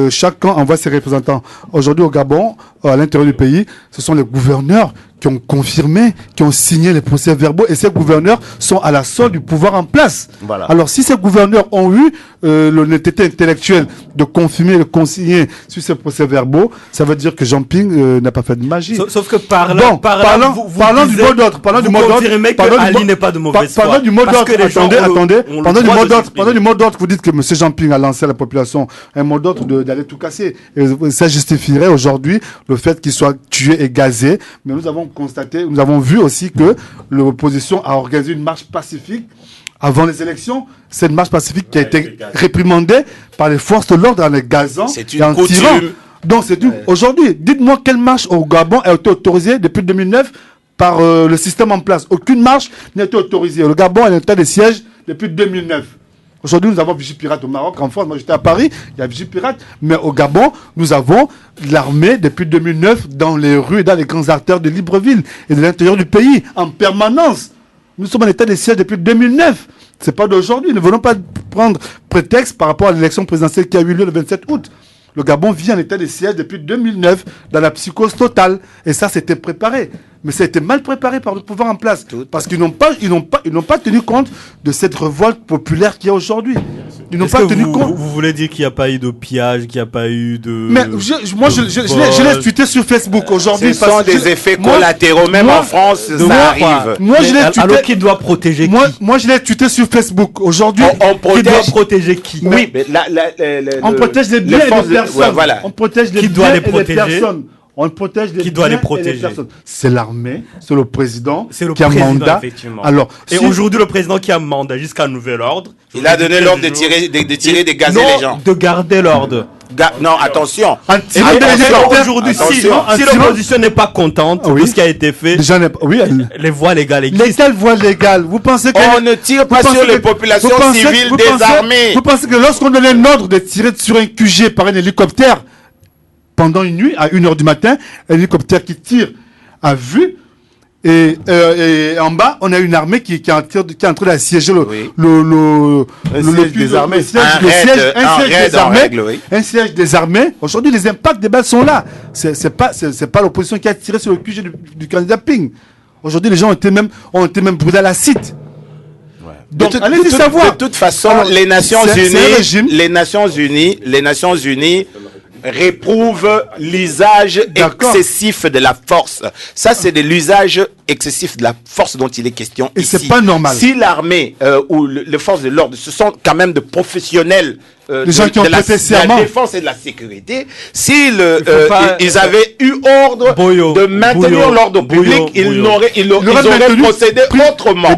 chaque camp envoie ses représentants. Aujourd'hui au Gabon, à l'intérieur du pays, ce sont les gouverneurs qui ont confirmé, qui ont signé les procès-verbaux, et ces gouverneurs sont à la solde du pouvoir en place. Voilà. Alors si ces gouverneurs ont eu l'honnêteté intellectuelle de confirmer, de consigner sur ces procès-verbaux, ça veut dire que Jean Ping n'a pas fait de magie. Sauf que parlant du mot d'ordre, parlant n'est pas de mauvaise foi. Parlant du mot d'ordre, pendant du mot d'ordre, vous dites que M. Jean Ping a lancé à la population un mot d'ordre d'aller tout casser. Et ça justifierait aujourd'hui le fait qu'il soit tué et gazé. Mais nous avons constaté, nous avons vu aussi que l'opposition a organisé une marche pacifique avant les élections. Cette marche pacifique qui a été réprimandée par les forces de l'ordre en les gazant et en tirant. Donc c'est aujourd'hui, dites-moi quelle marche au Gabon a été autorisée depuis 2009 par le système en place. Aucune marche n'a été autorisée. Le Gabon est en état de siège depuis 2009. Aujourd'hui, nous avons Vigipirate au Maroc. En France, moi j'étais à Paris, il y a Vigipirate. Mais au Gabon, nous avons l'armée depuis 2009 dans les rues et dans les grandes artères de Libreville et de l'intérieur du pays, en permanence. Nous sommes en état de siège depuis 2009. C'est pas d'aujourd'hui. Ne venons pas prendre prétexte par rapport à l'élection présidentielle qui a eu lieu le 27 août. Le Gabon vit en état de siège depuis 2009 dans la psychose totale. Et ça, c'était préparé. Mais ça a été mal préparé par le pouvoir en place. Parce qu'ils n'ont pas tenu compte de cette révolte populaire qu'il y a aujourd'hui. Ils n'ont pas tenu compte. Vous voulez dire qu'il n'y a pas eu de pillage, qu'il n'y a pas eu de... Mais moi, je l'ai tweeté sur Facebook aujourd'hui. Ce sont des effets collatéraux, même en France, ça arrive. Moi, je l'ai tweeté. Alors, qui doit protéger qui? Moi, je l'ai tweeté sur Facebook aujourd'hui. Qui doit protéger qui? Oui, mais on protège les biens et les personnes. Ouais, voilà. On protège les biens et les personnes. On protège les biens et les personnes. C'est l'armée, c'est le président qui a mandat. Alors, et aujourd'hui, le président qui a mandat jusqu'à nouvel ordre. Il a donné l'ordre de tirer, de gazer les gens. De garder l'ordre. Non, attention. Aujourd'hui, si l'opposition n'est pas contente de ce qui a été fait, les voies légales existent. Lesquelles voies légales? Vous pensez que on ne tire pas sur les populations civiles désarmées? Vous pensez que lorsqu'on donnait l'ordre de tirer sur un QG par un hélicoptère pendant une nuit, à 1h du matin, un hélicoptère qui tire à vue, et en bas, on a une armée qui est en train d'assiéger un siège des armées. Un siège des armées. Aujourd'hui, les impacts des balles sont là. C'est pas l'opposition qui a tiré sur le QG du candidat Ping. Aujourd'hui, les gens ont été même brûlés à l'acide. Donc, de toute façon, alors, les Nations Unies réprouve l'usage excessif de la force. Ça, c'est de l'usage excessif de la force dont il est question et ici. C'est pas normal. Si l'armée ou les forces de l'ordre, ce sont quand même de professionnels les gens qui ont prêté serment. De la défense et de la sécurité, si ils avaient eu ordre de maintenir l'ordre public, ils auraient procédé autrement.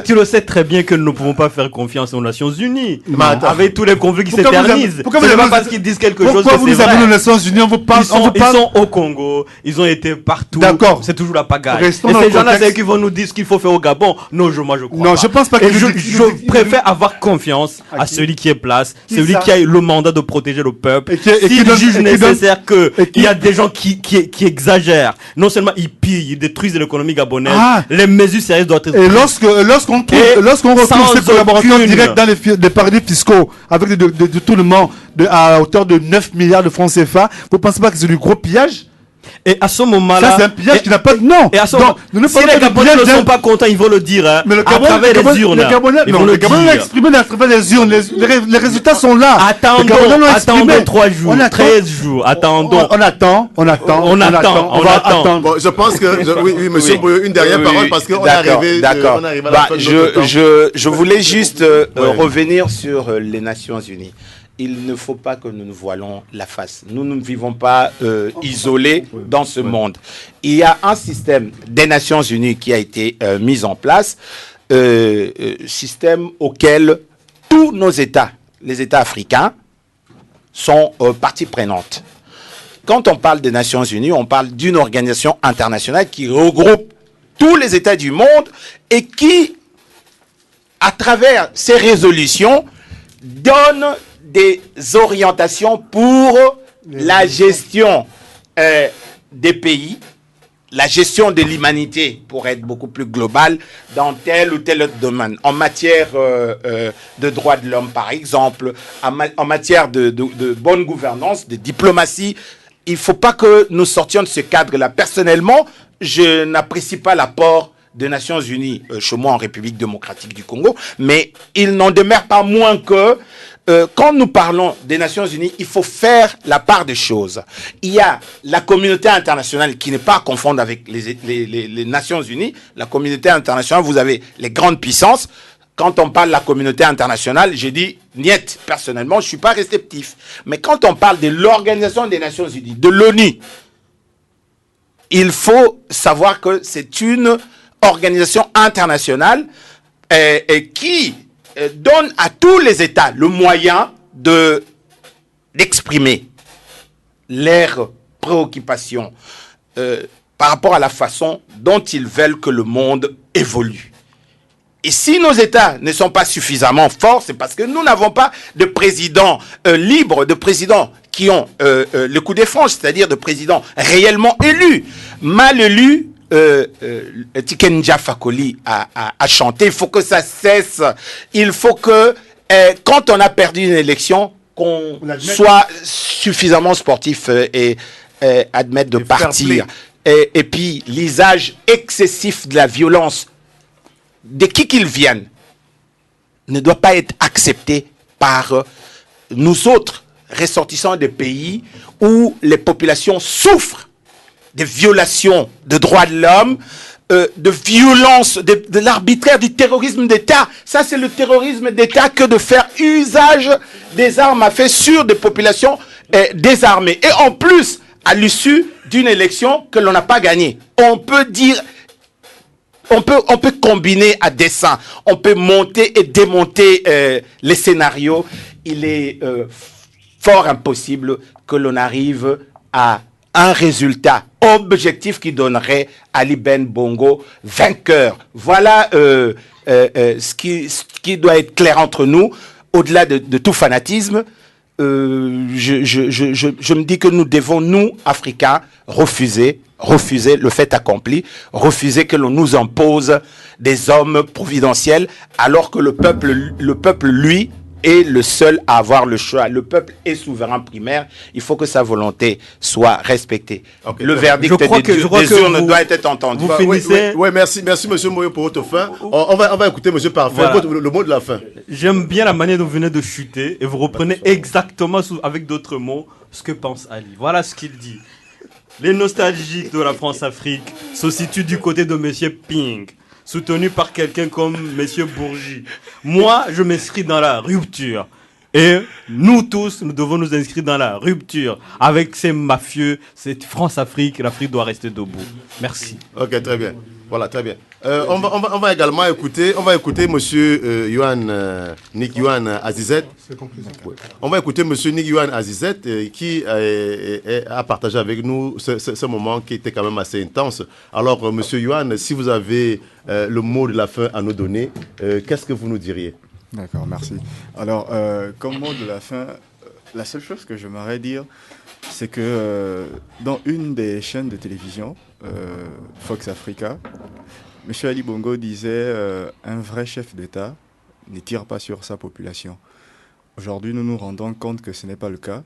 Tu le sais très bien que nous ne pouvons pas faire confiance aux Nations Unies. Avec tous les conflits qui s'éternisent. Pourquoi ce n'est pas parce qu'ils disent quelque chose que c'est vrai. Pourquoi vous avez les Nations Unies? Ils sont au Congo, ils ont été partout. D'accord. C'est toujours la pagaille. Et ces gens-là, c'est eux qui vont nous dire ce qu'il faut faire au Gabon. Non, moi je crois pas. Non, je pense pas que je préfère avoir confiance à celui qui est place, celui qui a eu le mandat de protéger le peuple. S'il juge nécessaire qu'il y a des gens qui exagèrent, non seulement ils pillent, ils détruisent l'économie gabonaise, les mesures sérieuses doivent être prises. Et lorsqu'on retrouve ces collaborateurs directs dans les paradis fiscaux, avec des détournements à hauteur de 9 milliards de francs CFA, vous ne pensez pas que c'est du gros pillage? Et à ce moment-là, ça c'est un pillage qui n'a pas de nom. Et à ce moment, si les Gabonais ne sont pas contents, ils vont le dire. Hein, mais le Gabon, à travers les urnes. Les Gabonais l'ont exprimé à travers les urnes. Les résultats sont là. Attendons 3 jours, 13 jours. Attendons. On attend. On va attendre. Bon, je pense que oui, monsieur Boyo, une dernière parole parce qu'on est arrivé. D'accord. Je voulais juste revenir sur les Nations Unies. Il ne faut pas que nous nous voilons la face. Nous ne vivons pas isolés dans ce monde. Il y a un système des Nations Unies qui a été mis en place, système auquel tous nos États, les États africains, sont partie prenante. Quand on parle des Nations Unies, on parle d'une organisation internationale qui regroupe tous les États du monde et qui, à travers ses résolutions, donne des orientations pour la gestion des pays, la gestion de l'humanité, pour être beaucoup plus globale, dans tel ou tel autre domaine. En matière de droits de l'homme, par exemple, en matière de bonne gouvernance, de diplomatie. Il ne faut pas que nous sortions de ce cadre-là. Personnellement, je n'apprécie pas l'apport des Nations Unies chez moi en République démocratique du Congo, mais il n'en demeure pas moins que quand nous parlons des Nations Unies, il faut faire la part des choses. Il y a la communauté internationale qui n'est pas à confondre avec les Nations Unies. La communauté internationale, vous avez les grandes puissances. Quand on parle de la communauté internationale, j'ai dit, niet, personnellement, je ne suis pas réceptif. Mais quand on parle de l'Organisation des Nations Unies, de l'ONU, il faut savoir que c'est une organisation internationale qui donne à tous les États le moyen d'exprimer leurs préoccupations par rapport à la façon dont ils veulent que le monde évolue. Et si nos États ne sont pas suffisamment forts, c'est parce que nous n'avons pas de présidents libres, de présidents qui ont le coup des franges, c'est-à-dire de présidents réellement élus. Mal élus, Tikenja Fakoli a chanté, il faut que ça cesse. Il faut que, quand on a perdu une élection, qu'on soit suffisamment sportif et admettre de partir. et puis l'usage excessif de la violence, de qui qu'ils viennent, ne doit pas être accepté par nous autres ressortissants des pays où les populations souffrent de violations de droits de l'homme, de violence, de l'arbitraire, du terrorisme d'État. Ça, c'est le terrorisme d'État que de faire usage des armes à feu sur des populations désarmées. Et en plus, à l'issue d'une élection que l'on n'a pas gagnée. On peut dire, on peut combiner à dessein, on peut monter et démonter les scénarios. Il est fort impossible que l'on arrive à un résultat objectif qui donnerait Ali Ben Bongo vainqueur. Voilà ce qui doit être clair entre nous, au-delà de tout fanatisme. Je me dis que nous devons, nous, Africains, refuser le fait accompli, refuser que l'on nous impose des hommes providentiels, alors que le peuple, lui, est le seul à avoir le choix. Le peuple est souverain primaire. Il faut que sa volonté soit respectée. Okay. Le verdict des urnes doit être entendu. Vous finissez... Oui, merci M. Moyo pour votre fin. On va écouter M. Parfait, voilà. Le mot de la fin. J'aime bien la manière dont vous venez de chuter et vous reprenez exactement, avec d'autres mots, ce que pense Ali. Voilà ce qu'il dit. Les nostalgiques de la France-Afrique se situent du côté de M. Ping, soutenu par quelqu'un comme M. Bourgi. Moi, je m'inscris dans la rupture. Et nous tous, nous devons nous inscrire dans la rupture. Avec ces mafieux, cette France-Afrique, l'Afrique doit rester debout. Merci. Ok, très bien. Voilà, très bien. On va également écouter, monsieur Nick Yohan Azizet. On va écouter monsieur Nick Yohan Azizet qui a partagé avec nous ce moment qui était quand même assez intense. Alors, monsieur Yohan, si vous avez le mot de la fin à nous donner, qu'est-ce que vous nous diriez? D'accord, merci. Alors, comme mot de la fin, la seule chose que j'aimerais dire, c'est que dans une des chaînes de télévision, Fox Africa, M. Ali Bongo disait un vrai chef d'État ne tire pas sur sa population. Aujourd'hui, nous nous rendons compte que ce n'est pas le cas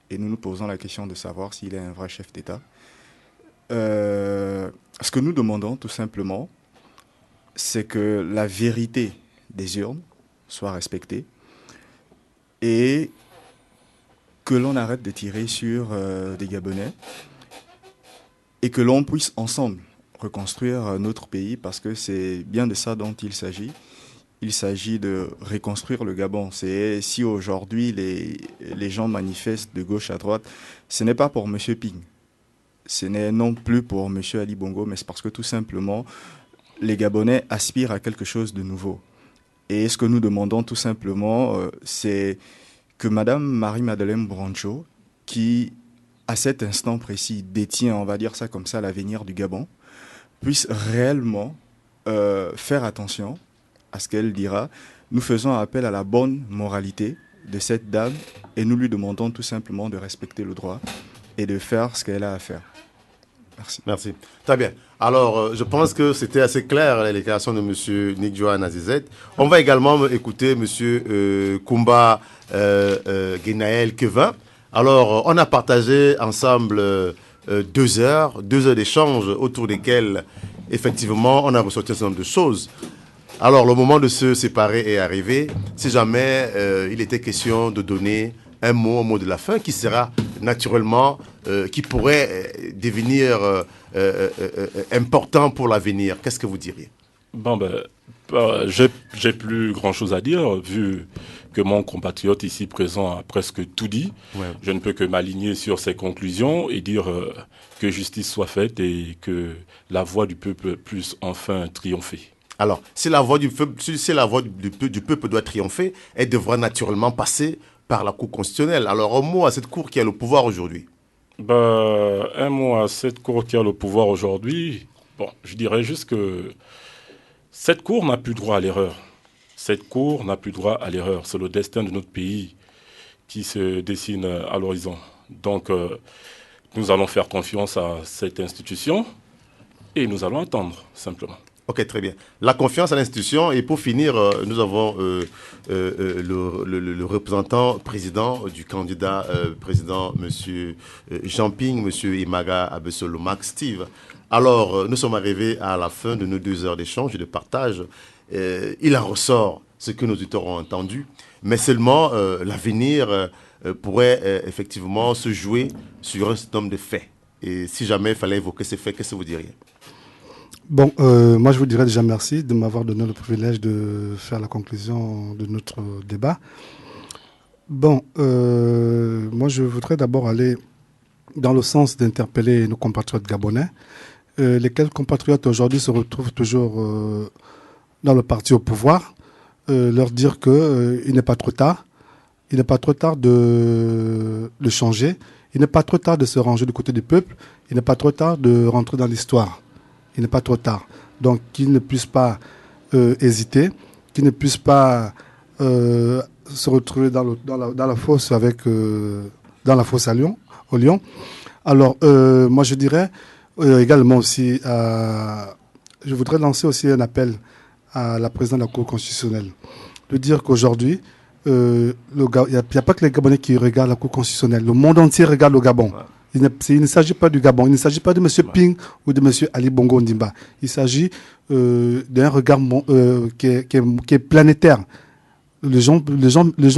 et nous nous posons la question de savoir s'il est un vrai chef d'État. Ce que nous demandons tout simplement, c'est que la vérité des urnes soit respectée et que l'on arrête de tirer sur des Gabonais et que l'on puisse ensemble reconstruire notre pays, parce que c'est bien de ça dont il s'agit. Il s'agit de reconstruire le Gabon. C'est si aujourd'hui les gens manifestent de gauche à droite, ce n'est pas pour M. Ping, ce n'est non plus pour M. Ali Bongo, mais c'est parce que tout simplement les Gabonais aspirent à quelque chose de nouveau. Et ce que nous demandons tout simplement, c'est que Mme Marie-Madeleine Brancho, qui à cet instant précis détient, on va dire ça comme ça, l'avenir du Gabon, puisse réellement faire attention à ce qu'elle dira. Nous faisons appel à la bonne moralité de cette dame et nous lui demandons tout simplement de respecter le droit et de faire ce qu'elle a à faire. Merci. Merci. Très bien. Alors, je pense que c'était assez clair la déclaration de M. Nick Yohan Azizet. On va également écouter M. Kumba Genaël Kevin. Alors, on a partagé ensemble 2 heures d'échange autour desquelles, effectivement, on a ressorti un certain nombre de choses. Alors, le moment de se séparer est arrivé. Si jamais il était question de donner un mot de la fin qui sera naturellement, qui pourrait devenir important pour l'avenir, qu'est-ce que vous diriez? Bon, j'ai plus grand-chose à dire, vu que mon compatriote ici présent a presque tout dit. Ouais. Je ne peux que m'aligner sur ses conclusions et dire que justice soit faite et que la voix du peuple puisse enfin triompher. Alors, si la voix du peuple doit triompher, elle devra naturellement passer par la Cour constitutionnelle. Alors, un mot à cette Cour qui a le pouvoir aujourd'hui. Un mot à cette Cour qui a le pouvoir aujourd'hui. Bon, je dirais juste que cette Cour n'a plus droit à l'erreur. Cette Cour n'a plus droit à l'erreur. C'est le destin de notre pays qui se dessine à l'horizon. Donc, nous allons faire confiance à cette institution et nous allons attendre, simplement. Ok, très bien. La confiance à l'institution. Et pour finir, nous avons le représentant président du candidat président, M. Jean Ping, M. Imaga Abesolo Max Steve. Alors, nous sommes arrivés à la fin de nos 2 heures d'échange et de partage. Il en ressort ce que nos auditeurs ont entendu, mais seulement l'avenir pourrait effectivement se jouer sur un certain nombre de faits. Et si jamais il fallait évoquer ces faits, qu'est-ce que vous diriez? Bon, moi je vous dirais déjà merci de m'avoir donné le privilège de faire la conclusion de notre débat. Bon, moi je voudrais d'abord aller dans le sens d'interpeller nos compatriotes gabonais, lesquels compatriotes aujourd'hui se retrouvent toujours dans le parti au pouvoir, leur dire qu'il n'est pas trop tard, il n'est pas trop tard de changer, il n'est pas trop tard de se ranger du côté du peuple, il n'est pas trop tard de rentrer dans l'histoire. Il n'est pas trop tard. Donc, qu'ils ne puissent pas hésiter, qu'ils ne puissent pas se retrouver dans la fosse dans la fosse au lion. Alors, moi, je dirais également aussi, je voudrais lancer aussi un appel à la présidente de la Cour constitutionnelle, de dire qu'aujourd'hui, il n'y a pas que les Gabonais qui regardent la Cour constitutionnelle. Le monde entier regarde le Gabon. Ouais. Il ne s'agit pas du Gabon, il ne s'agit pas de M. Ping ou de M. Ali Bongo Ondimba. Il s'agit d'un regard qui est planétaire. Les gens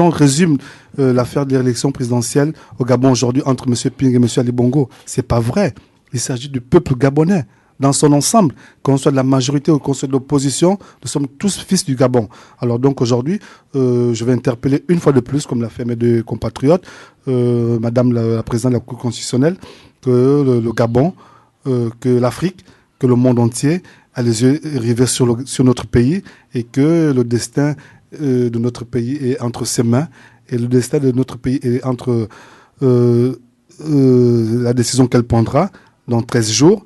résument l'affaire de l'élection présidentielle au Gabon aujourd'hui entre M. Ping et M. Ali Bongo. C'est pas vrai. Il s'agit du peuple gabonais dans son ensemble, qu'on soit de la majorité ou qu'on soit de l'opposition, nous sommes tous fils du Gabon. Alors donc aujourd'hui, je vais interpeller une fois de plus, comme l'a fait mes 2 compatriotes, Madame la présidente de la Cour constitutionnelle, que le Gabon, que l'Afrique, que le monde entier a les yeux rivés sur notre pays et que le destin de notre pays est entre ses mains et le destin de notre pays est entre la décision qu'elle prendra dans 13 jours,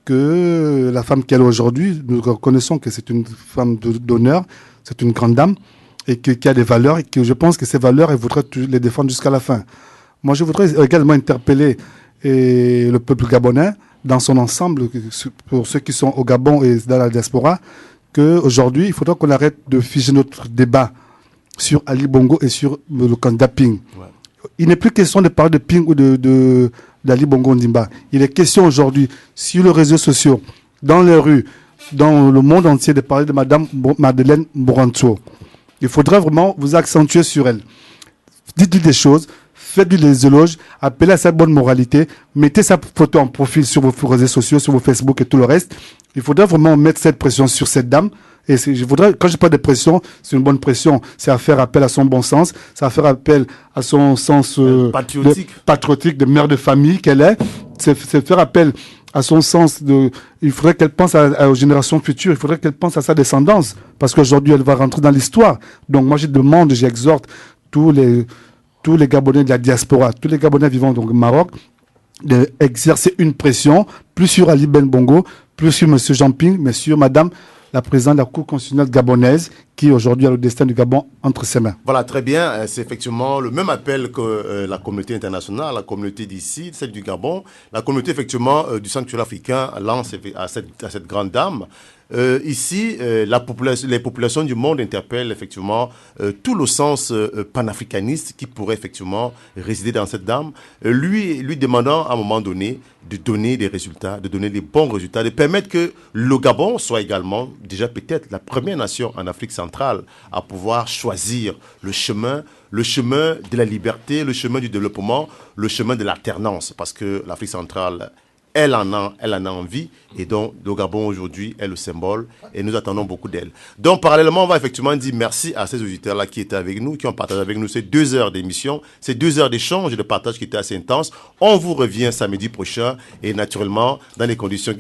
que la femme qu'elle est aujourd'hui, nous reconnaissons que c'est une femme d'honneur, c'est une grande dame, et qui a des valeurs, et que je pense que ces valeurs, elle voudrait les défendre jusqu'à la fin. Moi, je voudrais également interpeller le peuple gabonais dans son ensemble, pour ceux qui sont au Gabon et dans la diaspora, qu'aujourd'hui, il faudra qu'on arrête de figer notre débat sur Ali Bongo et sur le candidat Ping. Ouais. Il n'est plus question de parler de Ping ou d'Ali Bongo Ondimba. Il est question aujourd'hui, sur les réseaux sociaux, dans les rues, dans le monde entier, de parler de Madame Madeleine Moranto. Il faudrait vraiment vous accentuer sur elle. Dites-lui des choses, faites-lui des éloges, appelez à sa bonne moralité, mettez sa photo en profil sur vos réseaux sociaux, sur vos Facebook et tout le reste. Il faudrait vraiment mettre cette pression sur cette dame. Et quand je parle de pression, c'est une bonne pression. C'est à faire appel à son bon sens, c'est à faire appel à son sens patriotique de mère de famille qu'elle est. C'est faire appel à son sens il faudrait qu'elle pense aux générations futures, il faudrait qu'elle pense à sa descendance, parce qu'aujourd'hui elle va rentrer dans l'histoire. Donc moi j'exhorte tous les Gabonais de la diaspora, tous les Gabonais vivant donc au Maroc, d'exercer une pression, plus sur Ali Ben Bongo, plus sur M. Jean Ping, mais sur Madame la présidente de la Cour constitutionnelle gabonaise, qui aujourd'hui a le destin du Gabon entre ses mains. Voilà, très bien. C'est effectivement le même appel que la communauté internationale, la communauté d'ici, celle du Gabon, la communauté effectivement du sanctuaire africain lance à cette grande dame. Ici, les populations du monde interpellent effectivement tout le sens panafricaniste qui pourrait effectivement résider dans cette dame, lui demandant à un moment donné de donner des résultats, de donner des bons résultats, de permettre que le Gabon soit également déjà peut-être la première nation en Afrique centrale à pouvoir choisir le chemin de la liberté, le chemin du développement, le chemin de l'alternance, parce que l'Afrique centrale, elle en a envie, et donc le Gabon aujourd'hui est le symbole, et nous attendons beaucoup d'elle. Donc parallèlement, on va effectivement dire merci à ces auditeurs-là qui étaient avec nous, qui ont partagé avec nous ces 2 heures d'émission, ces 2 heures d'échange et de partage qui étaient assez intenses. On vous revient samedi prochain, et naturellement dans les conditions qui